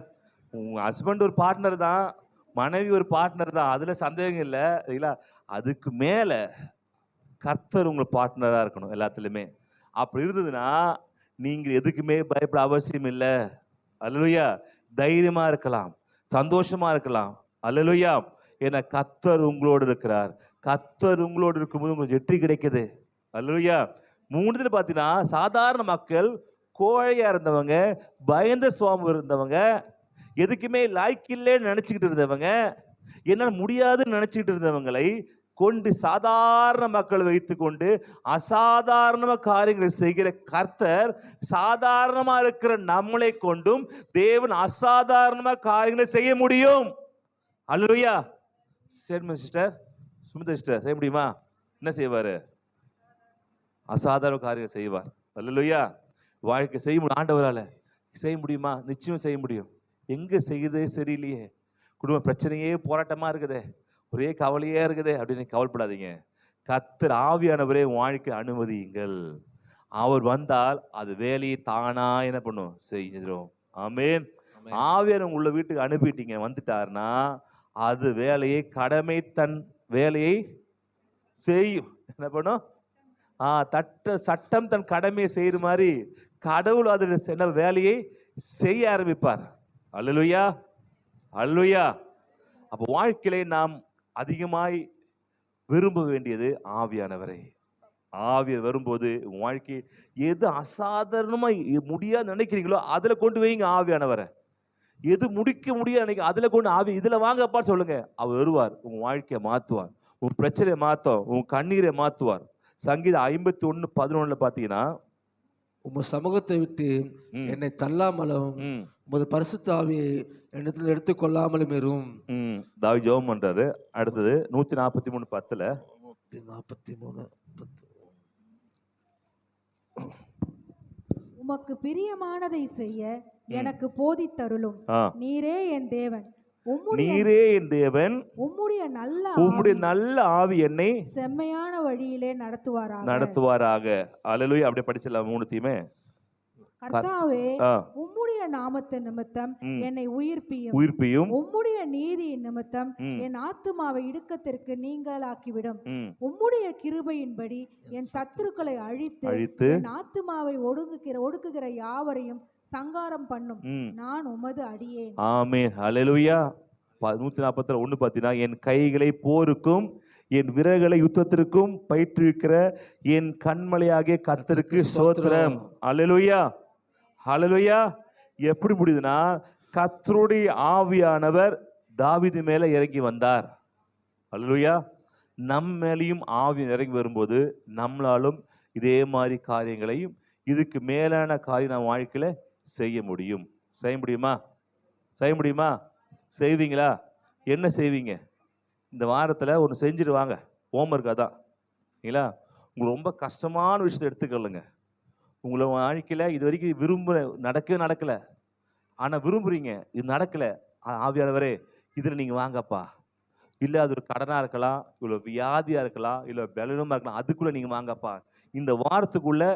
உங்க ஹஸ்பண்ட் ஒரு பார்ட்னர் தான், மனைவி ஒரு பார்ட்னர் தான், அதுல சந்தேகம் இல்லை. இல்லைங்களா? அதுக்கு மேல கர்த்தர் உங்களுக்கு பார்ட்னரா இருக்கணும் எல்லாத்துலயுமே. அப்படி இருந்ததுன்னா நீங்க எதுக்குமே பயப்பட அவசியம் இல்லை. அல்லேலூயா. தைரியமா இருக்கலாம், சந்தோஷமா இருக்கலாம். அல்லேலூயா. ஏன்னா கர்த்தர் உங்களோடு இருக்கிறார். கர்த்தர் உங்களோடு இருக்கும்போது உங்களுக்கு வெற்றி கிடைக்குது. அல்லேலூயா. 3 பார்த்தீங்கன்னா சாதாரண மக்கள், கோழையா இருந்தவங்க, பயந்த சுவாமி இருந்தவங்க, எதுக்குமே லாய்க்கில்லேன்னு நினைச்சுக்கிட்டு இருந்தவங்க, என்னால் முடியாதுன்னு நினைச்சுக்கிட்டு இருந்தவங்களை கொண்டு சாதாரண மக்களை வைத்து கொண்டு அசாதாரண காரியங்களை செய்கிற கர்த்தர் சாதாரணமா இருக்கிற நம்மளை கொண்டும் தேவன் அசாதாரணமா காரியங்களை செய்ய முடியும். அல்லேலூயா. சரி சிஸ்டர், சுமிதா சிஸ்டர், செய்ய முடியுமா? என்ன செய்வாரு? அசாதாரண காரியம் செய்வார். அல்லேலூயா. வாழ்க்கை செய்ய முடியும். ஆண்டவரால செய்ய முடியுமா? நிச்சயம் செய்ய முடியும். எங்க செய்யுதே சரியில்லையே, குடும்ப பிரச்சனையே போராட்டமா இருக்குதே, ஒரே கவலையே இருக்குதே அப்படின்னு கவலைப்படாதீங்க. கர்த்தர் ஆவியானவரே வாழ்க்கை அனுமதியுங்கள். அவர் வந்தால் அது வேலையை தானா என்ன பண்ணும்? செய்கிறோம். ஆமென். ஆவியானவர் உள்ள வீட்டுக்கு அனுப்பிட்டீங்க, வந்துட்டாருன்னா அது வேலையை கடமை தன் வேலையை செய்யும். என்ன பண்ணும்? சட்டம் தன் கடமையை செய்யற மாதிரி கடவுள் அது என்ன வேலையை செய்ய ஆரம்பிப்பார். அல்லேலூயா. அல்லேலூயா. அப்போ வாழ்க்கையிலே நாம் அதிகமாய் விரும்ப வேண்டியது ஆவியானவரை. ஆவியர் வரும்போது வாழ்க்கை எது அசாதாரணமா முடியாது நினைக்கிறீங்களோ அதுல கொண்டு வைங்க ஆவியானவரை. எது முடிக்க முடியாது நினைக்க அதுல கொண்டு ஆவி இதுல வாங்கப்பா சொல்லுங்க. அவர் வருவார், உங்க வாழ்க்கையை மாத்துவார், உங்க பிரச்சனையை மாத்துவார், உங்க கண்ணீரை மாத்துவார். சங்கீதம் 51:11 பாத்தீங்கன்னா, உமது சமூகத்தை விட்டு என்னை தள்ளாமலும் உமது பரிசுத்த ஆவியை என்னிடத்தில் எடுத்துக்கொள்ளாமலும் இரும். தாவீது ஜெபம் பண்றாரு. அடுத்தது 143:10. 143:10. உமக்கு பிரியமானதை செய்ய எனக்கு போதித்தருளும். நீரே என் தேவன், நீரே என் தேவன், உம்முடைய நல்ல ஆவி என்னை செம்மையான வழியிலே நடத்துவாராக. அல்லேலூயா. அப்படியே படிச்சிடலாம் 3 கர்த்தாவே, உம்முடைய நாமத்து நிமித்தம் என்னை உயிர்ப்பியும், உம்முடைய நீதி நிமித்தம் என் ஆத்துமாவை இடுக்கத்திற்கு நீங்களாக்கிவிடும். உம்முடைய கிருபையின்படி என் சத்துருக்களை அழித்து என் ஆத்துமாவை ஒடுக்குகிற யாவரையும் சங்காரம் பண்ணும். நான் உமது அடியேன். ஆமென். அல்லேலூயா. 141 பார்த்தீங்கன்னா, என் கைகளை போருக்கும் என் விரல்களை யுத்தத்திற்கும் பயிற்றுவிக்கிற என் கண்மலையாகிய கர்த்தருக்கு ஸ்தோத்திரம். அல்லேலூயா, அல்லேலூயா. எப்படி முடியுதுன்னா, கர்த்தருடைய ஆவியானவர் தாவீது மேல இறங்கி வந்தார். அல்லேலூயா. நம் மேலையும் ஆவி இறங்கி வரும்போது நம்மளாலும் இதே மாதிரி காரியங்களையும் இதுக்கு மேலான காரியம் நம்ம வாழ்க்கையில செய்ய முடியும். செய்ய முடியுமா? செய்ய முடியுமா? செய்வீங்களா? என்ன செய்வீங்க? இந்த வாரத்தில் ஒன்று செஞ்சுட்டு வாங்க. ஹோம்ஒர்க் அதான் இல்லைங்களா? உங்களுக்கு ரொம்ப கஷ்டமான விஷயத்தை எடுத்துக்கொள்ளுங்க. உங்களை வாழ்க்கையில் இது வரைக்கும் நடக்கலை, ஆனால் விரும்புகிறீங்க, இது நடக்கலை. ஆவியானவரே இதில் நீங்கள் வாங்கப்பா. இல்லை அது ஒரு கடனாக இருக்கலாம், இவ்வளோ வியாதியாக இருக்கலாம், இல்லை பலனுமாக இருக்கலாம், அதுக்குள்ளே நீங்கள் வாங்கப்பா. இந்த வாரத்துக்குள்ளே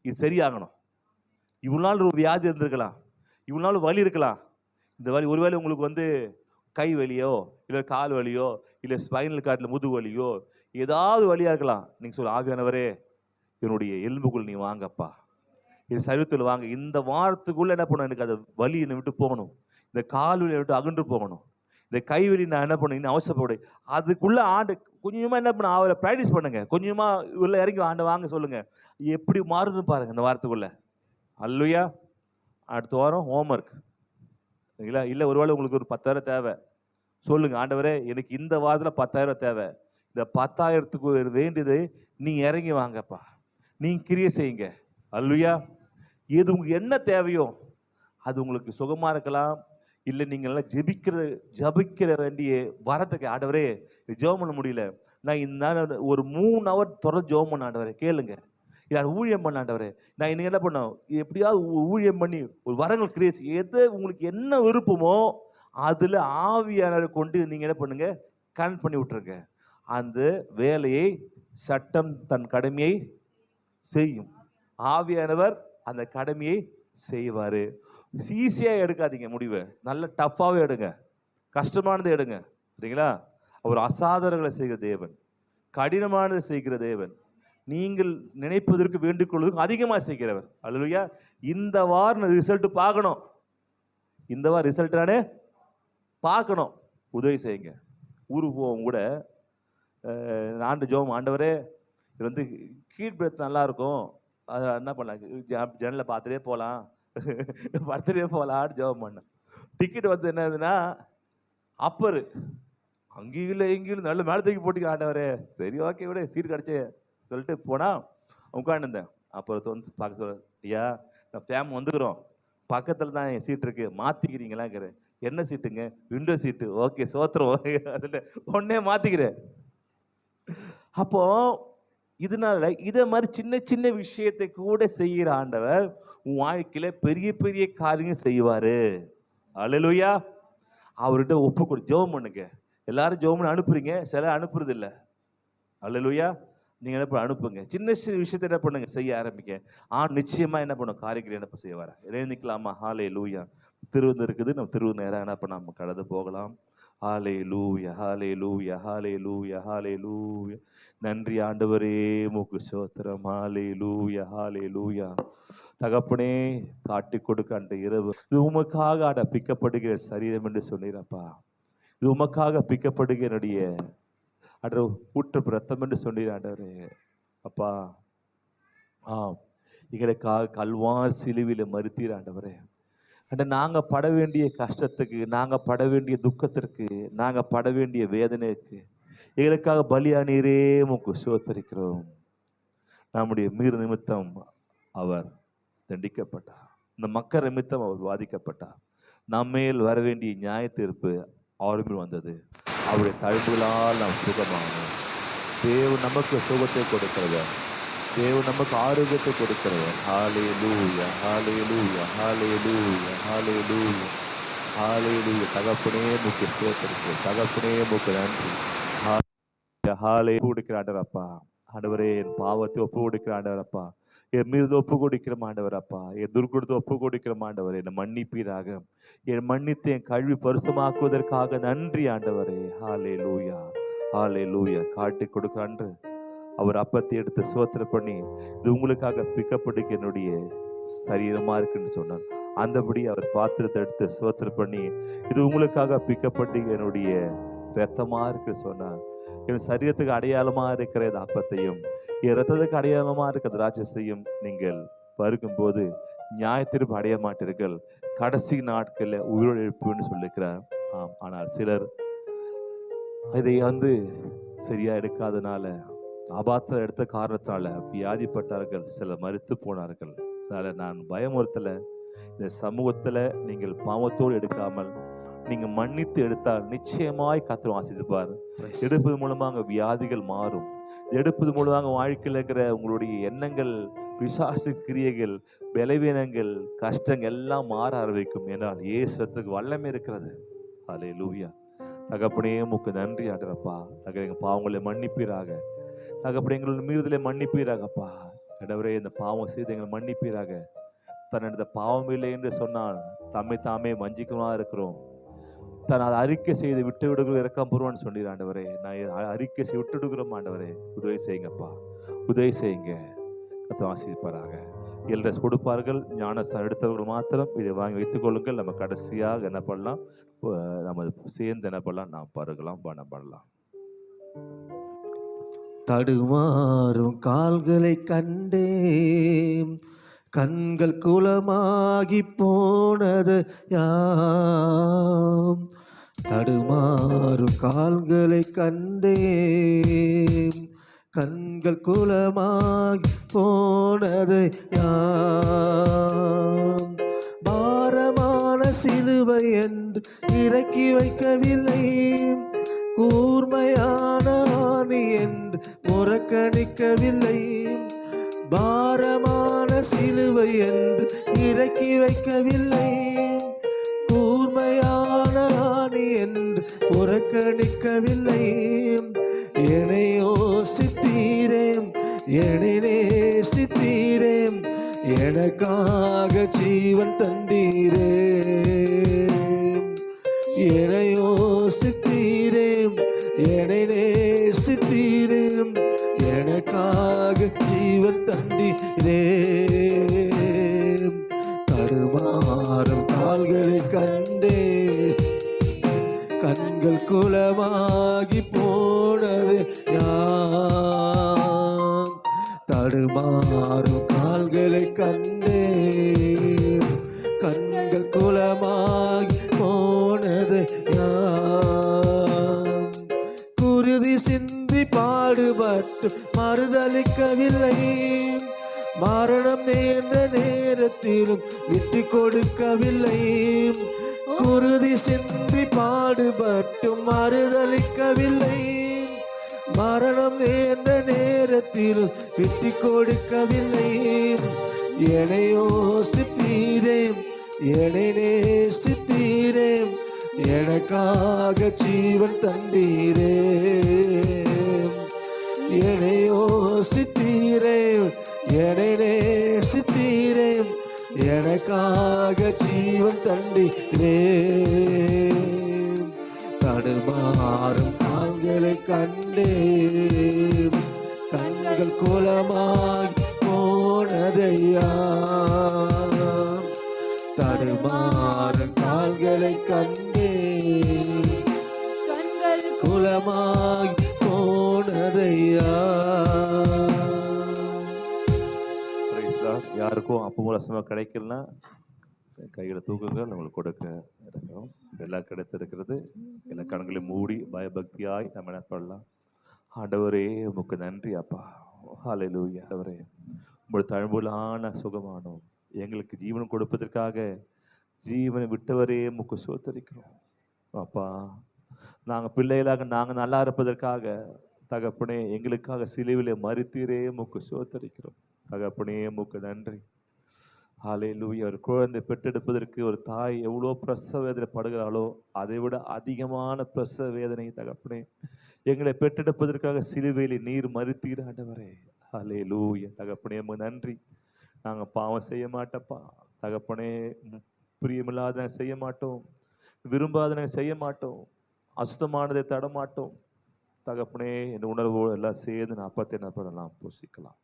இது சரியாகணும். இவ்வளோ நாள் ஒரு வியாதி இருந்திருக்கலாம், இவ்வளோ நாள் வலி இருக்கலாம். இந்த வலி ஒருவேளை உங்களுக்கு கை வலியோ, இல்லை கால் வலியோ, இல்லை ஸ்பைனல் கார்டில் முதுகு வலியோ, ஏதாவது வலியாக இருக்கலாம். நீங்கள் சொல்ல, ஆவியானவரே என்னுடைய எலும்புக்குள் நீ வாங்கப்பா, என் சரீரத்தில் வாங்க. இந்த வாரத்துக்குள்ளே என்ன பண்ணணும்? எனக்கு அந்த வலி என்னை விட்டு போகணும், இந்த கால் வலியை விட்டு அகன்று போகணும், இந்த கைவெளி நான் என்ன பண்ண இன்னும் அவசரப்படு. அதுக்குள்ள ஆண்டு கொஞ்சமாக என்ன பண்ண அவரை ப்ராக்டிஸ் பண்ணுங்க. கொஞ்சமாக உள்ள இறங்கி ஆண்டை வாங்க சொல்லுங்க. எப்படி மாறுதுன்னு பாருங்க இந்த வாரத்துக்குள்ள. அல்லேலூயா. அடுத்த வாரம் ஹோம்ஒர்க் சரிங்களா? இல்லை ஒருவேளை உங்களுக்கு ஒரு 10,000 தேவை, சொல்லுங்க, ஆண்டவரே எனக்கு இந்த வாரத்தில் 10,000 தேவை. இந்த 10,000த்துக்கு வேண்டியது நீங்க இறங்கி வாங்கப்பா, நீங்க கிரியை செய்யுங்க. அல்லேலூயா. எது உங்களுக்கு என்ன தேவையோ அது உங்களுக்கு சுகமா இருக்கலாம், இல்லை நீங்கள் எல்லாம் ஜபிக்கிற வேண்டிய வரத்துக்கு, ஆண்டவரே ஜெபம் பண்ண முடியல, நான் இந்த ஒரு 3 ஹவர் தொடர்ந்து ஜெபம் பண்ண ஆண்டவரே கேளுங்க. இல்லை ஊழியம் பண்ண ஆண்டவரே, நான் இன்னைக்கு என்ன பண்ணோம், எப்படியாவது ஊழியம் பண்ணி ஒரு வரங்கள் கிரியேட், எது உங்களுக்கு என்ன விருப்பமோ அதில் ஆவியானவரை கொண்டு நீங்கள் என்ன பண்ணுங்க, கனெக்ட் பண்ணி விட்டுருங்க. அந்த வேலையை சட்டம் தன் கடமையை செய்யும். ஆவியானவர் அந்த கடமையை செய்வார். ஈஸியாக எடுக்காதீங்க முடிவை, நல்ல டஃப்பாகவே எடுங்க, கஷ்டமானதை எடுங்க சரிங்களா? அவர் அசாதாரணங்களை செய்கிற தேவன், கடினமானதை செய்கிற தேவன், நீங்கள் நினைப்பதற்கு வேண்டிக் கொள்வதற்கு அதிகமாக செய்கிறவர். அல்லேலூயா. இந்த வாரம் ரிசல்ட் பார்க்கணும், இந்த வாரம் ரிசல்ட் நானே பார்க்கணும், உதவி செய்யுங்க. ஊருக்கு போவோம் கூட ஆண்டு ஜோம், ஆண்டவரே இது கீழ்பிரத்து நல்லா இருக்கும், அதை என்ன பண்ணலாம், ஜன்னலில் பார்த்துட்டே போகலாம், படுத்துட்டே போகலான்னு ஜெபம் பண்ணேன். டிக்கெட் என்னதுன்னா அப்பரு அங்கேயும் இல்லை எங்கேயும் நல்ல மேலே தூக்கி போட்டிக்க, ஆண்டவரே சரி ஓகே விட சீட் கிடச்சே சொல்லிட்டு போனால் உட்காந்துருந்தேன். அப்புறம் பார்க்க சொல்ல, ஐயா நான் ஃபேம் வந்துக்கிறோம், பக்கத்தில் தான் என் சீட் இருக்குது, மாற்றிக்கிறீங்களாங்கிறேன். என்ன சீட்டுங்க? Window seat. ஓகே சோத்திரம், அதில் ஒன்னே மாற்றிக்கிறேன். அப்போ இதனால இதை மாதிரி சின்ன சின்ன விஷயத்தை கூட செய்கிற ஆண்டவர் உன் வாழ்க்கையில பெரிய பெரிய காரியம் செய்வாரு. அல்லேலூயா. அவர்கிட்ட ஒப்பு கொடு, ஜெபம் பண்ணுங்க. எல்லாரும் ஜெபம் பண்ணி அனுப்புறீங்க, சில அனுப்புறது இல்லை. அல்லேலூயா. நீங்க என்ன பண்ண அனுப்புங்க, சின்ன சின்ன விஷயத்தை என்ன பண்ணுங்க, செய்ய ஆரம்பிங்க. நிச்சயமா என்ன பண்ணும், காரியங்கள் என்ன செய்வார. இணைந்துக்கலாமா? ஹல்லேலூயா. திருவிருந்து இருக்குது, நம்ம திருவிருந்து நேரம் என்ன பண்ண நம்ம கடந்து போகலாம். ஹல்லேலூயா, ஹல்லேலூயா, ஹல்லேலூயா, ஹல்லேலூயா. நன்றி ஆண்டவரே, உமக்கு ஸ்தோத்திரம். ஹல்லேலூயா, ஹல்லேலூயா. தகப்பனே, காட்டி கொடுக்க அந்த இரவு இது உமக்காக பிக்கப்படுகிற சரீரம் என்று சொன்னீரப்பா. இது உமக்காக பிக்கப்படுகிற என்னுடைய ஊற்று ரத்தம் என்று சொன்னீர் ஆண்டவரே. அப்பா எங்களுக்காக கல்வார் சிலுவையில மறுத்தீர் ஆண்டவரே. நாங்க பட வேண்டிய கஷ்டத்துக்கு, நாங்க பட வேண்டிய துக்கத்திற்கு, நாங்க பட வேண்டிய வேதனைக்கு எங்களுக்காக பலியானீரே, உமக்கு ஸ்தோத்திரிக்கிறோம். நம்முடைய மீறு நிமித்தம் அவர் தண்டிக்கப்பட்டார், இந்த மக்கள் நிமித்தம் அவர் பாதிக்கப்பட்டார். நம்மேல் வர வேண்டிய நியாய தீர்ப்பு அவர் மேல் வந்தது. அவருடைய தழும்புகளால் நாம் சுகமானோம். தேவன் நமக்கு சுகத்தை கொடுக்கிறவர், தேவன் நமக்கு ஆரோக்கியத்தை கொடுக்கிறவர். ஹல்லேலூயா, ஹல்லேலூயா, ஹல்லேலூயா, ஹல்லேலூயா, ஹல்லேலூயா. தகப்பனே உமக்கு ஸ்தோத்திரம், தகப்பனே உமக்கு நன்றி. ஹல்லேலூயா. கொடுக்கிற ஆண்டவரப்பா, ஆண்டவரே என் பாவத்தை ஒப்பு கொடுக்கிற ஆண்டவரப்பா, என் மீது ஒப்பு கொடுக்கிற ஆண்டவரப்பா, என் துர்குணத்தை ஒப்பு கொடுக்கிற ஆண்டவர், என்னை மன்னிப்பீராக. என் மன்னித்து என் கல்வி பரிசுமாக்குவதற்காக நன்றி ஆண்டவரே. ஹல்லேலூயா, ஹல்லேலூயா. காட்டி கொடுக்க அன்று அவர் அப்பத்தை எடுத்து ஸ்தோத்திரம் பண்ணி, இது உங்களுக்காக பிக்கப்படுக என்னுடைய சரீரமா இருக்குன்னு சொன்னார். அந்தபடி அவர் பாத்திரத்தை எடுத்து ஸ்தோத்திரம் பண்ணி, இது உங்களுக்காக பிக்கப்பட்டு என்னுடைய ரத்தமா இருக்கு சொன்னார். என் சரீரத்துக்கு அடையாளமா இருக்கிற இந்த அப்பத்தையும் என் ரத்தத்துக்கு அடையாளமா இருக்கிற திராட்சையும் நீங்கள் பருகும்போது நியாயத்திற்கு அடைய மாட்டீர்கள், கடைசி நாட்கள்ல உயிரோடு எழுப்புன்னு சொல்லியிருக்கிறார். ஆம், ஆனால் சிலர் இதை சரியா எடுக்காதனால, ஆபாத்திரம் எடுத்த காரணத்தினால வியாதிப்பட்டார்கள், சிலர் மரித்து போனார்கள். அதனால நான் பயமுறுத்தல, இந்த சமூகத்துல நீங்கள் பாவத்தோடு எடுக்காமல் நீங்க மன்னித்து எடுத்தால் நிச்சயமாய் கர்த்தர் ஆசீர்வதிப்பார். எடுப்பது மூலமாக வியாதிகள் மாறும். எடுப்பது மூலமாக வாழ்க்கையில் இருக்கிற உங்களுடைய எண்ணங்கள், பிசாசு கிரியைகள், பலவீனங்கள், கஷ்டங்கள் எல்லாம் மாற ஆரம்பிக்கும். என்றால் இயேசுவுக்கு வல்லமை இருக்கிறது. ஹல்லேலூயா. தகப்பனே உமக்கு நன்றி ஆண்டவரப்பா. எங்க பாவங்களை மன்னிப்பீராக. தகப்பனே எங்களுடைய மீறுதலை மன்னிப்பீராகப்பா. ஆண்டவரே இந்த பாவம் செய்து எங்களை மன்னிப்பீராக. தன்னோட பாவம் இல்லை என்று சொன்னால் தம்மை தாமே வஞ்சிக்கமா இருக்கிறோம். தான் அதை அறிக்கை செய்து விட்டு விடுகிறோம், இறக்கம் பெறுவான்னு சொன்னீர் ஆண்டவரே. நான் அறிக்கை செய்து விட்டு விடுகிறோம் ஆண்டவரே. உதவி செய்யுங்கப்பா, உதவி செய்யுங்க. கர்த்தர் ஆசீர்வதிப்பாராக. எல்ரஸ் கொடுப்பார்கள். ஞானஸ்தானம் எடுத்தவர்கள் மாத்திரம் இதை வாங்கி வைத்துக் கொள்ளுங்கள். நம்ம கடைசியாக என்ன பண்ணலாம், நம்ம சேர்ந்து என்ன பண்ணலாம், நாம் பருகலாம், பானம் பண்ணலாம். தடுமாறும் கால்களை கண்டேன், கண்கள் குளமாகி போனது யாம். தடுமாறும் கால்களை கண்டேன், கண்கள் குளமாகி போனது யாம். பாரமான சிலுவை என்று இறக்கி வைக்கவில்லை, கூர்மையான ஆணி என்று புறக்கணிக்கவில்லை. பாரமான சிலுவை என்று இறக்கி வைக்கவில்லை, கூர்மையான ஆணி என்று புறக்கணிக்கவில்லை. என்னை யோசித்தீரேன், என்னை நேசித்தீரேன், எனக்காக ஜீவன் தந்தீரே. என்னை யோசித்தீரேன், என்னை நேசித்தீரேன், எனக்காக ஜீவன் தந்தீரே. தடுமாறும் கால்களை கண்டே, கண்கள் குளமாகி போனது யாம். தடுமாறும் கால்களை கண்டே, கண்கள் குளமாகி போனது யாம். குருதி சிந்தி பாடுபட்டு மறுதளிக்கவில்லை, மரணம் நேர்ந்த நேரத்திலும் விட்டு கொடுக்கவில்லை. குருதி சிந்தி பாடுபட்டு மறுதளிக்கவில்லை, மரணம் நேர்ந்த நேரத்திலும் விட்டு கொடுக்கவில்லை. என்னை யோசித்தீரேன், என்னை நேசித்தீரேன், எனக்காக ஜீவன் தந்தீரே. என்னை யோசித்தீரேன், என்னை நேசித்தீரேன், எனக்காக ஜீவன் தந்தீரே. தடுமாறும் கால்களை கண்டே, கண்கள் குளமாகி போனதையா. தடுமாறும் கால்களை கண்டே, கண்கள் குளமாகி போனதையா. யாருக்கும் அப்போ ரசமாக கிடைக்கலன்னா கையில் தூக்குங்கள், உங்களுக்கு கொடுக்க இருக்கும். எல்லாம் கிடைத்திருக்கிறது. எல்லா கண்களையும் மூடி பயபக்தியாய் நம்ம என்ன பண்ணலாம். ஆண்டவரே உமக்கு நன்றி அப்பா. ஹல்லேலூயா. ஆண்டவரே உங்களுடைய தழும்புலான சுகமானோம், எங்களுக்கு ஜீவன் கொடுப்பதற்காக ஜீவனை விட்டவரே உமக்கு சோத்தரிக்கிறோம் அப்பா. நாங்கள் பிள்ளைகளாக நாங்கள் நல்லா இருப்பதற்காக தகப்பனே எங்களுக்காக சிலுவிலே மரித்தீரே உமக்கு சோத்தரிக்கிறோம் தகப்பனே. உமக்கு நன்றி. ஹல்லேலூயா. ஒரு குழந்தை பெற்றெடுப்பதற்கு ஒரு தாய் எவ்வளோ பிரசவ வேதனை படுகிறாளோ அதை விட அதிகமான பிரசவ வேதனை தகப்பனே எங்களை பெற்றெடுப்பதற்காக சிலுவையில் நீர் மறுத்தீர் ஆண்டவரே. ஹல்லேலூயா. தகப்பனே உமக்கு நன்றி. நாங்கள் பாவம் செய்ய மாட்டோப்பா தகப்பனே, பிரியமில்லாத செய்ய மாட்டோம், விரும்பாத செய்ய மாட்டோம், அசுத்தமானதை தட மாட்டோம் தகப்பனே. இந்த உணர்வோடு எல்லாம் சேர்ந்து நான் அப்பத்தை என்ன பண்ணலாம், பூசிக்கலாம்.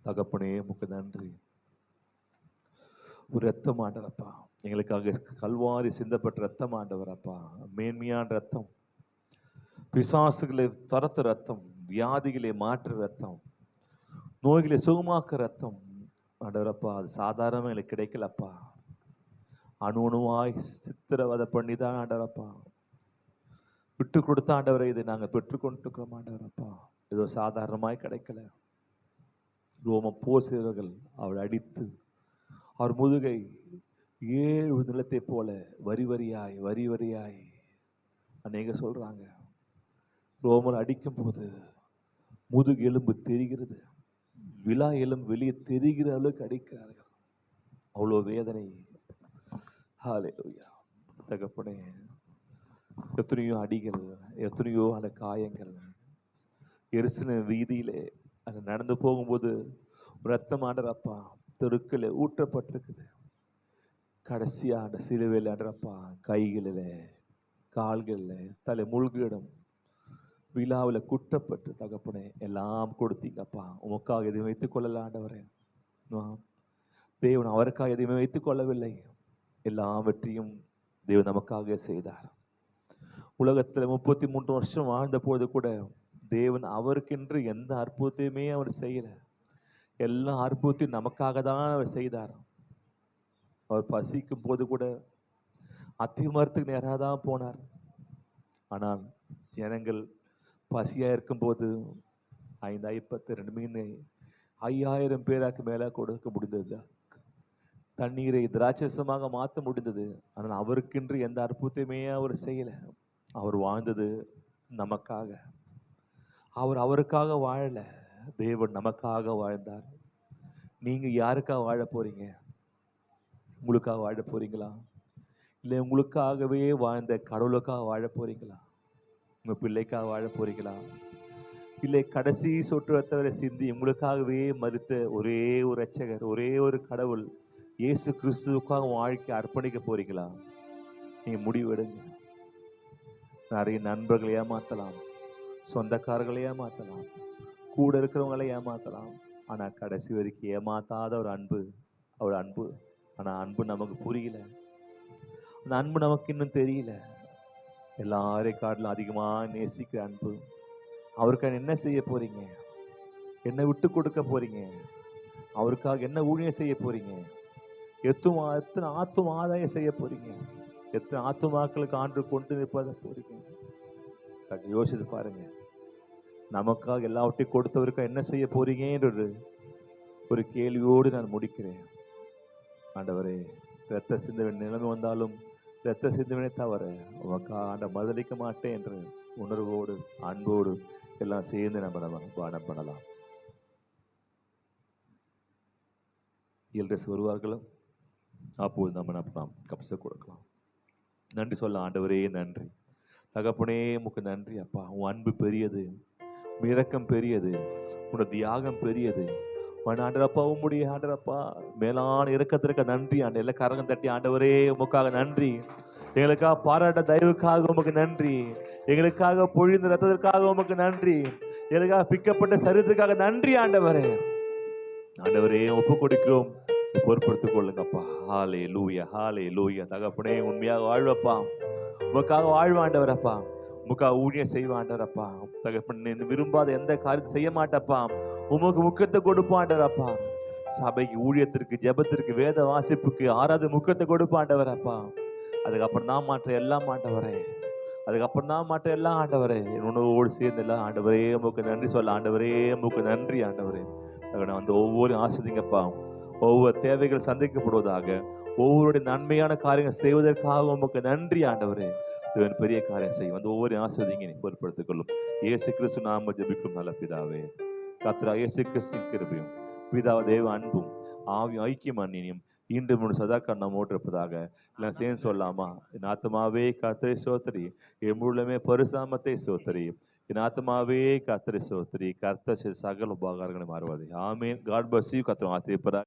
தகப்பனே உமக்கு நன்றி. ஒரு ரத்தம் ஆண்டவரப்பா, எங்களுக்காக கல்வாரி சிந்தப்பட்ட ரத்தம் ஆண்டவரப்பா, மேன்மையான ரத்தம், பிசாசுகளை துரத்து ரத்தம், வியாதிகளை மாற்று ரத்தம், நோய்களை சுகமாக்க ரத்தம் ஆண்டவரப்பா. அது சாதாரணமாக எங்களுக்கு கிடைக்கலப்பா, அணு அணுவாய் சித்திரவதை பண்ணி தான் ஆண்டவரப்பா விட்டு கொடுத்த ஆண்டவரை இதை நாங்கள் பெற்றுக்கொண்டிருக்கிறோம் ஆண்டவரப்பா. ஏதோ சாதாரணமாய் கிடைக்கல. ரோம போர் செய்தவர்கள் அவளை அடித்து அவர் முதுகை 7 நிலத்தை போல வரி வரியாய் வரி வரியாய் அநேக சொல்றாங்க. ரோமர் அடிக்கும் போது முதுகு எலும்பு தெரிகிறது, விழா எலும்பு வெளியே தெரிகிற அளவுக்கு அடிக்கிறார்கள். அவ்வளோ வேதனை. ஹல்லேலூயா. தகப்பனே, எத்தனையோ அடிகள், எத்தனையோ அந்த காயங்கள், எருசலேம் வீதியிலே அது நடந்து போகும்போது ரத்தம் ஆண்டரப்பா தெருக்கள ஊற்றப்பட்டிருக்குது. கடைசியா அந்த சிலுவையில் ஆண்டரப்பா கைகளில் கால்களில் தலை முழுகிடம் விழாவில் குற்றப்பட்டு தகப்பனே எல்லாம் கொடுத்தீங்கப்பா. உமக்காக எதையும் வைத்துக் கொள்ளல ஆண்டவரே. தேவன் அவருக்காக எதையுமே வைத்துக் கொள்ளவில்லை, எல்லாவற்றையும் தேவன் நமக்காக செய்தார். உலகத்தில் 33 வருஷம் வாழ்ந்த போது கூட தேவன் அவருக்கென்று எந்த அற்புதத்தையுமே அவர் செய்யல. எல்லா அற்புதத்தையும் நமக்காக தான் அவர் செய்தார். அவர் பசிக்கும் போது கூட அத்திமரத்துக்கு நேராக தான் போனார். ஆனால் ஜனங்கள் பசியா இருக்கும்போது 5 ஐப்பத்து 2 மீன் 5000 பேராக்கு மேல கொடுக்க முடிந்தது. தண்ணீரை திராட்சசமாக மாற்ற முடிந்தது. ஆனால் அவருக்கென்று எந்த அற்புதத்தையுமே அவர் செய்யல. அவர் வாழ்ந்தது நமக்காக. அவர் அவருக்காக வாழல, தேவன் நமக்காக வாழ்ந்தார். நீங்க யாருக்காக வாழ போறீங்க? உங்களுக்காக வாழ போறீங்களா, இல்லை உங்களுக்காகவே வாழ்ந்த கடவுளுக்காக வாழ போறீங்களா? உங்க பிள்ளைக்காக வாழ போறீங்களா, இல்லை கடைசி சொட்டு ரத்தத்தை சிந்தி உங்களுக்காகவே மறுத்த ஒரே ஒரு இரட்சகர், ஒரே ஒரு கடவுள் இயேசு கிறிஸ்துவுக்காக வாழ்க்கை அர்ப்பணிக்க போறீங்களா? நீங்க முடிவெடுங்க. நிறைய நண்பர்களை ஏமாத்தலாம், சொந்தக்காரர்களை ஏமாத்தலாம், கூட இருக்கிறவங்களை ஏமாத்தலாம். ஆனா கடைசி வரைக்கும் ஏமாத்தாத ஒரு அன்பு, அவர் அன்பு. ஆனா அன்பு நமக்கு புரியல, அந்த அன்பு நமக்கு இன்னும் தெரியல. எல்லாரையும் காட்டிலும் அதிகமா நேசிக்கிற அன்பு. அவருக்காக என்ன செய்ய போறீங்க? என்ன விட்டு கொடுக்க போறீங்க? அவருக்காக என்ன ஊழியம் செய்ய போறீங்க? எத்தனை ஆத்தும ஆதாயம் செய்ய போறீங்க? எத்தனை ஆத்துமாக்களுக்கு ஆண்டு கொண்டு நிற்பத போறீங்க? யோசித்து பாருங்க. நமக்காக எல்லாவற்றையும் கொடுத்தவருக்காக என்ன செய்ய போறீங்கன்ற ஒரு கேள்வியோடு நான் முடிக்கிறேன். ஆண்டவரே, இரத்த சிந்தனை நிலைமை வந்தாலும் இரத்த சிந்தனை தவிர உமக்காக ஆண்ட மதளிக்க மாட்டேன் என்ற உணர்வோடு அன்போடு எல்லாம் சேர்ந்து நம்ம பானம் பண்ணலாம். எல்ட்ரஸ் வருவார்களும் அப்போது நாம் கப்ச கொடுக்கலாம். நன்றி சொல்ல ஆண்டவரே நன்றி. தகப்பனே உமக்கு நன்றி அப்பா. உன் அன்பு பெரியது, இரக்கம் பெரியது, உன்னோட தியாகம் பெரியது. ஆண்டரப்பா உம்முடைய ஆண்டரப்பா மேலான இரக்கத்திற்கு நன்றி. ஆண்டு எல்லாம் கரகம் தட்டி ஆண்டவரே உமக்காக நன்றி. எங்களுக்காக பாராட்ட தயவுக்காக உமக்கு நன்றி. எங்களுக்காக பொழிந்த ரத்தத்திற்காக உமக்கு நன்றி. எங்களுக்காக பிக்கப்பட்ட சரீரத்துக்காக நன்றி ஆண்டவரே. ஆண்டவரே ஒப்பு கொடுக்கிறோம், பொறுப்படுத்திக் கொள்ளுங்கப்பா. ஹாலே லூயா, ஹாலே லூயா. தகப்பனே உண்மையாக வாழ்வப்பா, உமக்காக வாழ்வாண்டவரப்பா, உமக்காக ஊழியம் செய்வாண்டவரப்பா. தகப்பனே விரும்பாத எந்த காரியத்தை செய்ய மாட்டப்பா, உமக்கு முக்கியத்தை கொடுப்பாண்டவரப்பா. சபைக்கு, ஊழியத்திற்கு, ஜெபத்திற்கு, வேத வாசிப்புக்கு, ஆராத முக்கியத்தை கொடுப்பாண்டவரப்பா. அதுக்கப்புறம் தான் மாற்ற எல்லாம் ஆண்டவரே, அதுக்கப்புறம் தான் மாற்ற எல்லாம் ஆண்டவரே. உணவோடு சேர்ந்து எல்லாம் ஆண்டவரே உமக்கு நன்றி சொல்ல ஆண்டவரே உமக்கு நன்றி ஆண்டவரே. அந்த ஒவ்வொரு ஆசிரியங்கப்பா, ஒவ்வொரு தேவைகள் சந்திக்கப்படுவதாக, ஒவ்வொருடைய நன்மையான காரியங்கள் செய்வதற்காக உமக்கு நன்றி ஆண்டவரே. இவன் பெரிய காரியம் செய்யும். அந்த ஒவ்வொரு ஆசிரியங்க நீ பொருட்படுத்திக் கொள்ளும். இயேசு கிறிஸ்து நாம ஜெபிக்கும் நல்ல பிதாவே. கர்த்தராகிய இயேசு கிறிஸ்துவின் கிருபையும் பிதா தேவ அன்பும் ஆவி ஐக்கியம் அந்நியும் இன்று முன் சதா நம்மோடு இருப்பதாக. எல்லாம் சேர்ந்து சொல்லலாமா? என் ஆத்மாவே கர்த்தரை சோத்திரி, என் முழுமே பரிசுநாமத்தை சோத்திரி. என் ஆத்மாவே கர்த்தரை சோத்திரி, கர்த்தர் சகல உபகாரங்களை மாறுவது. ஆமென். God bless you. கர்த்தர் ஆசீர்வதிப்பாராக.